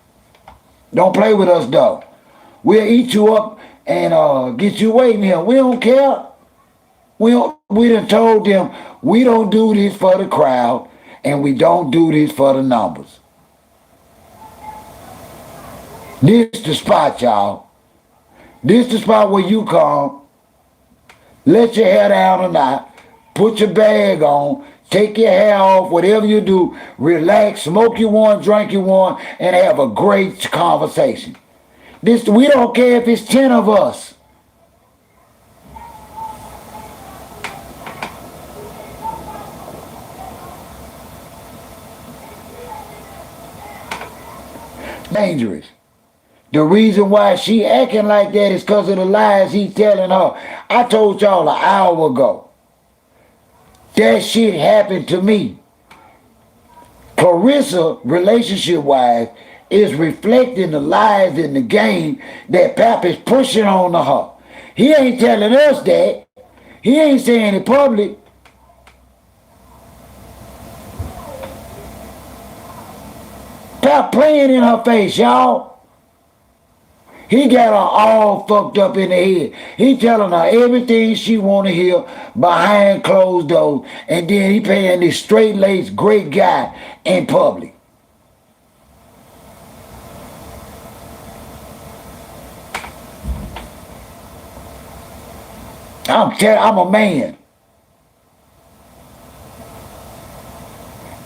Don't play with us, though. We'll eat you up and get you waiting here. We don't care. We done told them we don't do this for the crowd and we don't do this for the numbers. This the spot, y'all. This the spot where you come, let your hair down or not, put your bag on, take your hair off, whatever you do, relax, smoke you one, drink you one, and have a great conversation. We don't care if it's 10 of us. Dangerous. The reason why she acting like that is because of the lies he telling her. I told y'all an hour ago. That shit happened to me. Claressa, relationship-wise, is reflecting the lies in the game that Pap is pushing on to her. He ain't telling us that. He ain't saying it public. Pap playing in her face, y'all. He got her all fucked up in the head. He telling her everything she want to hear behind closed doors, and then he paying this straight-laced great guy in public. I'm a man.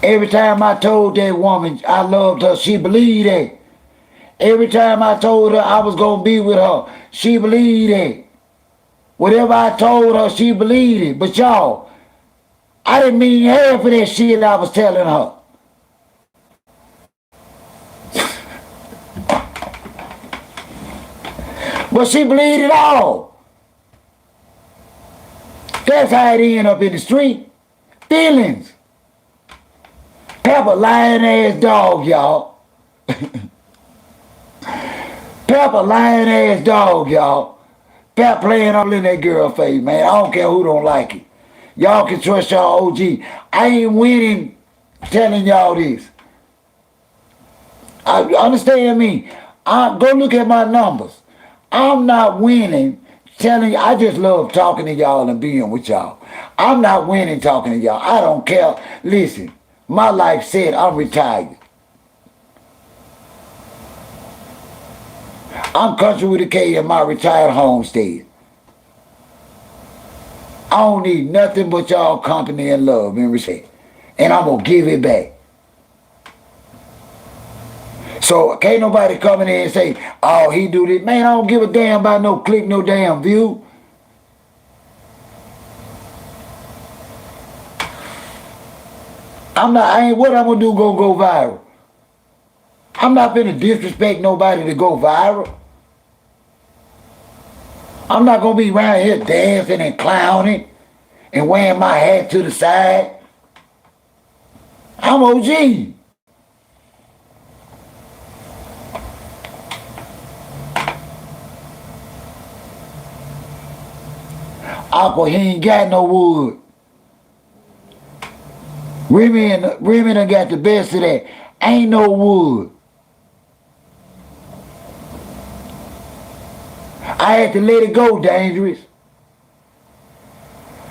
Every time I told that woman I loved her, she believed that. Every time I told her I was going to be with her, she believed it. Whatever I told her, she believed it. But y'all, I didn't mean half of that shit I was telling her. But she believed it all. That's how it ended up in the street. Feelings. Pepper lying ass dog, y'all. Pepper lying ass dog, y'all. Pep playing all in that girl face, man. I don't care who don't like it. Y'all can trust y'all OG. I ain't winning telling y'all this. I understand me. Go look at my numbers. I'm not winning telling you. I just love talking to y'all and being with y'all. I'm not winning talking to y'all. I don't care. Listen, my life said I'm retired. I'm country with a K in my retired homestead. I don't need nothing but y'all company and love and respect. And I'm going to give it back. So can't nobody come in here and say, oh, he do this. Man, I don't give a damn about no click, no damn view. What I'm going to do go viral. I'm not finna disrespect nobody to go viral. I'm not going to be around here dancing and clowning and wearing my hat to the side. I'm OG. Uncle, he ain't got no wood. Remy done got the best of that. Ain't no wood. I had to let it go, Dangerous.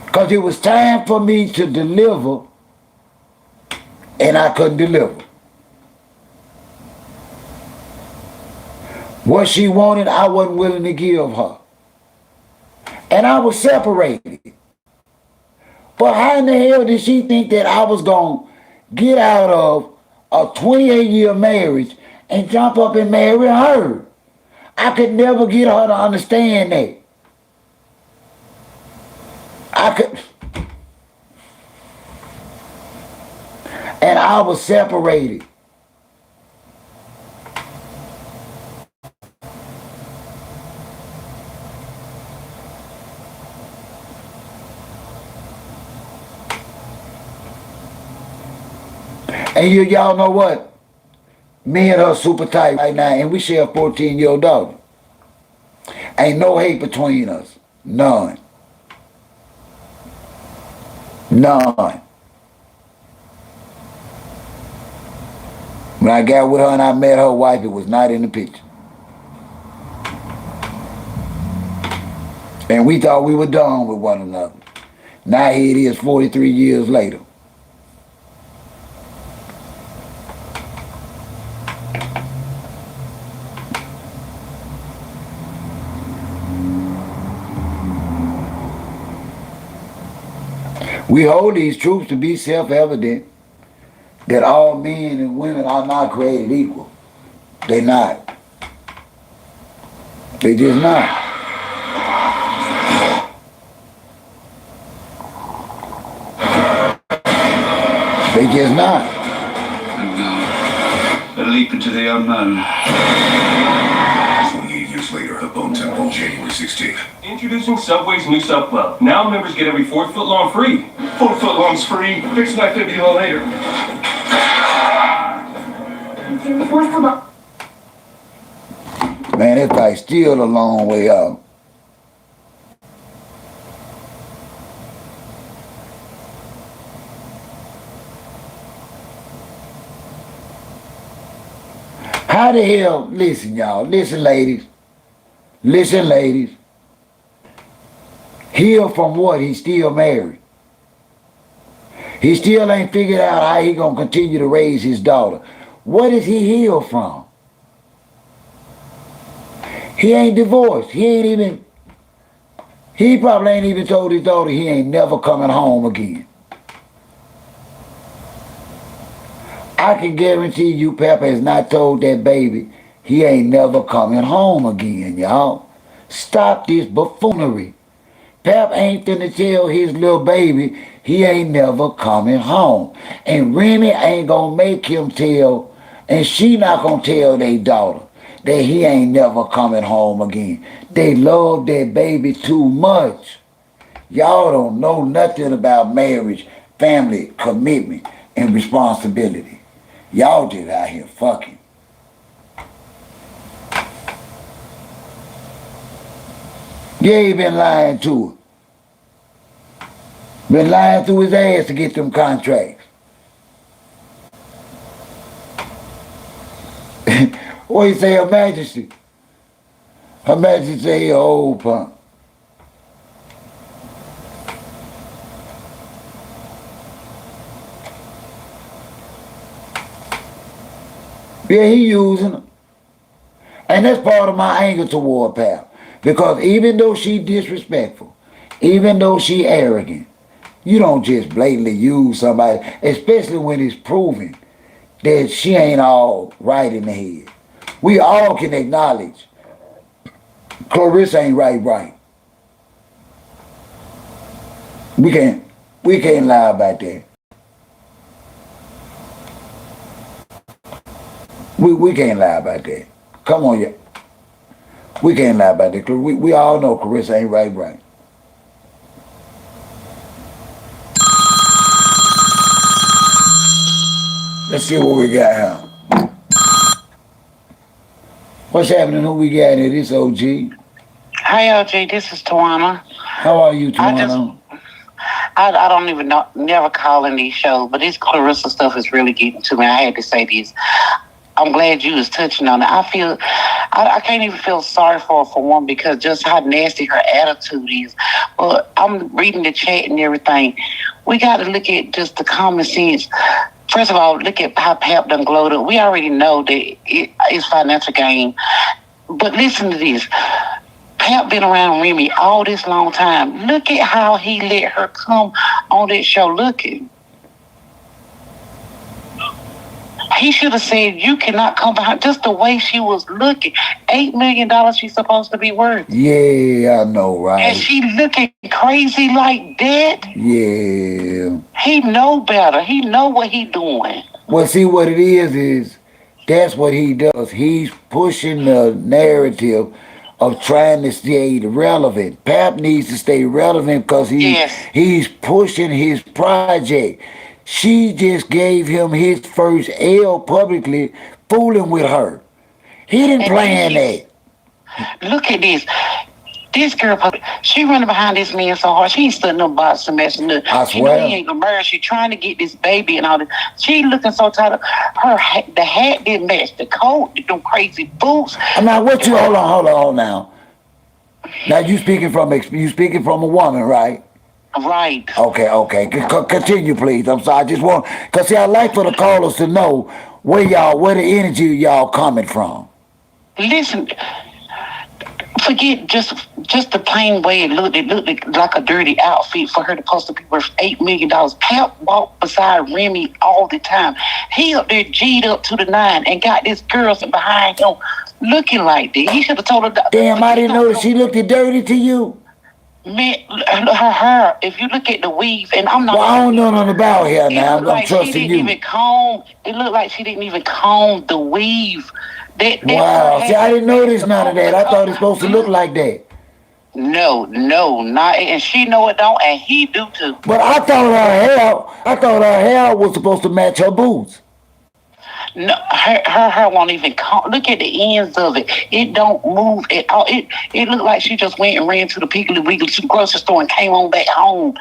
Because it was time for me to deliver, and I couldn't deliver. What she wanted, I wasn't willing to give her. And I was separated. But how in the hell did she think that I was going to get out of a 28-year marriage and jump up and marry her? I could never get her to understand that. And I was separated. And y'all know what? Me and her super tight right now, and we share a 14-year-old daughter. Ain't no hate between us. None. None. When I got with her and I met her wife, it was not in the picture. And we thought we were done with one another. Now here it is 43 years later. We hold these truths to be self-evident that all men and women are not created equal. They're not. They just not. They just not. And now, a leap into the unknown. 28 years later, the Bone Temple, January 16th. Introducing Subway's new Sub Club. Now members get every 4 foot long free. 4 foot long's free. Fix my 50 low later. Man, that fight's still a long way out. How the hell, listen y'all, listen ladies, heal from what? He's still married. He still ain't figured out how he gonna continue to raise his daughter. What is he healed from? He ain't divorced. He probably ain't even told his daughter he ain't never coming home again. I can guarantee you Papa has not told that baby he ain't never coming home again, y'all. Stop this buffoonery. Pap ain't finna tell his little baby he ain't never coming home. And Remy ain't gonna make him tell, and she not gonna tell their daughter that he ain't never coming home again. They love that baby too much. Y'all don't know nothing about marriage, family, commitment, and responsibility. Y'all just out here fucking. Yeah, he been lying to her. Been lying through his ass to get them contracts. What you say, Her Majesty? Her Majesty say he a old punk. Yeah, he using them. And that's part of my anger toward Pap. Because even though she disrespectful, even though she arrogant, you don't just blatantly use somebody, especially when it's proven that she ain't all right in the head. We all can acknowledge Claressa ain't right. We can't lie about that. We can't lie about that. Come on, yeah. We can't lie about that. We all know Claressa ain't right. Let's see what we got here. What's happening? Who we got here? This OG. Hi, OG. This is Tawana. How are you, Tawana? I don't even know, never call in these shows, but this Claressa stuff is really getting to me. I had to say this. I'm glad you was touching on it. I can't even feel sorry for her for one, because just how nasty her attitude is. But I'm reading the chat and everything. We got to look at just the common sense. First of all, look at how Pap done glowed up. We already know that it's financial gain. But listen to this. Pap been around Remy all this long time. Look at how he let her come on that show looking. He should have said, you cannot come behind. Just the way she was looking. $8 million she's supposed to be worth. Yeah, I know, right? And she looking crazy like that. Yeah. He know better. He know what he doing. Well, see, what it is that's what he does. He's pushing the narrative of trying to stay relevant. Pap needs to stay relevant because he's pushing his project. She just gave him his first L publicly, fooling with her. He didn't plan that. Look at this. This girl, she running behind this man so hard. She ain't studying no boxing match. I She know swear. he ain't gonna marry. She trying to get this baby and all this. She looking so tired. The hat didn't match. The coat, them crazy boots. Now, what you? Hold on now. Now you speaking from a woman, right? Right. Okay. Continue, please. I'm sorry. I just want, cause see, I like for the callers to know where the energy y'all coming from. Listen, forget just the plain way it looked. It looked like a dirty outfit for her to supposed to be worth $8 million. Pap walked beside Remy all the time. He up there G'd up to the nine and got this girl sitting behind him looking like that. He should have told her. Damn, I didn't know that she looked dirty to you. Man, her hair. If you look at the weave, and I'm not. Well, I don't know nothing about her now. I'm like trusting she didn't you. Even comb. It looked like she didn't even comb the weave. Wow. See, I didn't notice none of that. I thought it's supposed to look like that. No, not. And she know it don't, and he do too. But I thought her hair was supposed to match her boots. No, her hair won't even come. Look at the ends of it. It don't move at all. It looked like she just went and ran to the Piggly Wiggly to the grocery store and came on back home.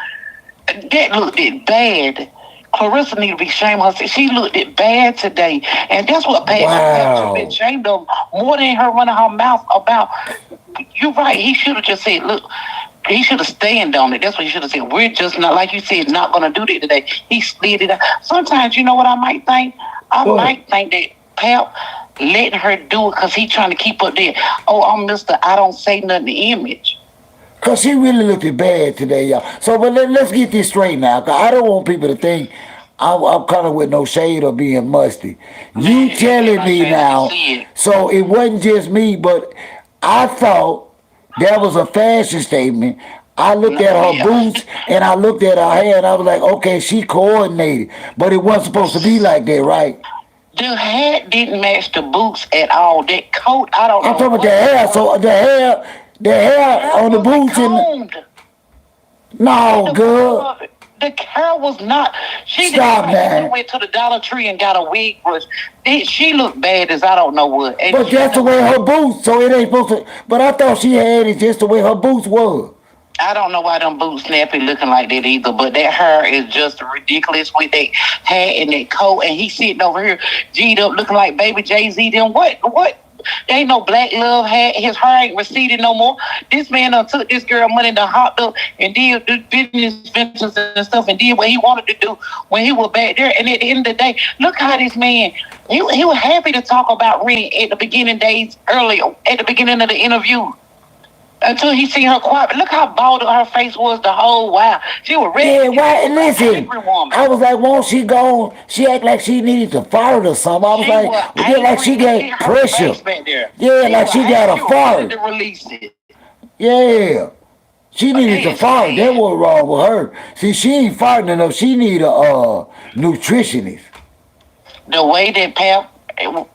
That looked it bad. Claressa need to be ashamed of herself. She looked it bad today. And that's what bad should be ashamed of more than her running her mouth about. You're right. He should have just said, look, he should have stand on it. That's what he should have said. We're just not, like you said, not going to do that today. He slid it out. Sometimes, you know what I might think? I might think that Pap letting her do it because he trying to keep up there. Oh, I'm Mr. I don't say nothing image. Because she really looked bad today, y'all. So, but let's get this straight now. Because I don't want people to think I'm coming with no shade or being musty. You telling me now, so it wasn't just me, but I thought that was a fashion statement. I looked at her boots and I looked at her hair and I was like, okay, she coordinated. But it wasn't supposed to be like that, right? The hat didn't match the boots at all. That coat, I don't know. I'm talking about the hair. So the hair on the boots and no, girl. The hair was not. She went to the Dollar Tree and got a wig brush. She looked bad as I don't know what. And but that's the way her boots. So it ain't supposed to. But I thought she had it just the way her boots were. I don't know why them boots snappy looking like that either, but that hair is just ridiculous with that hat and that coat, and he sitting over here G'd up looking like baby Jay-Z. Then what? There ain't no black love hat. His hair ain't receded no more. This man took this girl money and hopped up and did business ventures and stuff and did what he wanted to do when he was back there. And at the end of the day, look how this man, he was happy to talk about Rennie at the beginning days earlier, at the beginning of the interview. Until he seen her quiet. Look how bald her face was the whole while. She was ready. Yeah, why? Listen, I was like, won't she go? She act like she needed to fart or something. I was like she got pressure. Yeah, like she got a fart. To release it. Yeah. She needed to fart. That was wrong with her. See, she ain't farting enough. She need a nutritionist. The way that Pap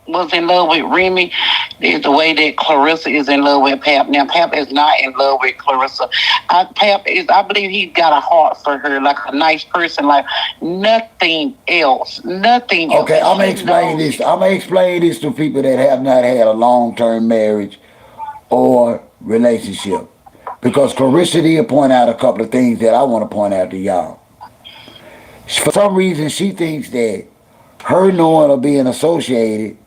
was in love with Remy is the way that Claressa is in love with Pap. Now, Pap is not in love with Claressa. I believe he's got a heart for her, like a nice person, like nothing else. Nothing else. Okay, I'm going to explain this. I'm going to explain this to people that have not had a long-term marriage or relationship. Because Claressa did point out a couple of things that I want to point out to y'all. For some reason, she thinks that her knowing or being associated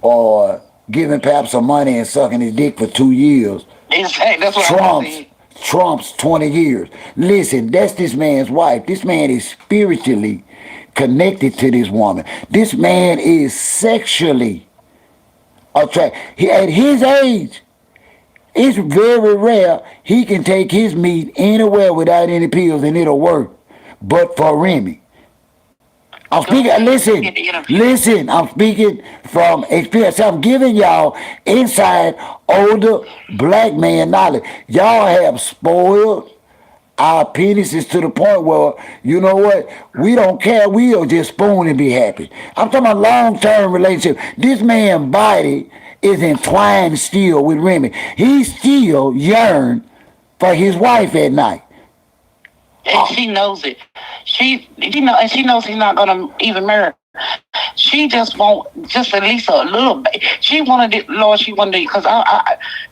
or giving Pap some money and sucking his dick for 2 years that's what trumps 20 years. Listen, that's this man's wife. This man is spiritually connected to this woman. This man is sexually attracted. At his age, it's very rare he can take his meat anywhere without any pills and it'll work. But for Remy, I'm speaking, listen, I'm speaking from experience. I'm giving y'all inside older black man knowledge. Y'all have spoiled our penises to the point where, you know what, we don't care. We'll just spoon and be happy. I'm talking about long-term relationship. This man's body is entwined still with Remy. He still yearn for his wife at night. And she knows it. And she knows he's not gonna even marry her. She just want just at least a little bit. She wanted it, Lord. She wanted it because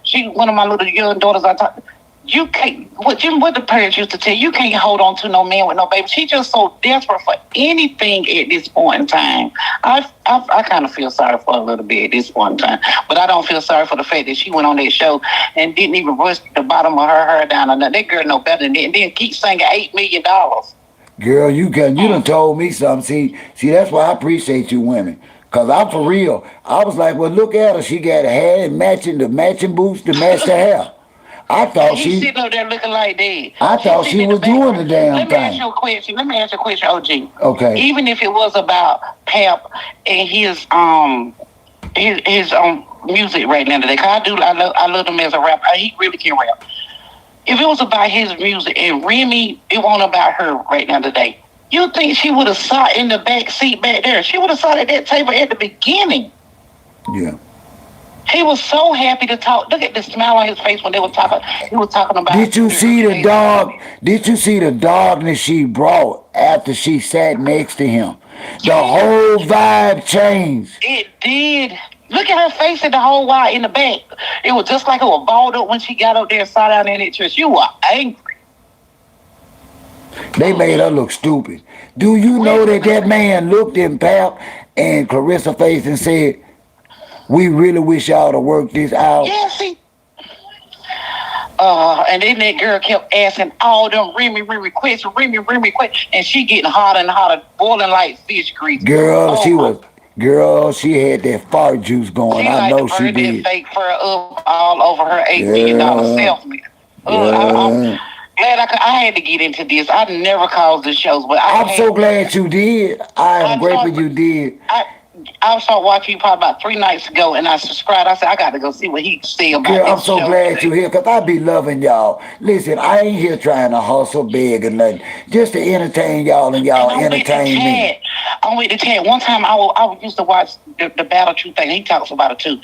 she one of my little young daughters. I talk. You can't. What the parents used to tell you can't hold on to no man with no baby. She just so desperate for anything at this point in time. I kind of feel sorry for her a little bit at this point in time, but I don't feel sorry for the fact that she went on that show and didn't even brush the bottom of her hair down. That girl know better than that. And then keep singing $8 million. Girl, you done told me something. See, that's why I appreciate you women. Cause I'm for real. I was like, well, look at her. She got hair the matching boots to match the hair. I thought He's sitting up there looking like that. I thought she was doing the damn thing. Let me ask you a question, OG. Okay. Even if it was about Pap and his music right now today, cause I love him as a rapper. He really can rap. If it was about his music and Remy, it wasn't about her right now today. You think she would have sat in the back seat back there? She would have sat at that table at the beginning. Yeah. He was so happy to talk. Look at the smile on his face when they were talking. He was talking about. Did you see the dog? Did you see the dog that she brought after she sat next to him? The whole vibe changed. It did. Look at her face in the whole while in the back. It was just like it was balled up when she got up there and sat down in that church. You were angry. They made her look stupid. Do you know that man looked in Pap and Claressa face and said, we really wish y'all to work this out? Yeah, see. And then that girl kept asking all them Remy requests, and she getting hotter and hotter, boiling like fish grease. Girl, she had that fart juice going. I know she did. That fake fur up all over her $8 million self. I'm glad I had to get into this. I never caused the shows, but I'm so glad you did. I am grateful you did. I started watching you probably about 3 nights ago, and I subscribed. I said, I got to go see what he say about Girl, this I'm so glad you're here, because I be loving y'all. Listen, I ain't here trying to hustle big or nothing. Just to entertain y'all and y'all entertain me. I'm with the chat. One time I used to watch the Battle Truth thing. He talks about it too.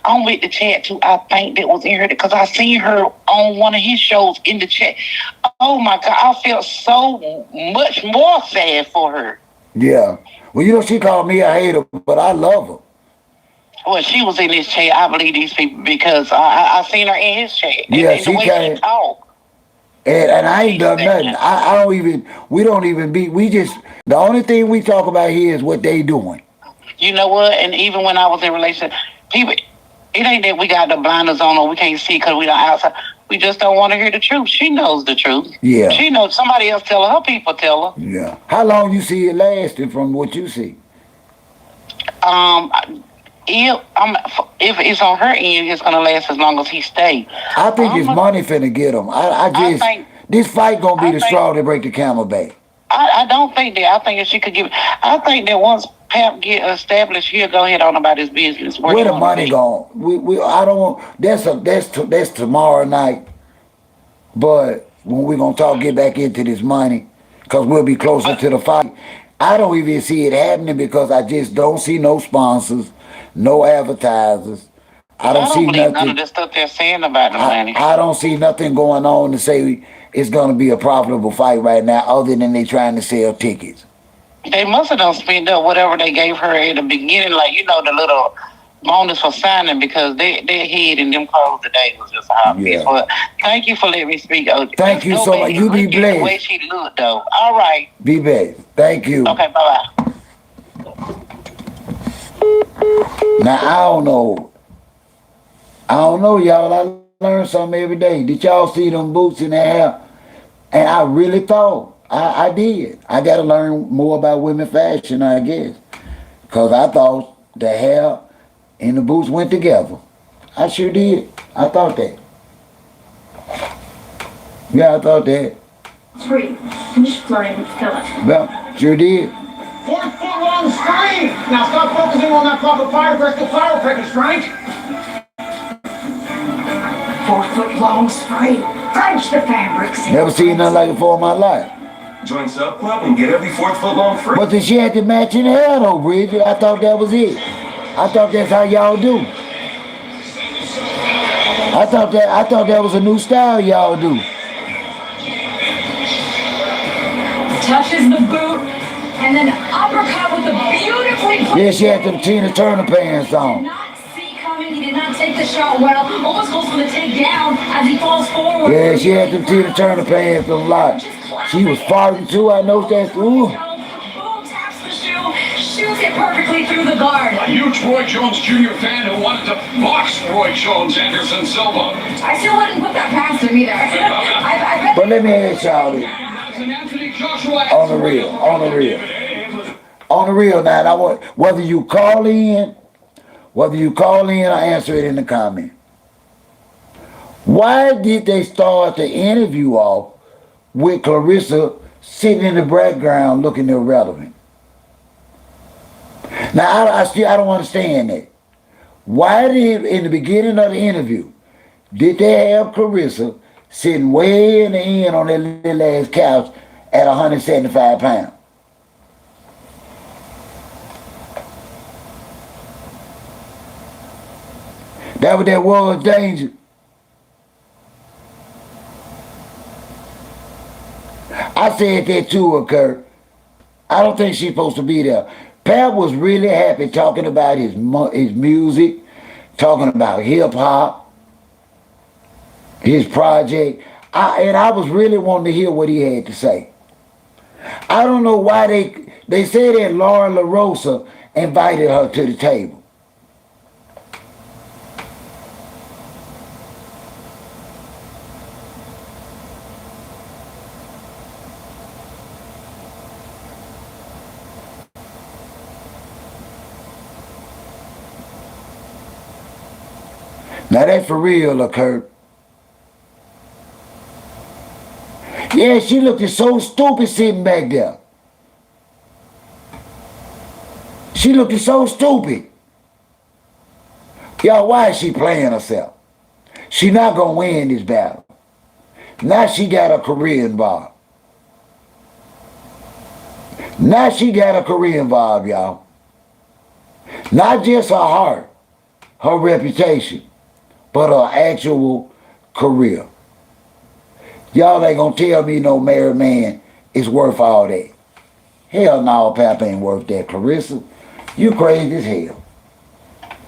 I'm with the chat too. I think that was in here because I seen her on one of his shows in the chat. Oh my God, I felt so much more sad for her. Yeah. Well, you know, she called me a hater, but I love her. Well, she was in this chat. I believe these people because I seen her in his chat. Yeah, and she came. And I ain't done nothing. We don't even be, the only thing we talk about here is what they doing. You know what? And even when I was in relationship, people, it ain't that we got the blinders on or we can't see because we don't outside. We just don't want to hear the truth. She knows the truth. Yeah. She knows. Somebody else tell her. Her people tell her. Yeah. How long you see it lasting from what you see? If it's on her end, it's gonna last as long as he stay. I think it's money finna get him. I think this fight gonna be the straw that break the camel back. I don't think that. I think if she could give. I think that once Pap get established, he'll go ahead on about his business. Where the money gone? I don't want. That's tomorrow night. But when we gonna get back into this money, cause we'll be closer to the fight. I don't even see it happening because I just don't see no sponsors, no advertisers. I don't see nothing. None of the stuff they're saying about the money. I don't see nothing going on to say it's gonna be a profitable fight right now, other than they trying to sell tickets. They must have done spent up whatever they gave her at the beginning, like the little bonus for signing, because their head and them clothes today was just a hot piece. But thank you for letting me speak. Thank you so much. You be blessed. The way she looked, though. All right. Be blessed. Thank you. Okay. Bye bye. Now I don't know, y'all. I learn something every day. Did y'all see them boots in their hair? And I really thought. I did. I got to learn more about women fashion, I guess. Because I thought the hair and the boots went together. I sure did. I thought that. Yeah, I thought that. Free. Finish flirting with Philip. Well, sure did. long strength. Now stop focusing on that proper firecracker strength. 4-foot long straight. Fudge the fabrics. Never seen nothing like it before in my life. Join sub club and get every 4 foot long free. But then she had to match in hair though, Bridget. I thought that was it. I thought that's how y'all do. I thought that was a new style y'all do. Touches the boot and then uppercut with the beautifully placed. Yeah, she had them Tina Turner pants on. Did not see coming. He did not take the shot well. Almost goes for the takedown as he falls forward. Yeah, she had them Tina Turner pants on a lot. She was farting too. I know that. Ooh. Boom, taps the shoe, shoots it perfectly through the guard. A huge Roy Jones Jr. fan who wanted to box Roy Jones, Anderson Silva. I still wouldn't put that past him either. I bet. But let me ask y'all this. On the real, on the real. On the real now, I want whether you call in or answer it in the comment. Why did they start the interview off with Claressa sitting in the background looking irrelevant? Now I don't understand that. Why did in the beginning of the interview did they have Claressa sitting way in the end on that little ass couch at 175 pounds? That what that was, Danger. I said that to her, Kurt. I don't think she's supposed to be there. Pat was really happy talking about his music, talking about hip hop, his project. I was really wanting to hear what he had to say. I don't know why they said that Laura LaRosa invited her to the table. Now that's for real, Kurt. Yeah, she looked so stupid sitting back there. She looked so stupid. Y'all, why is she playing herself? She not gonna win this battle. Now she got a career involved. Now she got a career involved, y'all. Not just her heart, her reputation, but her actual career. Y'all ain't gonna tell me no married man is worth all that. Hell no, Pap ain't worth that, Claressa. You crazy as hell.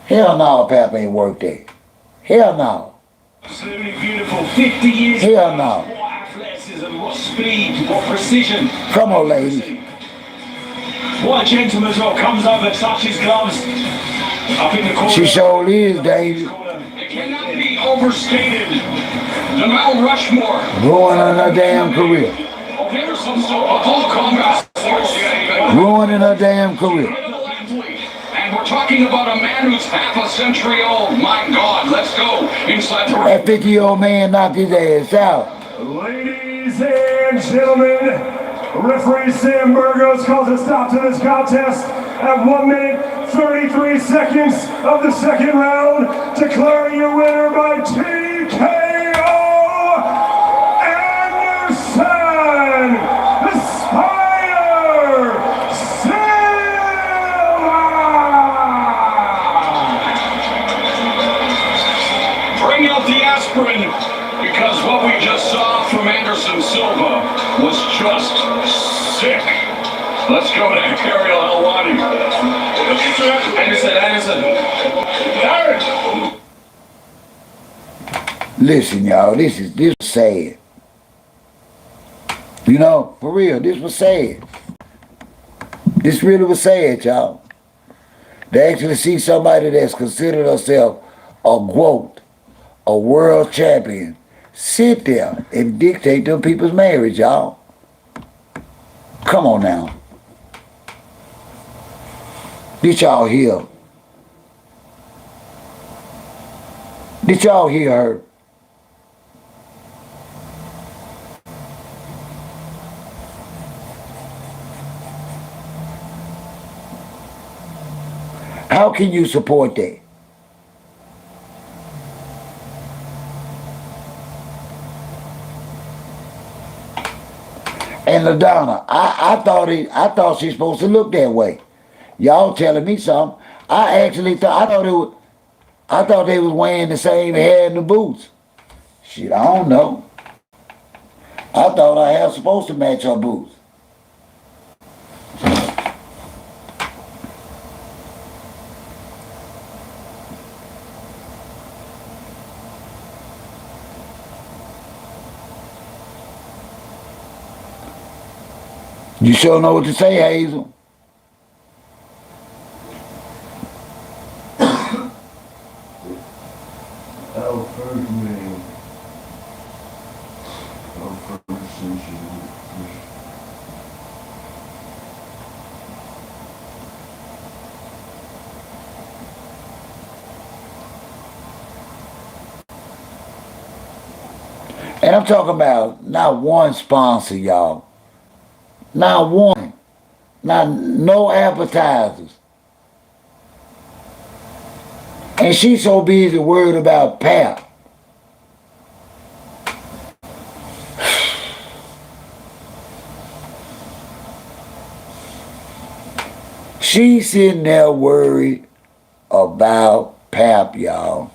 Hell no, Pap ain't worth that. Hell no. Absolutely beautiful. 50 years. Hell no. What athleticism, what speed, what precision. Come on, ladies. What a gentleman as well. Comes over, touches gloves. Up in the corner. She sure is, David. It cannot be overstated. The Mount Rushmore. Ruining her damn career. Of Anderson Silva, all combat sports. Ruining her damn career. And we're talking about a man who's half a century old. My God, let's go inside the ring. That 50-year-old man knocked his ass out. Ladies and gentlemen, referee Sam Burgos calls a stop to this contest at 1 minute 33 seconds of the second round, declaring your winner by TKO, Anderson the Spider Silva! Bring out the aspirin, because what we just saw from Anderson Silva was just sick. Let's go to Ariel Helwani. Anderson. Listen, y'all, this is sad. You know, for real, this was sad. This really was sad, y'all. To actually see somebody that's considered herself a GOAT, a world champion, sit there and dictate them people's marriage, y'all. Come on now. Did y'all hear? Did y'all hear her? How can you support that? And LaDonna, I thought she's supposed to look that way. Y'all telling me something. I actually I thought they was wearing the same hair and the boots. Shit, I don't know. I thought our hair supposed to match her boots. You sure know what to say, Hazel? And I'm talking about not one sponsor, y'all. Not one. Not no appetizers. And she's so busy worried about Pap. She's sitting there worried about Pap, y'all.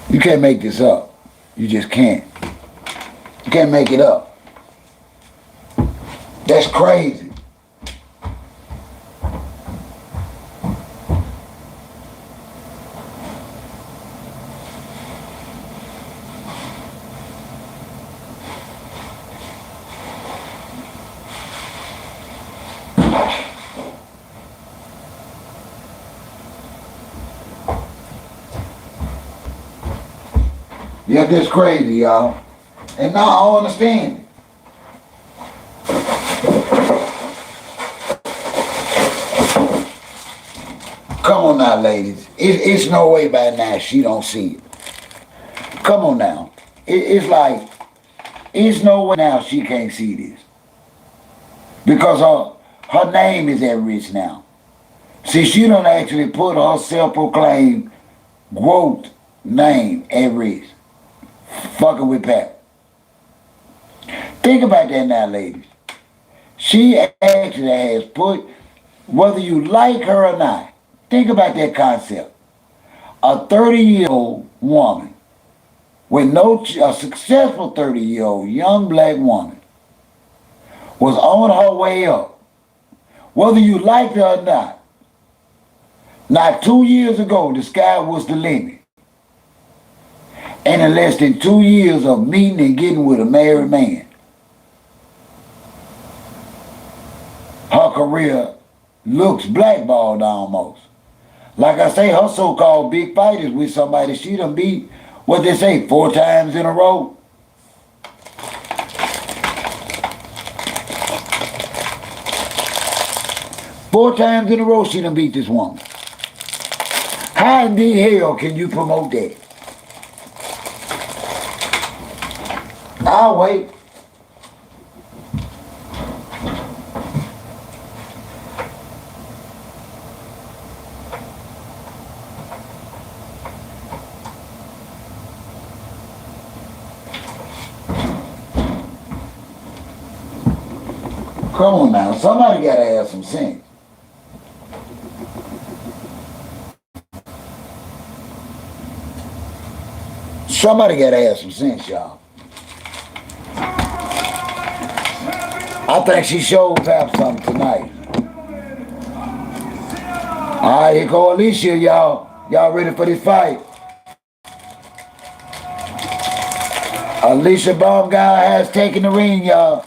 You can't make this up. You just can't. You can't make it up. That's crazy. Yeah, that's crazy, y'all. And now I understand it. Come on now, ladies. It's no way by now she don't see it. Come on now. It's like, it's no way now she can't see this. Because her name is at risk now. See, she don't actually put her self-proclaimed growth name at risk. Fucking with Pat. Think about that now, ladies. She actually has put, whether you like her or not, think about that concept. A 30-year-old woman with a successful 30-year-old young black woman was on her way up. Whether you liked her or not. Not 2 years ago, the sky was the limit. And in less than 2 years of meeting and getting with a married man, her career looks blackballed almost. Like I say, her so-called big fight is with somebody she done beat, what they say, 4 times in a row. Four times in a row she done beat this woman. How in the hell can you promote that? I'll wait. Come on now, somebody gotta have some sense. Somebody gotta have some sense, y'all. I think she showed Pap something tonight. All right, here go Alicia, y'all. Y'all ready for this fight? Alicia Baumgart has taken the ring, y'all.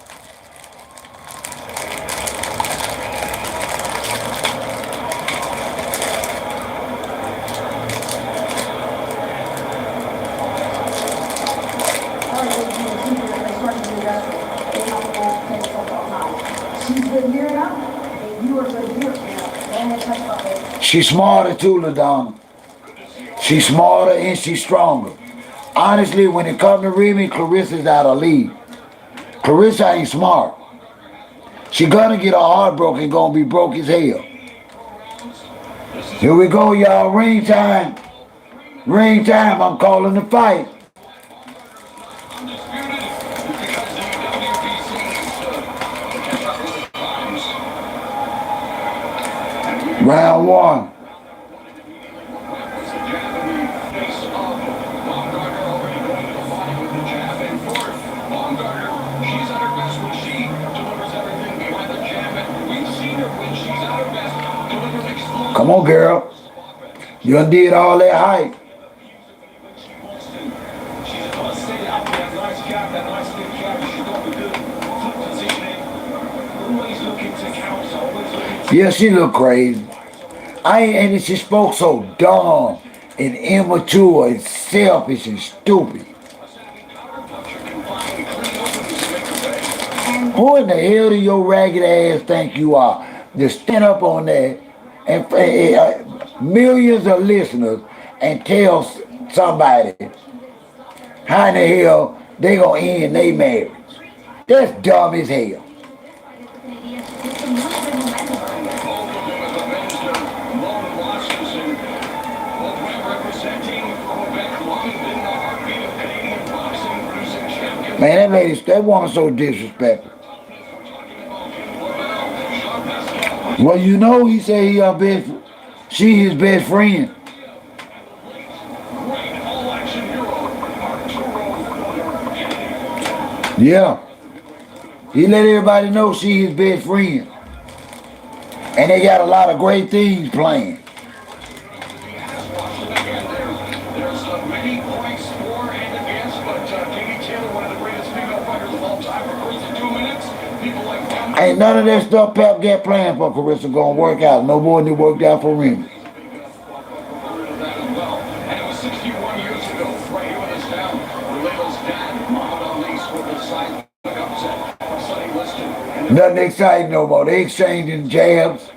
She's smarter too, LaDonna. She's smarter and she's stronger. Honestly, when it comes to Remy, Clarissa's out of league. Claressa ain't smart. She gonna get her heart broken, gonna be broke as hell. Here we go, y'all. Ring time. Ring time. I'm calling the fight. Round one. Come on, girl. You done did all that hype. Yeah, she look crazy. And she spoke so dumb and immature and selfish and stupid. Who in the hell do your ragged ass think you are? Just stand up on that and millions of listeners and tell somebody how in the hell they gonna end their marriage. That's dumb as hell. Man, that woman's so disrespectful. Well, you know, he said she his best friend. Yeah. He let everybody know she his best friend. And they got a lot of great things planned. Ain't none of that stuff Pep got planned for Claressa gonna work out. No more than it worked out for Remy. Nothing exciting no more. They exchanging jabs.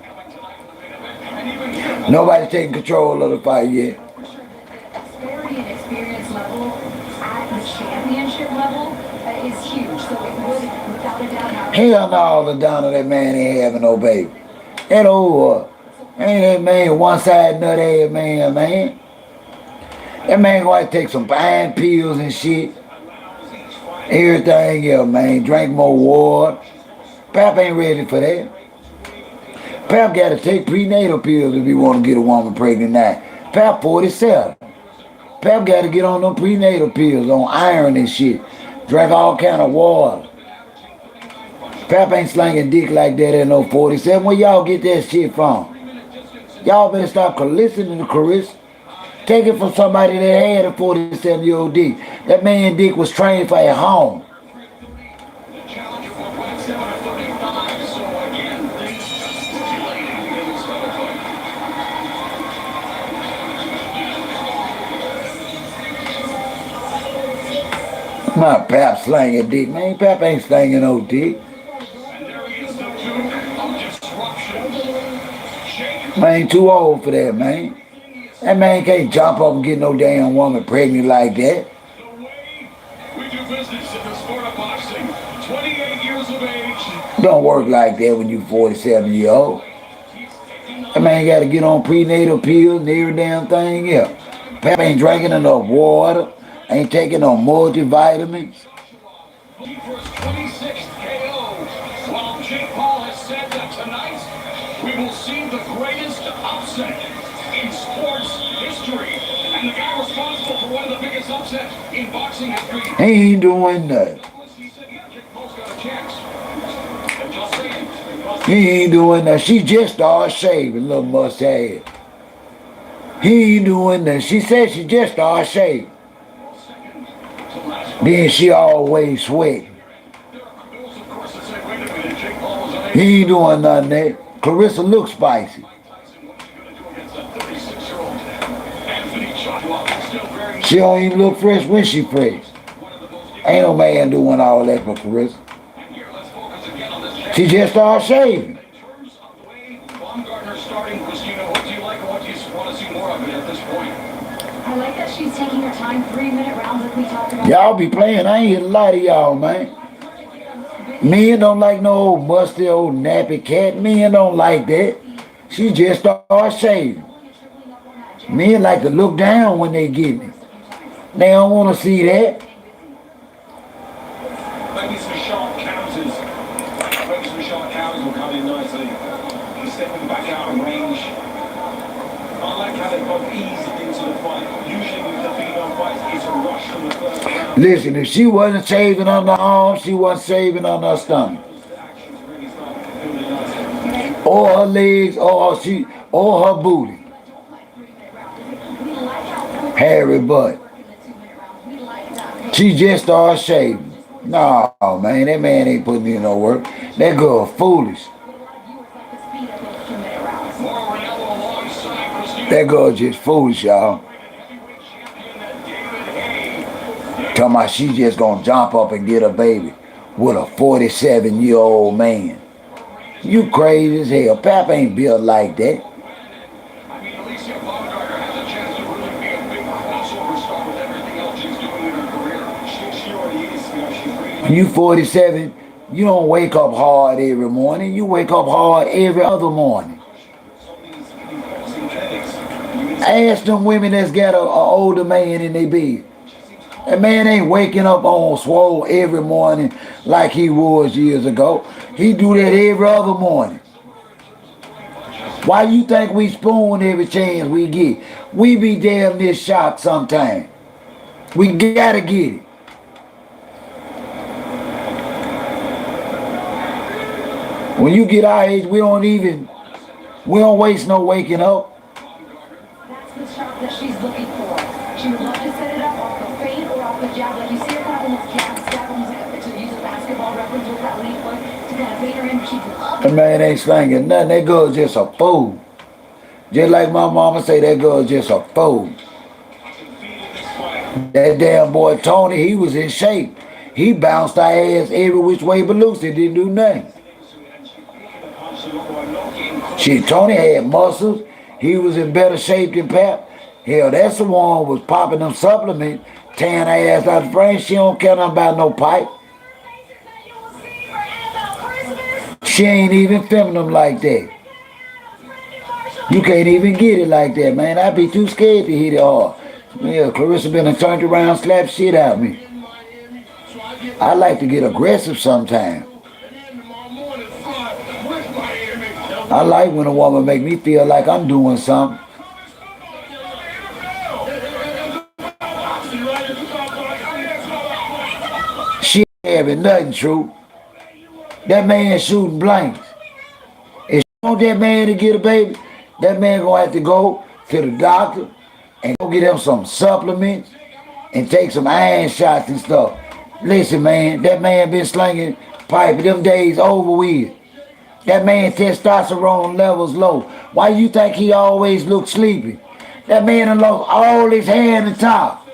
Nobody's taking control of the fight yet. Disparity in experience level at the championship level is huge. So it would, without a doubt, hell no, the down of that man ain't having no baby. That old, ain't that man one side nut ass man. That man gonna take some fine pills and shit. Everything else, man. Drink more water. Pap ain't ready for that. Pap got to take prenatal pills if he want to get a woman pregnant now. Pap 47. Pap got to get on them prenatal pills, on iron and shit. Drink all kind of water. Pap ain't slinging dick like that at no 47. Where y'all get that shit from? Y'all better stop listening to Claressa. Take it from somebody that had a 47-year-old dick. That man dick was trained for at home. Not Pap slanging dick, man. Pap ain't slanging no dick. Man, too old for that, man. That man can't jump up and get no damn woman pregnant like that. Don't work like that when you 47-year-old. That man got to get on prenatal pills and every damn thing else. Pap ain't drinking enough water. Ain't taking no multivitamins. Well, Jake Paul has said that tonight we will see the greatest upset in sports history. And the guy responsible for one of the biggest upsets in boxing history. He ain't doing nothing. He ain't doing that. She just started shaving, little mustache. He ain't doing that. She said she just started shaving. Then she always sweating. He ain't doing nothing there. Claressa looks spicy. She don't even look fresh when she fresh. Ain't no man doing all that for Claressa. She just started shaving. I like that she's taking her time, 3-minute rounds like we talked about. Y'all be playing. I ain't here to lie to y'all, man. Men don't like no old musty old nappy cat. Men don't like that. She just started shaving. Men like to look down when they get it. They don't want to see that. Maybe some sharp counters. Maybe some sharp counters will come in nicely. He's stepping back out of range. I like how they both eased into the fight. Usually with the female fights, it's a rush from the first round. Listen, if she wasn't shaving on her arm, she wasn't shaving on her stomach. Or her legs, or her booty. Hairy butt. She just started shaving. No, man, that man ain't putting in no work. That girl foolish. That girl just foolish, y'all. Talking about she just gonna jump up and get a baby with a 47-year-old man. You crazy as hell. Pap ain't built like that. When you 47, you don't wake up hard every morning. You wake up hard every other morning. Ask them women that's got an older man in their bed. That man ain't waking up on swole every morning like he was years ago. He do that every other morning. Why you think we spoon every chance we get? We be damn near shocked sometimes. We gotta get it. When you get our age, we don't waste no waking up. That's the shot that she's looking for. She would love to set it up off the feint or off the jab. Like you see her kind of almost stab almost to use a basketball reference with that lead foot to kind of bait her in, but she'd love That man ain't slanging nothing. That girl's just a fool. Just like my mama say, that girl's just a fool. That damn boy Tony, he was in shape. He bounced our ass every which way but loose. It didn't do nothing. Shit, Tony had muscles. He was in better shape than Pap. Hell, that's the one who was popping them supplements, tearing her ass out the frame. She don't care nothing about no pipe. She ain't even filming them like that. You can't even get it like that, man. I'd be too scared to hit it hard. Yeah, Claressa been and turned around, slapped shit out of me. I like to get aggressive sometimes. I like when a woman make me feel like I'm doing something. She ain't having nothing, true. That man shooting blanks. If she want that man to get a baby, that man gonna have to go to the doctor and go get him some supplements and take some iron shots and stuff. Listen, man, that man been slinging pipe. Them days over with. That man testosterone levels low. Why you think he always look sleepy? That man done lost all his hair in the top.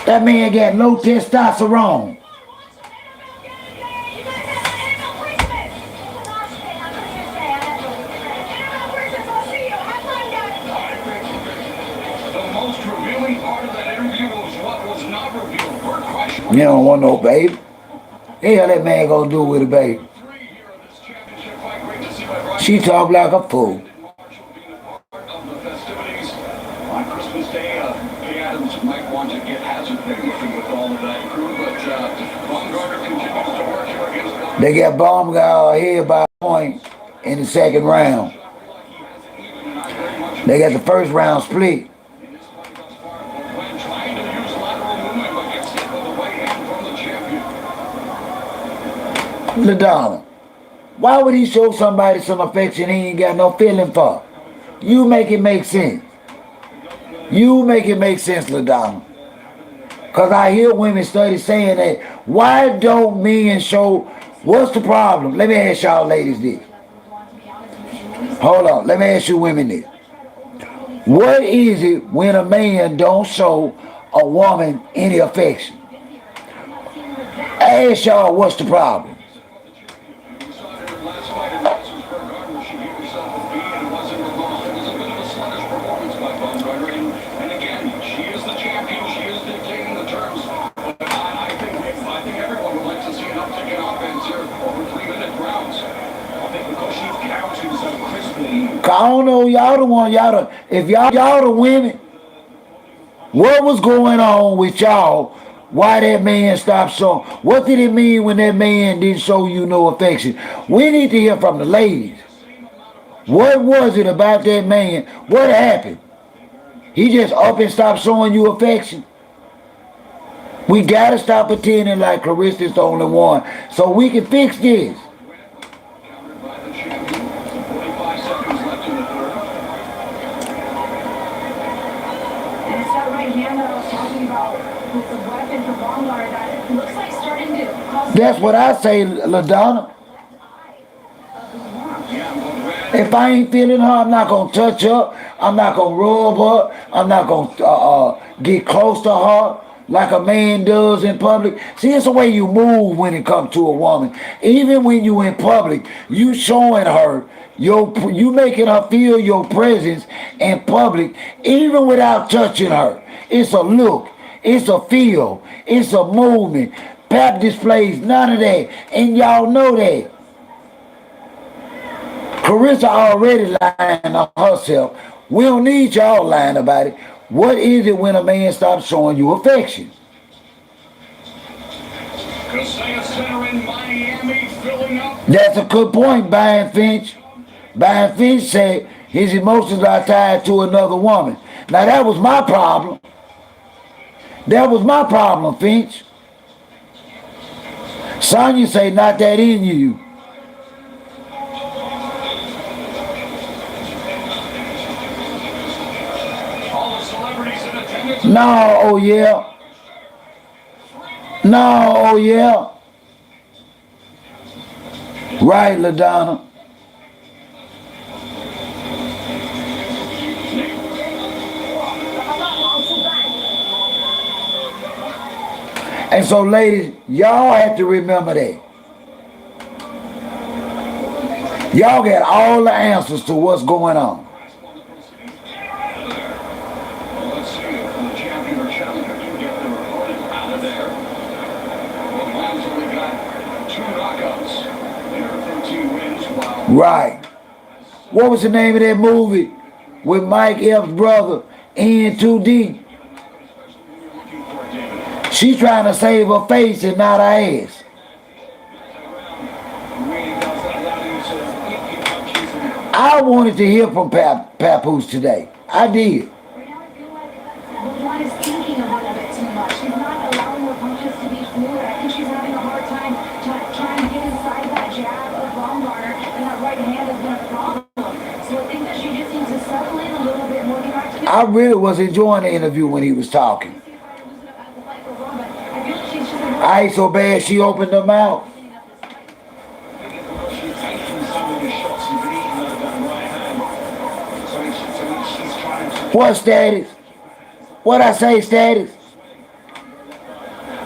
That man got low testosterone. You don't want no baby. Hell, that man gonna do with a baby? She talk like a fool. They got Baumgart here by a point in the second round. They got the first round split. LaDonna, why would he show somebody some affection he ain't got no feeling for? You make it make sense. You make it make sense, LaDonna. Because I hear women study saying that, why don't men show, what's the problem? Let me ask y'all ladies this. Hold on, let me ask you women this. What is it when a man don't show a woman any affection? I ask y'all, what's the problem? don't know, y'all the one, if y'all the women, what was going on with y'all? Why that man stopped showing? What did it mean when that man didn't show you no affection? We need to hear from the ladies. What was it about that man? What happened? He just up and stopped showing you affection? We gotta stop pretending like Clarissa's the only one so we can fix this. And it's that right hand that I was talking about with the weapon for Baumgartner that it looks like starting to cause. That's what I say, LaDonna. If I ain't feeling her, I'm not gonna touch her. I'm not gonna rub her. I'm not gonna get close to her like a man does in public. See, it's the way you move when it comes to a woman. Even when you in public, you showing her you making her feel your presence in public, even without touching her. It's a look. It's a feel. It's a movement. Pap displays none of that, and y'all know that. Claressa already lying on herself. We don't need y'all lying about it. What is it when a man stops showing you affection? That's a good point, Brian Finch. Brian Finch said his emotions are tied to another woman. Now that was my problem. That was my problem, Finch. Sonya say not that in you. No, oh yeah. No, oh yeah. Right, LaDonna. And so, ladies, y'all have to remember that. Y'all got all the answers to what's going on. Right. What was the name of that movie with Mike Epps' brother, N2D? She's trying to save her face and not her ass. I wanted to hear from Papoose today. I did. Right now I feel like LeBron is thinking about it a bit too much. She's not allowing her punches to be fluid. I think she's having a hard time trying to get inside that jab of Baumgartner, and that right hand has been a problem. So I think that she just needs to settle in a little bit more. I really was enjoying the interview when he was talking. I ain't so bad she opened her mouth. What status? What I say status?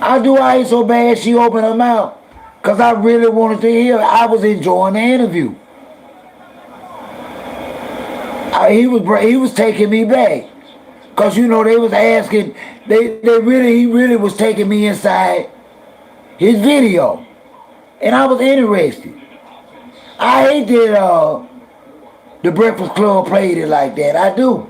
I ain't so bad she opened her mouth. Because I really wanted to hear it. I was enjoying the interview. He was taking me back. Because, you know, they was asking, he really was taking me inside his video. And I was interested. I hate that the Breakfast Club played it like that. I do.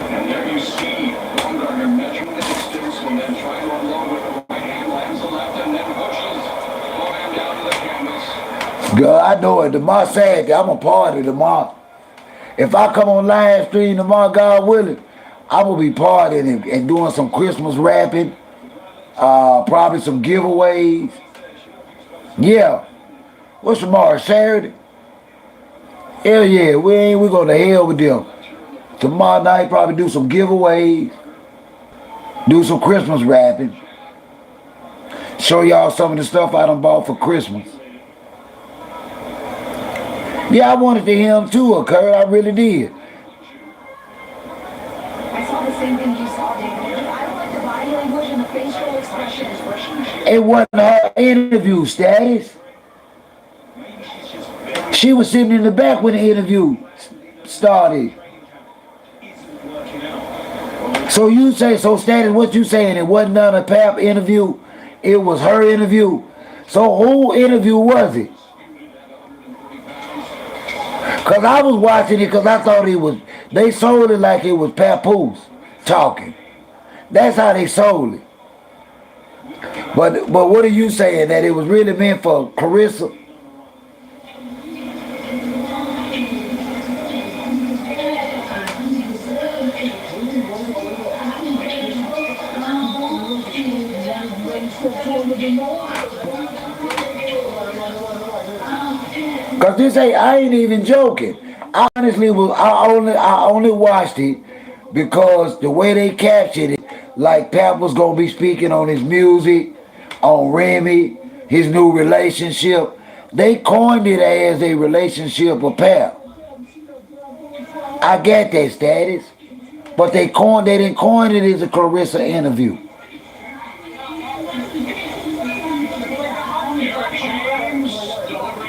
And there you see Baumgartner measuring the distance and then trying to unload with the right hand, lands the left, and then pushes Bohan down to the canvas. Girl, I know it. Tomorrow Saturday, I'm a party tomorrow. If I come on live stream tomorrow, God willing, I will be partying and doing some Christmas rapping, probably some giveaways. Yeah. What's tomorrow, Saturday? Hell yeah, we going to hell with them. Tomorrow night, probably do some giveaways, do some Christmas rapping, show y'all some of the stuff I done bought for Christmas. Yeah, I wanted to hear him too, Kurt. I really did. I saw the same thing you saw, David. I don't like the body language and the facial expression. It wasn't her interview status. She was sitting in the back when the interview started. So you say, so status, what you saying? It wasn't none of Pap interview. It was her interview. So who interview was it? Because I was watching it because I thought they sold it like it was papoose talking. That's how they sold it. But what are you saying? That it was really meant for Claressa? Cause I ain't even joking. I honestly I only watched it because the way they captured it, like Pap was gonna be speaking on his music, on Remy, his new relationship. They coined it as a relationship of Pap. I get that status, but they didn't coin it as a Claressa interview.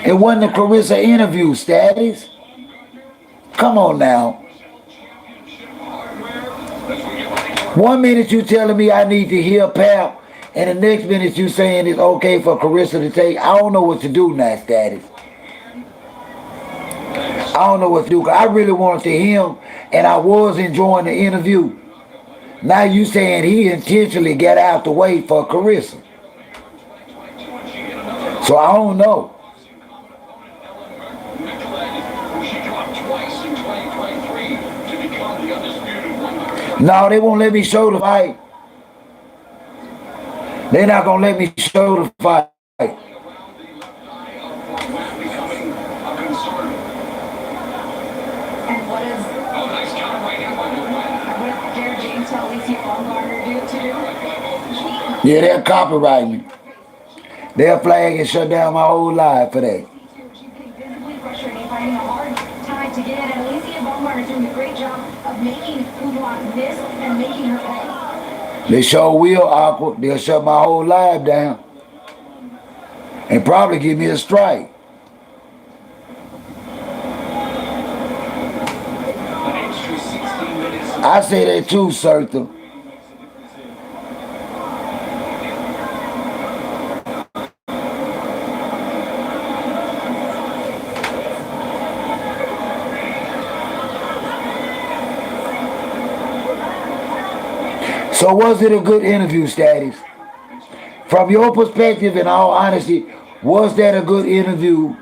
It wasn't a Claressa interview status. Come on now. One minute you telling me I need to hear Pap, and the next minute you saying it's okay for Claressa to take. I don't know what to do now, status. I don't know what to do. Cause I really wanted to hear him, and I was enjoying the interview. Now you saying he intentionally got out the way for Claressa. So I don't know. No, they won't let me show the fight. They're not gonna let me show the fight. And what dare James tell Lacey Baumgartner to do? Yeah, they'll copyright me. They'll flag and shut down my whole life for that. To get in, and Lacey Baumgartner is doing a great job of making Foodlock miss and making her pay. They sure will, awkward. They'll shut my whole life down. And probably give me a strike. I say that too, Sertha. So was it a good interview, status? From your perspective, in all honesty, was that a good interview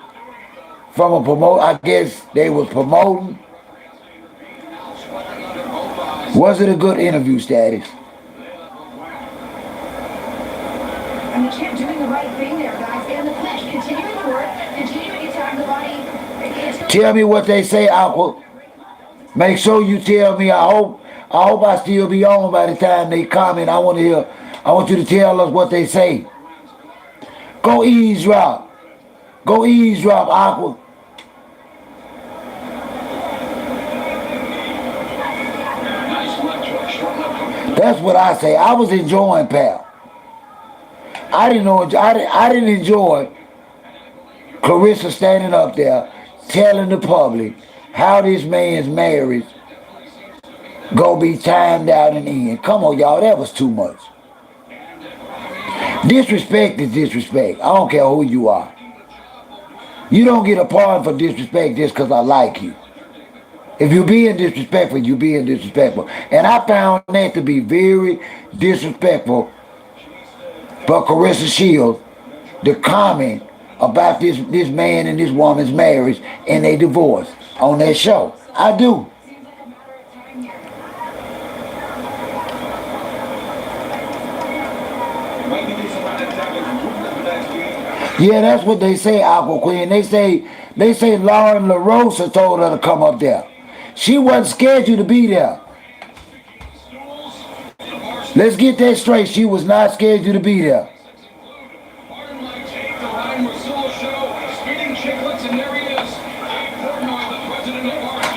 from a promoter? I guess they was promoting. Was it a good interview, status? And they kept doing the right thing there, guys. In the flesh, continuing to work, continuing to attack the body. Tell me what they say, Aqua. Make sure you tell me. I hope I still be on by the time they comment. I want you to tell us what they say. Go eavesdrop. Go eavesdrop, Aqua. That's what I say. I was enjoying Pal. I didn't enjoy Claressa standing up there telling the public how this man's marriage gonna be timed out in the end. Come on, y'all, that was too much. Disrespect is disrespect. I don't care who you are. You don't get a pardon for disrespect just because I like you. If you're being disrespectful, you're being disrespectful. And I found that to be very disrespectful for Claressa Shields to comment about this man and this woman's marriage and their divorce on that show. I do. Yeah, that's what they say, Aqua Queen. They say Lauren LaRosa told her to come up there. She wasn't scheduled to be there. Let's get that straight. She was not scheduled to be there.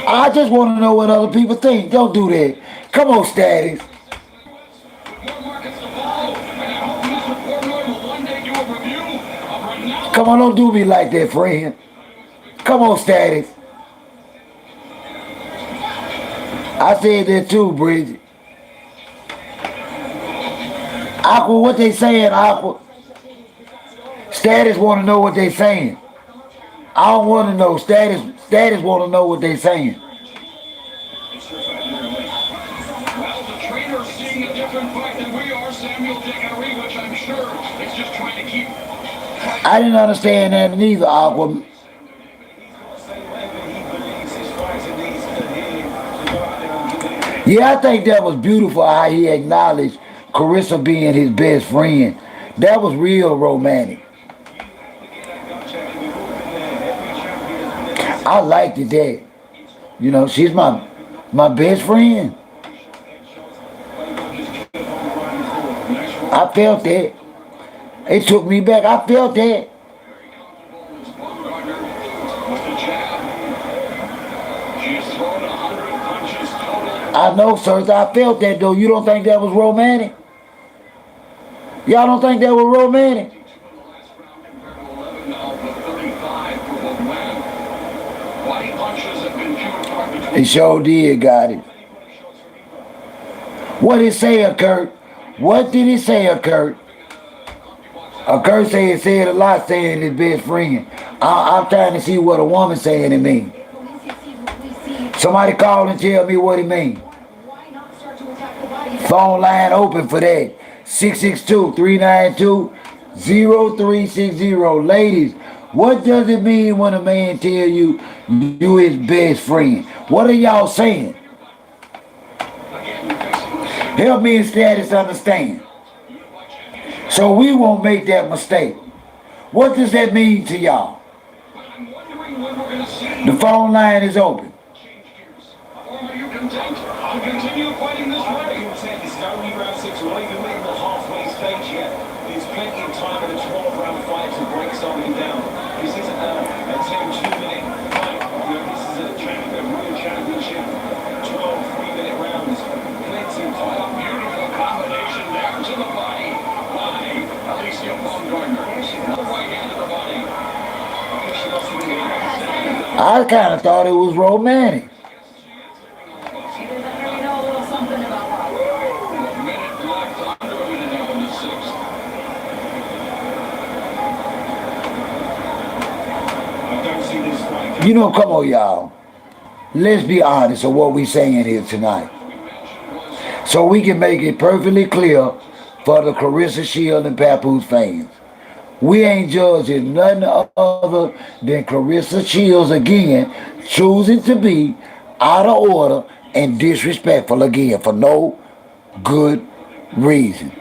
I just want to know what other people think. Don't do that. Come on, Status. Come on, don't do me like that, friend. Come on, Status. I said that too, Bridget. Aqua, what they saying, Aqua? Status want to know what they saying. I don't want to know. Status want to know what they saying. Well, the trainer's seeing a different fight than we are, Samuel Decari, which I'm sure is just trying to keep. I didn't understand that neither, Aqua. Yeah, I think that was beautiful how he acknowledged Claressa being his best friend. That was real romantic. I liked it that. You know, she's my best friend. I felt that. It took me back. I felt that. I know, sir. I felt that, though. You don't think that was romantic? Y'all don't think that was romantic? It sure did, got it. What did it say, Kurt? What did it say, Kurt? Kurt said a lot saying his best friend. I'm trying to see what a woman saying it mean. Somebody call and tell me what it mean. Phone line open for that. 662-392-0360. Ladies, what does it mean when a man tell you his best friend? What are y'all saying? Help me and Status understand, so we won't make that mistake. What does that mean to y'all? The phone line is open. Are you content? I'll continue fighting this way. Content is only round 6. We're not even making the halfway stage yet. There's plenty of time in a 12-round fight to break something down. This isn't a 10-2-minute fight. This is a real championship. 12 3-minute rounds. Plenty of time. Beautiful combination down to the body by Alicia Baumgartner. The right hand to the body. I kind of thought it was romantic. You know, come on, y'all. Let's be honest of what we saying here tonight, so we can make it perfectly clear for the Claressa Shield and Papoose fans. We ain't judging nothing other than Claressa Shields again choosing to be out of order and disrespectful again for no good reason.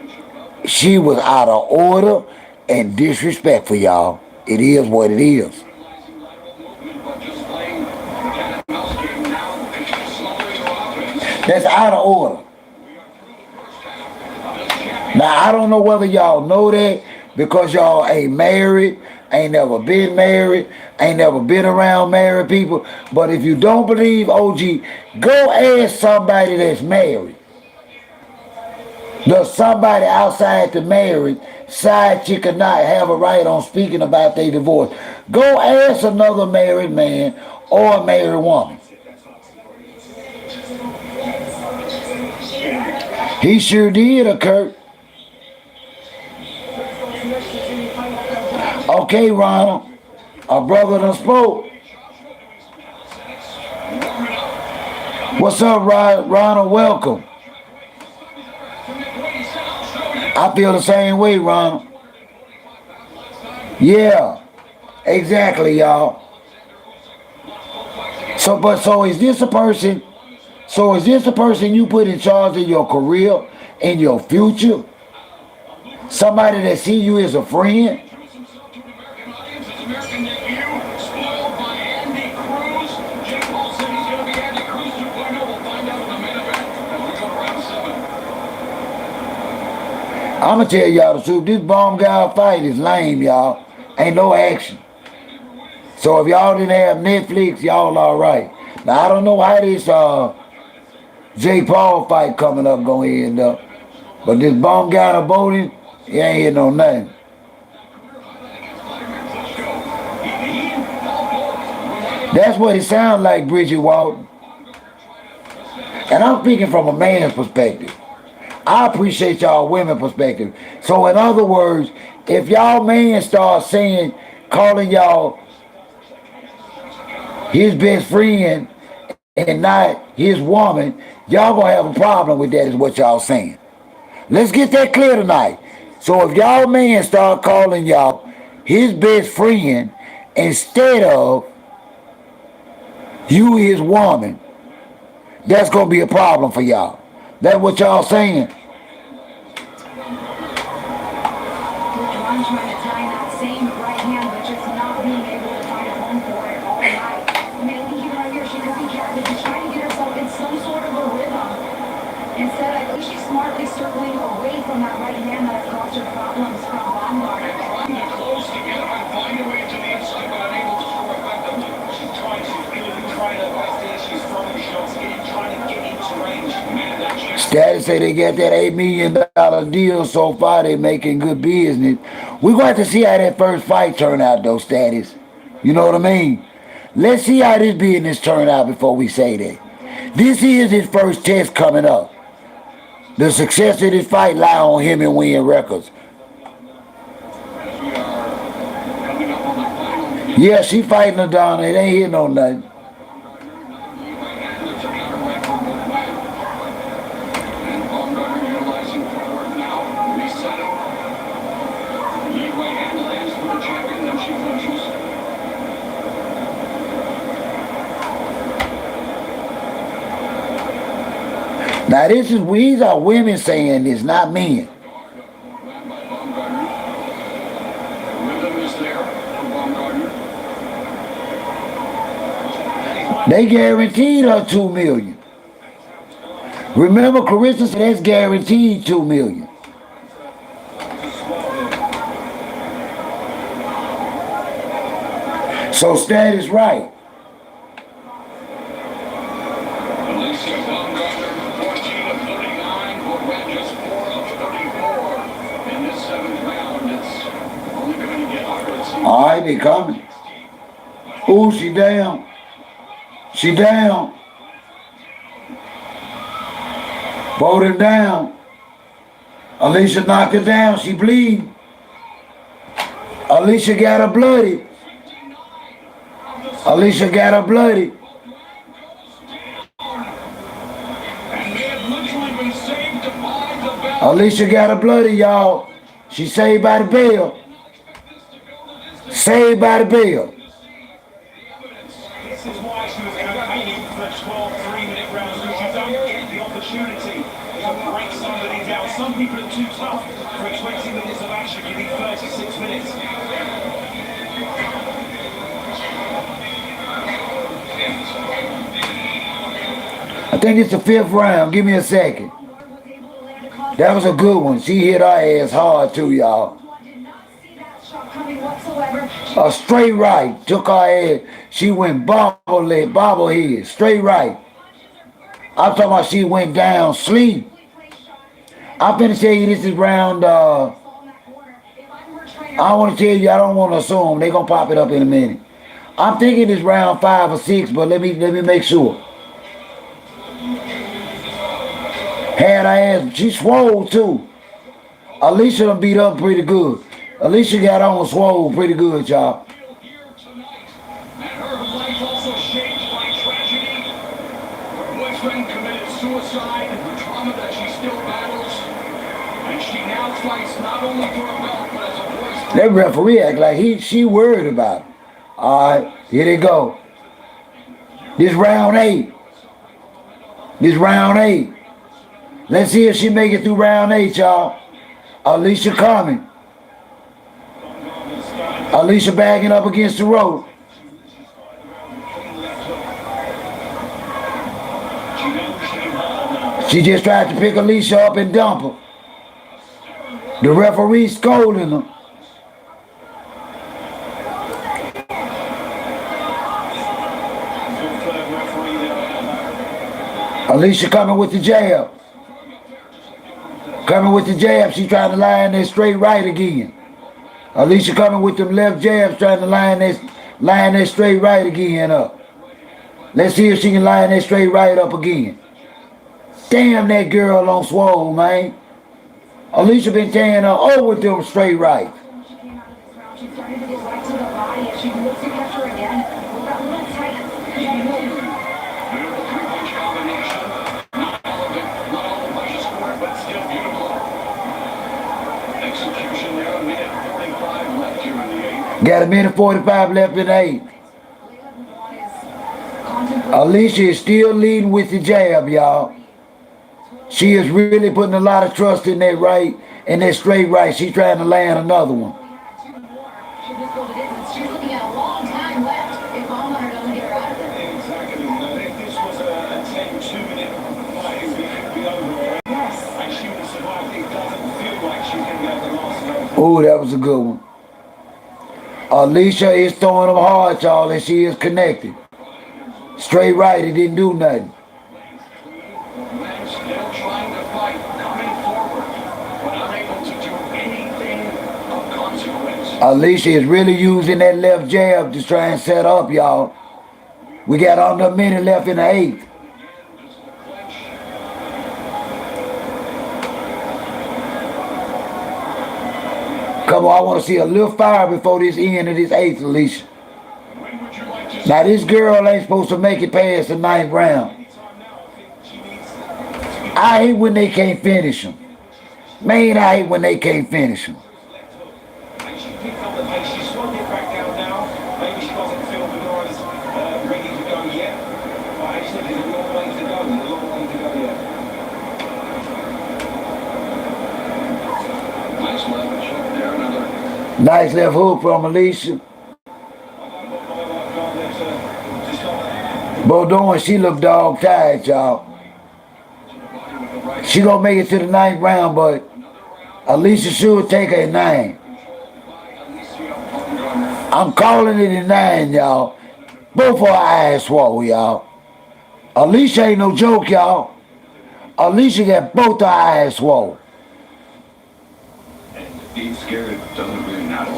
She was out of order and disrespectful, y'all. It is what it is. That's out of order. Now, I don't know whether y'all know that because y'all ain't married, ain't never been married, ain't never been around married people. But if you don't believe OG, go ask somebody that's married. Does somebody outside the married side chick or not have a right on speaking about their divorce? Go ask another married man or a married woman. He sure did, Kurt. Okay, Ronald. Our brother done spoke. What's up, Ronald? Welcome. I feel the same way, Ronald. Yeah, exactly, y'all. So is this a person? So is this the person you put in charge of your career and your future? Somebody that see you as a friend? I'm going to tell y'all the truth. This bomb guy fight is lame, y'all. Ain't no action. So if y'all didn't have Netflix, y'all all right. Now, I don't know how this Jake Paul fight coming up gonna end up. But this bomb guy voting, he ain't hitting on nothing. That's what it sounds like, Bridget Walton. And I'm speaking from a man's perspective. I appreciate y'all women's perspective. So in other words, If y'all man start saying, calling y'all his best friend and not his woman, y'all gonna have a problem with that is what y'all saying. Let's get that clear tonight. So if y'all man start calling y'all his best friend instead of you his woman, that's gonna be a problem for y'all. That's what y'all saying. One trying to time that same right hand, but just not being able to find a home for it all night. I mean, I think even right here, she could be captive. She's trying to get herself in some sort of a rhythm. Instead, I think she's smartly circling away from that right hand that has caused her problems from Baumgartner. Trying to get close to get him and find a way to the inside, but unable to score effectively. She's clearly trying her best here. She's throwing shots in, trying to get into range. Man, that chance. Status say they got that $8 million deal so far. They making good business. We're going to have to see how that first fight turn out, though, Status. You know what I mean? Let's see how this business turn out before we say that. This is his first test coming up. The success of this fight lie on him and Win Records. Yeah, she fighting her down. It ain't hitting on nothing. Now these are women saying this, not men. They guaranteed her $2 million. Remember, Claressa said that's guaranteed $2 million. So Status right. All right, they coming. Ooh, she down. She down. Voted down. Alicia knocked her down. She bleeding. Alicia got her bloody. Alicia got her bloody. Alicia got her bloody, y'all. She saved by the bell. Saved by the bell. This is why she was campaigning for 12 3-minute rounds. She don't get the opportunity to break somebody down. Some people are too tough for 20 minutes of action. You need 36 minutes. I think it's the 5th round. Give me a second. That was a good one. She hit her ass hard too, y'all. A straight right. Took her ass. She went bobblehead. Straight right. I'm talking about she went down sleep. I'm finna tell you this is round, I want to tell you, I don't want to assume. They gonna pop it up in a minute. I'm thinking it's round 5 or 6, but let me make sure. Had her ass, she swole too. Alicia done beat up pretty good. Alicia got on swole pretty good, y'all. Her life also shaped by tragedy. Her boyfriend committed suicide, the trauma that she still battles. And she now fights not only for a belt, but as a voice. That referee act like she worried about it. All right, here they go. This round 8. This round 8. Let's see if she make it through round 8, y'all. Alicia coming. Alicia backing up against the rope. She just tried to pick Alicia up and dump her. The referee scolding her. Alicia coming with the jab. Coming with the jab. She trying to line that straight right again. Alicia coming with them left jabs, trying to line that straight right again up. Let's see if she can line that straight right up again. Damn, that girl on swole, man. Alicia been tearing her over with them straight right. Got a minute 45 left in the 8th. Alicia is still leading with the jab, y'all. She is really putting a lot of trust in that right and that straight right. She's trying to land another one. She's looking at a long time left if Baumgartner doesn't get her out of there. Exactly. If this was a 10-2-minute fight, it would be over. Yes. And she would have survived. It doesn't feel like she's going to be able to last long. Oh, that was a good one. Alicia is throwing them hard, y'all, and she is connected. Straight right, it didn't do nothing. Men still trying to fight, coming forward, but unable to do anything of consequence. Alicia is really using that left jab to try and set up, y'all. We got under a minute left in the 8th. Come on, I want to see a little fire before this end of this 8th, Alicia. Now, this girl ain't supposed to make it past the 9th round. I hate when they can't finish them. Man, I hate when they can't finish them. And she picked up the pace. She slowed it back down now. Maybe she doesn't feel Benoit's ready to go yet. But I said there's a long way to go. There's a long way to go yet. Nice leverage there, another. Nice left hook from Alicia. Bodon, she look dog tired, y'all. She gonna make it to the 9th round, but Alicia should take her at 9. I'm calling it at 9, y'all. Both of her eyes swole, y'all. Alicia ain't no joke, y'all. Alicia got both her eyes swole. And being scared doesn't really matter.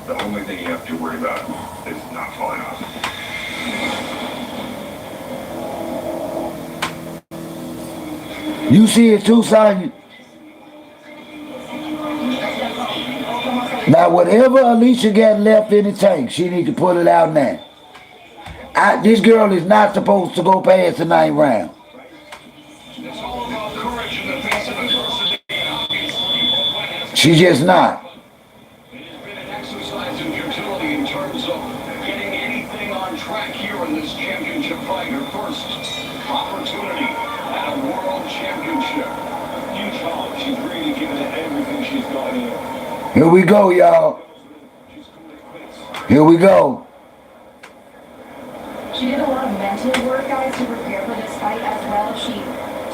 The only thing you have to worry about is not falling off. You see it too, Sonya? Now, whatever Alicia got left in the tank, she need to pull it out now. This girl is not supposed to go past the 9th round. It's all about courage in the face of adversity. She's just not. It has been an exercise in futility in terms of getting anything on track here in this championship fight. Her first opportunity at a world championship. Huge heart. She's really given it everything she's got here. Here we go, y'all. Here we go. She did a lot of mental work, guys, to prepare for this fight as well. She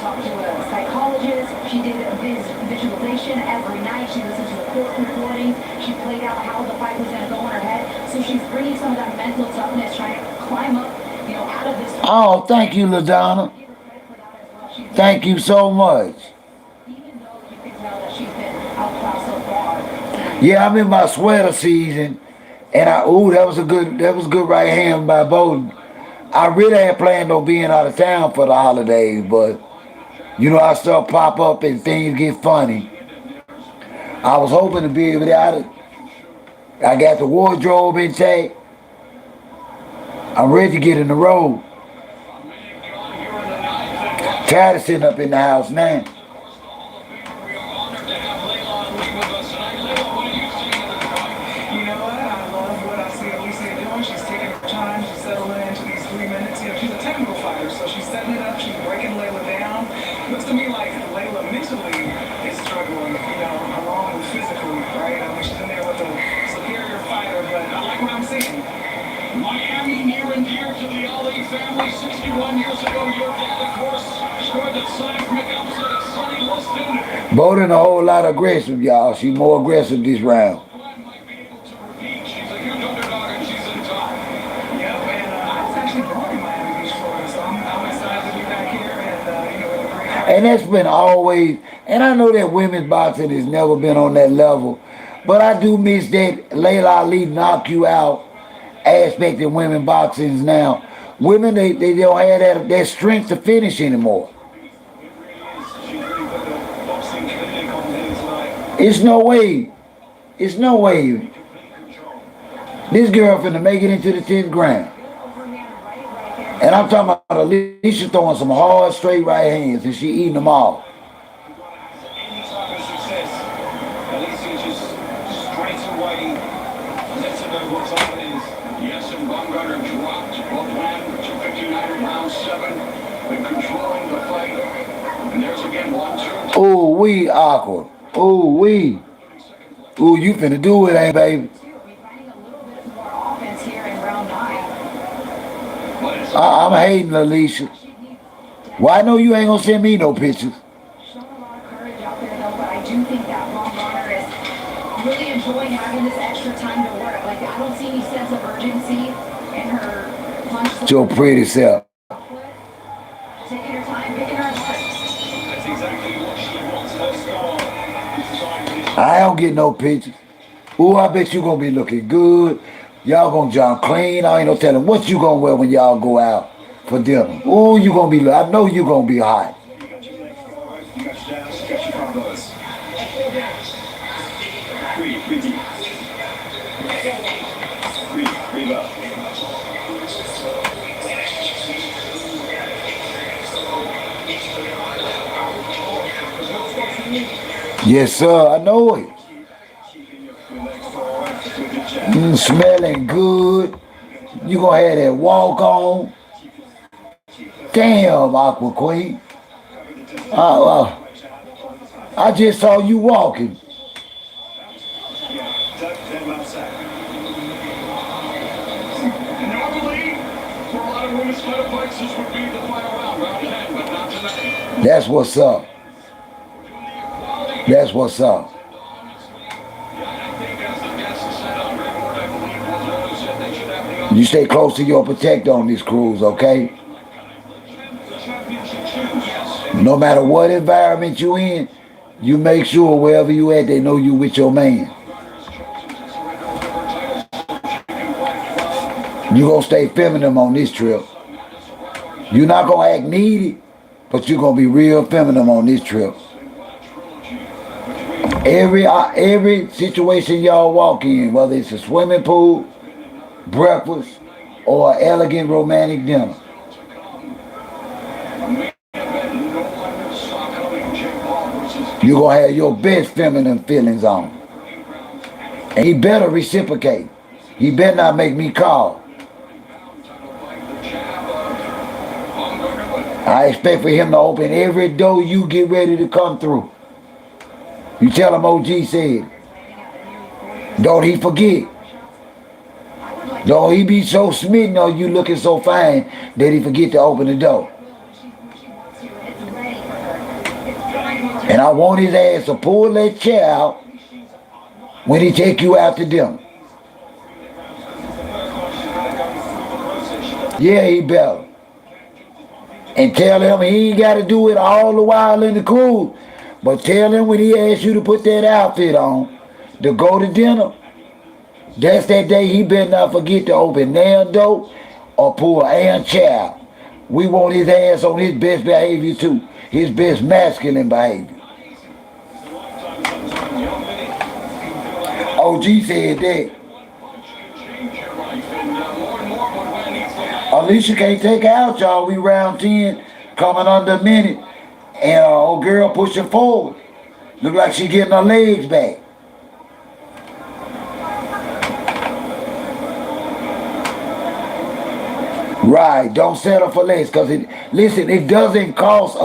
talked to a psychologist. She did a visualization every night. She listened to the court recordings. She played out how the fight was going to go in her head. So she's bringing some of that mental toughness, trying to climb up, out of this. Oh, thank you, LaDonna. Thank you so much. Even though you can tell that she's been outclassed so far. Yeah, I'm in my sweater season, and that was good right hand by Bowden. I really had planned on being out of town for the holidays, but I stuff pop up and things get funny. I was hoping to be able to I got the wardrobe intact. I'm ready to get in the road. Tired of sitting up in the house now. Miami near and dear to the Ali family. 61 years ago, your dad, of course, scored the seismic upset at Sunny Liston. Bowden a whole lot aggressive, y'all. She's more aggressive this round. Might be able to repeat. She's a huge underdog and she's in top. Yeah, man, I was actually born in Miami Beach, Florida, so I'm excited to be back here and, And that's been always, and I know that women's boxing has never been on that level, but I do miss that Layla Ali knock you out aspect in women boxing now. Women, they don't have that strength to finish anymore. It's no way. It's no way. This girl finna make it into the 10th round. And I'm talking about Alicia throwing some hard, straight right hands, and she eating them all. Any type of success, Alicia just straight away lets her know what time it is. Yes, and Baumgartner dropped both men, 259 round 7. Been controlling the fight. And there's again 1, 2. Ooh, we awkward. Ooh, we. Ooh, you finna do it, ain't baby? I'm hating Alicia. Well, I know you ain't gonna send me no pictures. Showing a lot of courage out there, though, but I do think that Baumgartner is really enjoying having this extra time to work. Like, I don't see any sense of urgency in her punch. Your pretty self. Taking her time, picking her apart. That's exactly what she wants her star. I don't get no pictures. Ooh, I bet you gonna be looking good. Y'all gonna jump clean. I ain't no telling what you gonna wear when y'all go out for dinner. Ooh, you gonna be, I know you gonna be hot. Yes, sir, I know it. Smelling good. You gonna have that walk on. Damn, Aqua Queen. I just saw you walking. Normally, for a lot of women's title fights, this would be the final round, round 10, but not tonight. That's what's up. That's what's up. You stay close to your protector on this cruise, okay? No matter what environment you in, you make sure wherever you at, they know you with your man. You gonna stay feminine on this trip. You're not gonna act needy, but you're gonna be real feminine on this trip. Every situation y'all walk in, whether it's a swimming pool, breakfast, or an elegant romantic dinner, you're gonna have your best feminine feelings on. And he better reciprocate. He better not make me call. I expect for him to open every door you get ready to come through. You tell him OG said, don't he forget. Don't he be so smitten on you looking so fine that he forget to open the door. And I want his ass to pull that chair out when he take you out to dinner. Yeah, he better. And tell him he ain't got to do it all the while in the cruise. But tell him when he asks you to put that outfit on to go to dinner, that's that day he better not forget to open their door or pull a chair out. We want his ass on his best behavior too. His best masculine behavior. OG said that. Alicia can't take out, y'all. We round 10, coming under a minute. And old girl pushing forward. Look like she getting her legs back. Right, don't settle for less, because it doesn't cost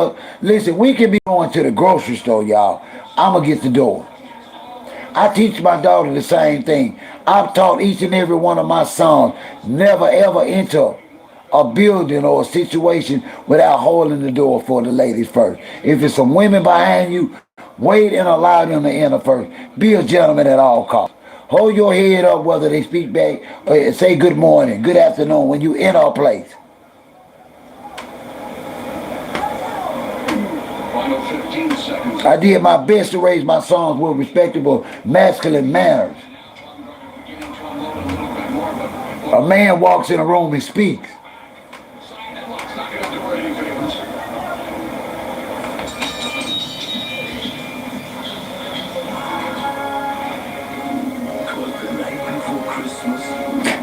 listen, we can be going to the grocery store, y'all. I'ma get the door. I teach my daughter the same thing. I've taught each and every one of my sons never ever enter a building or a situation without holding the door for the ladies first. If it's some women behind you, wait and allow them to enter first. Be a gentleman at all costs. Hold your head up whether they speak back or say good morning, good afternoon when you enter a place. Final 15 seconds. I did my best to raise my sons with respectable masculine manners. A man walks in a room and speaks.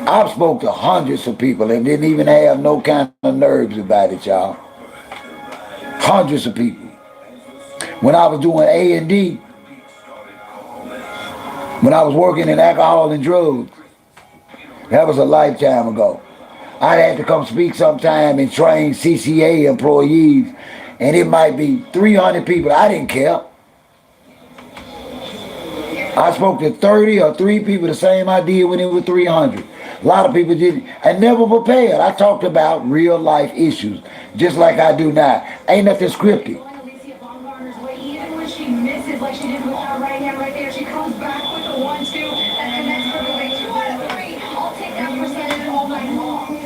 I've spoke to hundreds of people and didn't even have no kind of nerves about it, y'all. Hundreds of people. When I was doing A&D, when I was working in alcohol and drugs, that was a lifetime ago. I had to come speak sometime and train CCA employees, and it might be 300 people. I didn't care. I spoke to 30 or 3 people the same I did when it was 300. A lot of people didn't. I never prepared. I talked about real life issues, just like I do now. Ain't nothing scripted. Even when she misses, like she did with that right hand right there, she comes back with the 1-2 that connects for the win. 2 out of 3. I'll take that percentage all night long.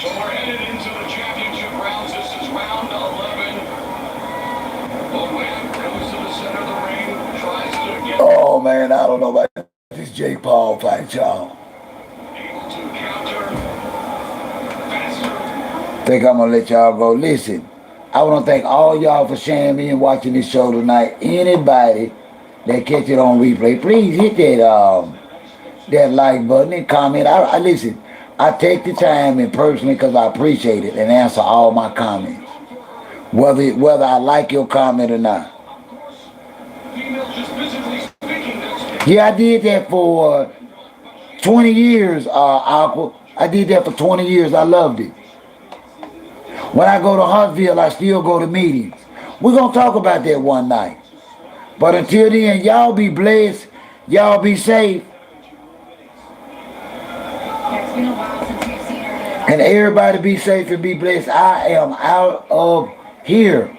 So we're headed into the championship rounds. This is round 11. Bowen goes to the center of the ring, tries to get. Oh man, I don't know about this Jake Paul fight, y'all. Able to counter faster. Think I'm gonna let y'all go. Listen, I want to thank all y'all for sharing me and watching this show tonight. Anybody that catch it on replay, please hit that like button and comment. I listen. I take the time and personally because I appreciate it and answer all my comments, whether I like your comment or not. Yeah, I did that for 20 years, Aqua. I did that for 20 years. I loved it. When I go to Huntsville, I still go to meetings. We're going to talk about that one night. But until then, y'all be blessed. Y'all be safe. And everybody be safe and be blessed. I am out of here.